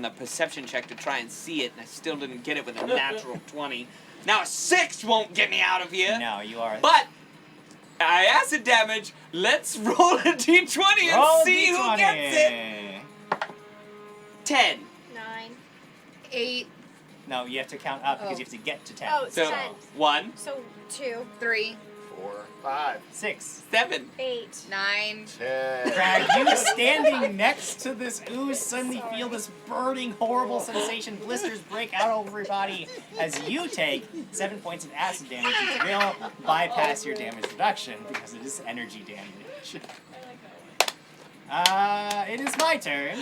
the perception check to try and see it, and I still didn't get it with a natural 20. Now a 6 won't get me out of here. No, you are. But I acid damage. Let's roll a d20 and Roll see who D20. gets it. 10. 9. 8. No, you have to count up because you have to get to 10. Oh, So 10. 1, So 2. 3. 4, 5, 6. 7. 8. 9. 10. Crag, you standing next to this ooze suddenly feel this burning, horrible sensation. Blisters break out over your body as you take 7 points of acid damage, which will bypass your damage reduction because it is energy damage. It is my turn.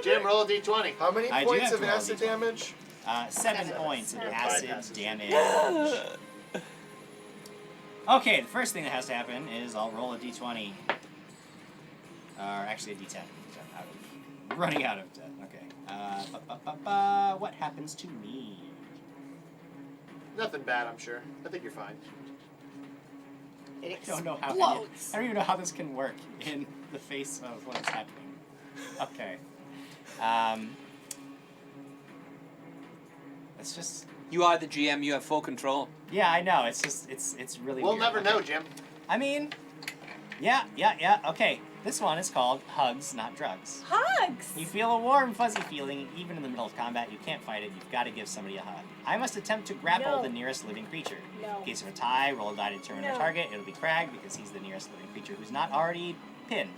Jim, roll a d20. How many I do points have of to roll acid D20. damage? 7 points of acid bypasses. damage. Okay, the first thing that has to happen is I'll roll a d20. Or actually a d10. I'm running out of 10. Okay. What happens to me? Nothing bad, I'm sure. I think you're fine. I don't know how. I don't even know how this can work in the face of what's happening. Okay. It's just. You are the GM. You have full control. Yeah, I know. It's just. It's really. We'll weird. never know, Jim. I mean. Yeah. Okay. This one is called Hugs, Not Drugs. Hugs! You feel a warm, fuzzy feeling even in the middle of combat. You can't fight it. You've got to give somebody a hug. I must attempt to grapple No. the nearest living creature. No. In case of a tie, roll a die to determine the No. target. It'll be Krag because he's the nearest living creature who's not already pinned.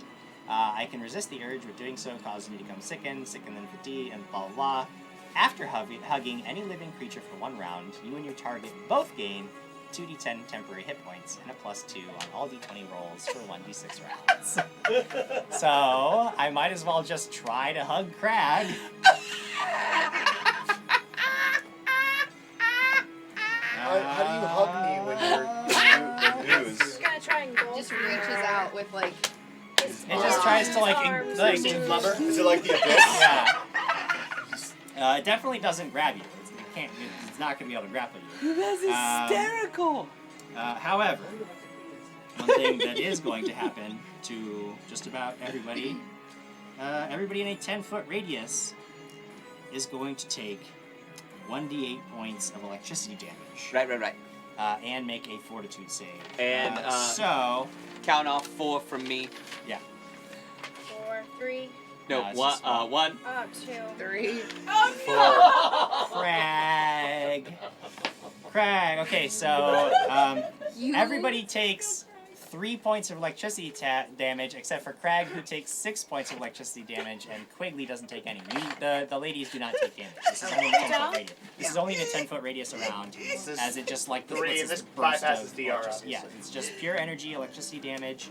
I can resist the urge, but doing so causes me to become sickened then fatigue, and blah blah blah. After hugging any living creature for 1 round, you and your target both gain 2d10 temporary hit points and a +2 on all d20 rolls for 1d6 rounds. So, I might as well just try to hug Krag. How do you hug me when you're used? Just gonna try and go. Just reaches out with like. It just tries to like arms. like Blubber? Is it like the abyss? Yeah. It definitely doesn't grab you. It's not gonna be able to grapple you. That's hysterical. However, one thing that is going to happen to just about everybody, everybody in a 10-foot radius is going to take 1d8 points of electricity damage. Right. And make a fortitude save. And so count off 4 from me. Yeah. 4, 3. No, it's 1. just 1. 2. 3. Oh no! Krag. Okay, so You- everybody takes 3 points of electricity damage, except for Krag, who takes 6 points of electricity damage, and Quigley doesn't take any. The ladies do not take damage. This is only in a 10-foot radius. This is only in a 10-foot radius around, as it just like Three, this this burst bypasses of DR, electricity. Yeah, obviously. it's just pure energy, electricity damage.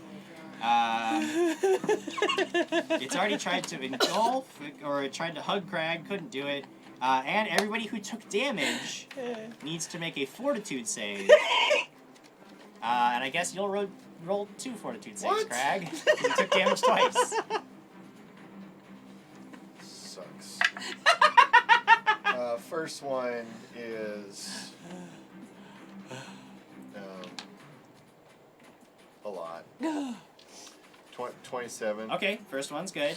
It's already tried to engulf or tried to hug Krag, couldn't do it. And everybody who took damage needs to make a fortitude save. And I guess you'll roll 2 fortitude saves, Krag. You took damage twice. Sucks. First one is a lot. 27. Okay, first one's good.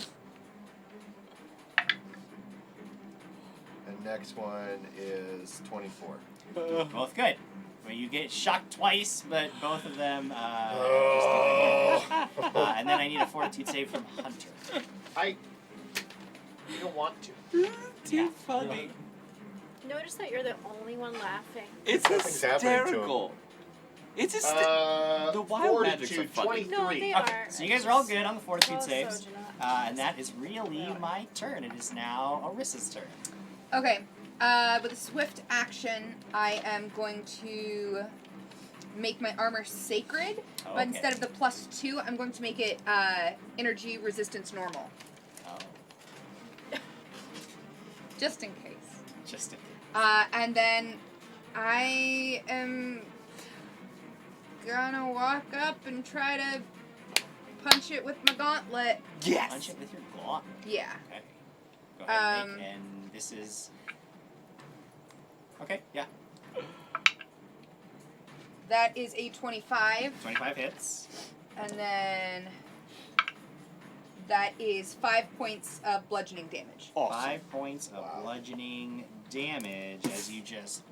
And next one is 24. Both good. Well, you get shocked twice, but both of them and then I need a fortitude save from Hunter. You don't want to. Too funny. Notice that you're the only one laughing. It's Nothing's happening to him. hysterical. It's the wild magic's so funny. No, they Okay, are. so you guys are all good on the fortitude Also saves. do not. And that is really my turn. It is now Arissa's turn. Okay. With a swift action, I am going to make my armor sacred, but Okay. instead of the +2, I'm going to make it energy resistance normal. Oh. Just in case. Just in case. And then I am gonna walk up and try to punch it with my gauntlet. Yes. Punch it with your gauntlet. Yeah. Okay. Go ahead and make, and this is... Okay, yeah. That is a 25. 25 hits. And then that is 5 points of bludgeoning damage. Awesome. 5 points of bludgeoning damage as you just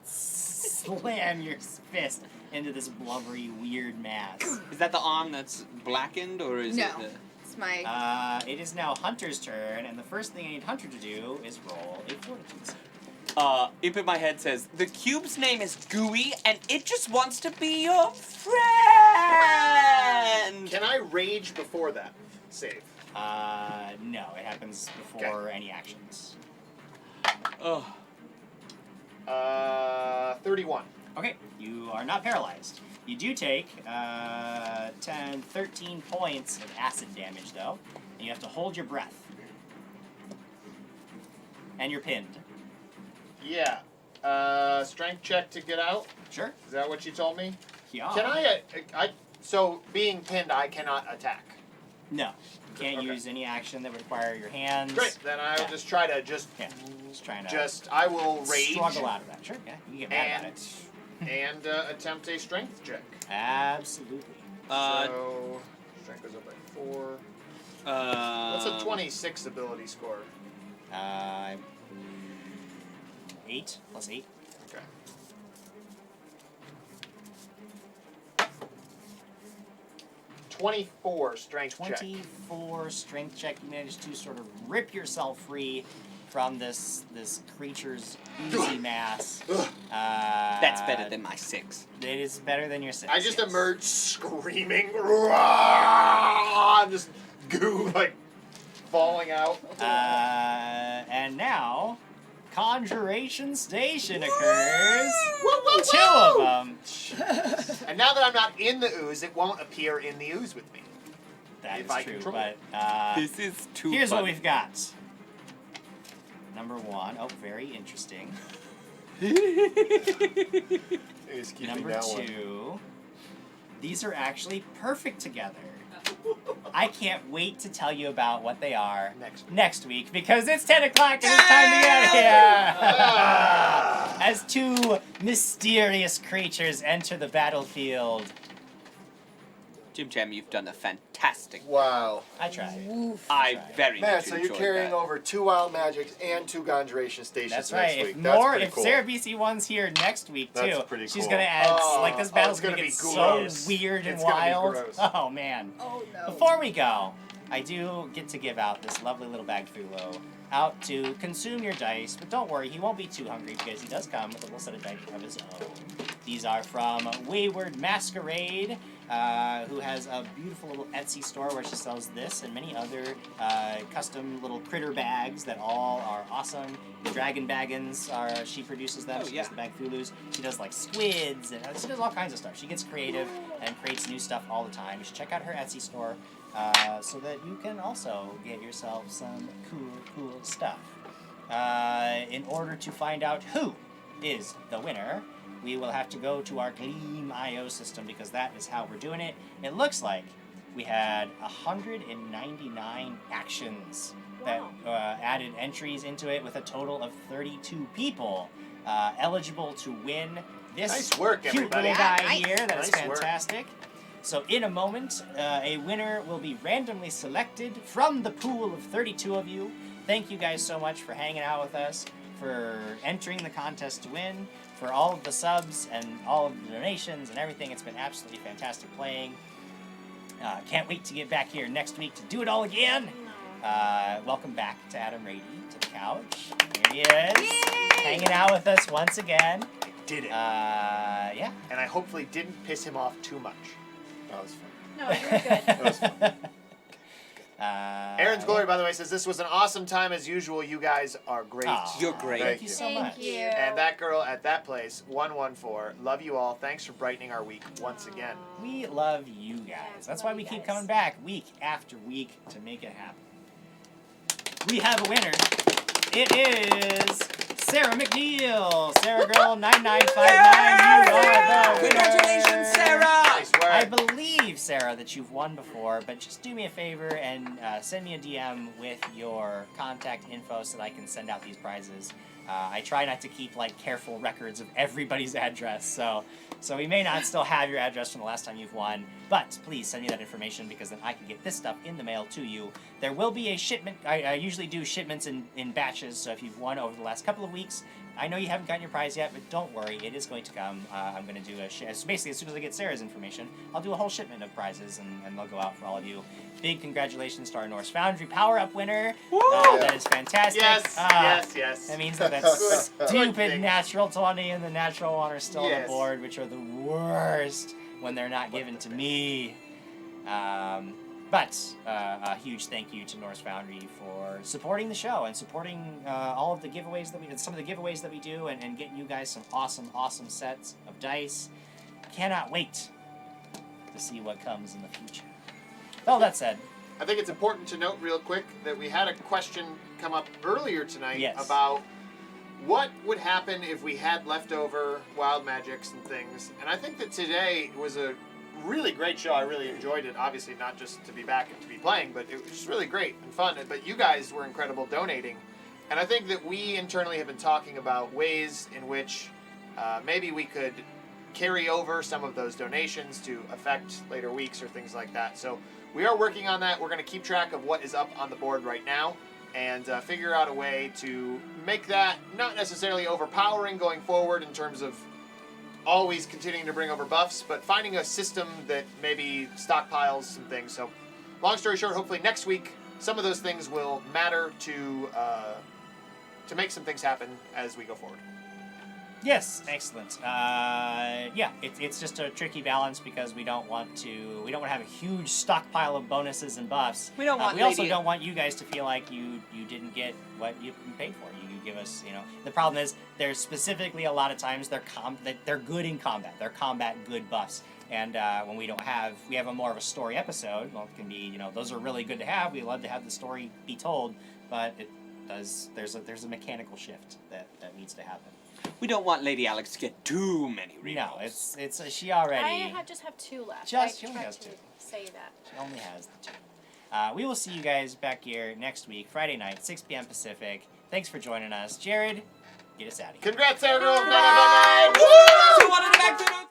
slam your fist into this blubbery, weird mass. Is that the arm that's blackened, or is No. it the... It's my... It is now Hunter's turn, and the first thing I need Hunter to do is roll a fortitude save. Imp in my head says, the cube's name is Gooey, and it just wants to be your friend! Can I rage before that save? No, it happens before any actions. Oh. 31. Okay, you are not paralyzed. You do take 13 points of acid damage, though, and you have to hold your breath. And you're pinned. Yeah. Strength check to get out? Sure. Is that what you told me? Yeah. Can so being pinned, I cannot attack? No. You can't use any action that would require your hands. Great, then I'll just try to just trying to I will rage. struggle out of that. Sure, yeah. You can get mad about it. And attempt a strength check. Absolutely. So strength goes up by 4. What's a 26 ability score? 8 plus 8. Okay. .24 strength check. 24 strength check. You managed to sort of rip yourself free from this creature's oozy mass. That's better than my 6. It is better than your 6. I just emerge screaming. Just goo like falling out. And now, Conjuration Station occurs. Woo, woo, Two of them. And now that I'm not in the ooze, it won't appear in the ooze with me. That if is I true, control but it. This is too here's fun. what we've got. Number 1. Oh, very interesting. Number 2. These are actually perfect together. I can't wait to tell you about what they are next week because it's 10 o'clock and it's time to get out of here! As 2 mysterious creatures enter the battlefield. Jim Jam, you've done a fantastic Wow. I tried. I very Man, much so enjoyed you're carrying that. over 2 wild magics and 2 conjuration stations That's next right. week. If That's more, pretty if cool. Sarah BC1's here next week too, That's pretty she's cool. gonna add like this battle's it's gonna gonna be get so gross. weird and It's gonna be wild. gross. Oh man. Oh no. Before we go, I do get to give out this lovely little bag Thulo out to consume your dice, but don't worry, he won't be too hungry because he does come with a little set of dice of his own. These are from Wayward Masquerade, who has a beautiful little Etsy store where she sells this and many other custom little critter bags that all are awesome. The Dragon Baggins, she produces them. She does the Bag Thulus. She does like squids, and she does all kinds of stuff. She gets creative and creates new stuff all the time. You should check out her Etsy store so that you can also get yourself some cool stuff. In order to find out who is the winner, we will have to go to our Gleam.io system because that is how we're doing it. It looks like we had 199 actions that added entries into it with a total of 32 people eligible to win this Nice work, cute everybody. little guy Nice. here. That is Nice work. fantastic. So in a moment, a winner will be randomly selected from the pool of 32 of you. Thank you guys so much for hanging out with us, for entering the contest to win, for all of the subs and all of the donations and everything. It's been absolutely fantastic playing. Can't wait to get back here next week to do it all again. Welcome back to Adam Rady to the couch. Here he is, hanging out with us once again. I did it. Yeah. And I hopefully didn't piss him off too much. That was fun. No, you were good. That was fun. Aaron's Glory, by the way, says this was an awesome time as usual. You guys are great. Aw, You're great. Thank you so much. you. And that girl at that place, 114. Love you all. Thanks for brightening our week once again. We love you guys. That's why we keep coming back week after week to make it happen. We have a winner. It is Sarah McNeil. Sarah Girl 9959. You are the winner. Congratulations, Sarah. Nice work. I believe, Sarah, that you've won before, but just do me a favor and send me a DM with your contact info so that I can send out these prizes. I try not to keep like careful records of everybody's address, so we may not still have your address from the last time you've won, but please send me that information because then I can get this stuff in the mail to you. There will be a shipment. I usually do shipments in batches, so if you've won over the last couple of weeks, I know you haven't gotten your prize yet, but don't worry, it is going to come. I'm going to do basically as soon as I get Sarah's information, I'll do a whole shipment of prizes and they'll go out for all of you. Big congratulations to our Norse Foundry Power-Up winner. That is fantastic. Yes, yes. That means that stupid natural 20 and the natural 1 are still on the board, which are the worst when they're not given to me. But a huge thank you to Norse Foundry for supporting the show and supporting all of the giveaways that we did, some of the giveaways that we do, and getting you guys some awesome sets of dice. Cannot wait to see what comes in the future. All that said, I think it's important to note real quick that we had a question come up earlier tonight about what would happen if we had leftover wild magics and things. And I think that today was a really great show. I really enjoyed it. Obviously, not just to be back and to be playing, but it was just really great and fun. But you guys were incredible donating. And I think that we internally have been talking about ways in which maybe we could carry over some of those donations to affect later weeks or things like that. So we are working on that. We're going to keep track of what is up on the board right now and figure out a way to make that not necessarily overpowering going forward in terms of always continuing to bring over buffs, but finding a system that maybe stockpiles some things. So long story short, hopefully next week some of those things will matter to make some things happen as we go forward. yes, excellent. It's just a tricky balance because we don't want to have a huge stockpile of bonuses and buffs. We don't want we also Lady- don't want you guys to feel like you didn't get what you paid for. You give us, The problem is there's specifically a lot of times they're good in combat. They're combat good buffs. And when we have a more of a story episode. Well, it can be, those are really good to have. We love to have the story be told, but there's a mechanical shift that needs to happen. We don't want Lady Alex to get too many rerolls. No, it's she already. I just have 2 left. She only has 2. Say that. She only has the 2. We will see you guys back here next week, Friday night, 6 p.m. Pacific. Thanks for joining us, Jared. Get us out of here. Congrats, Sarah! Bye! Woo! So what in the back to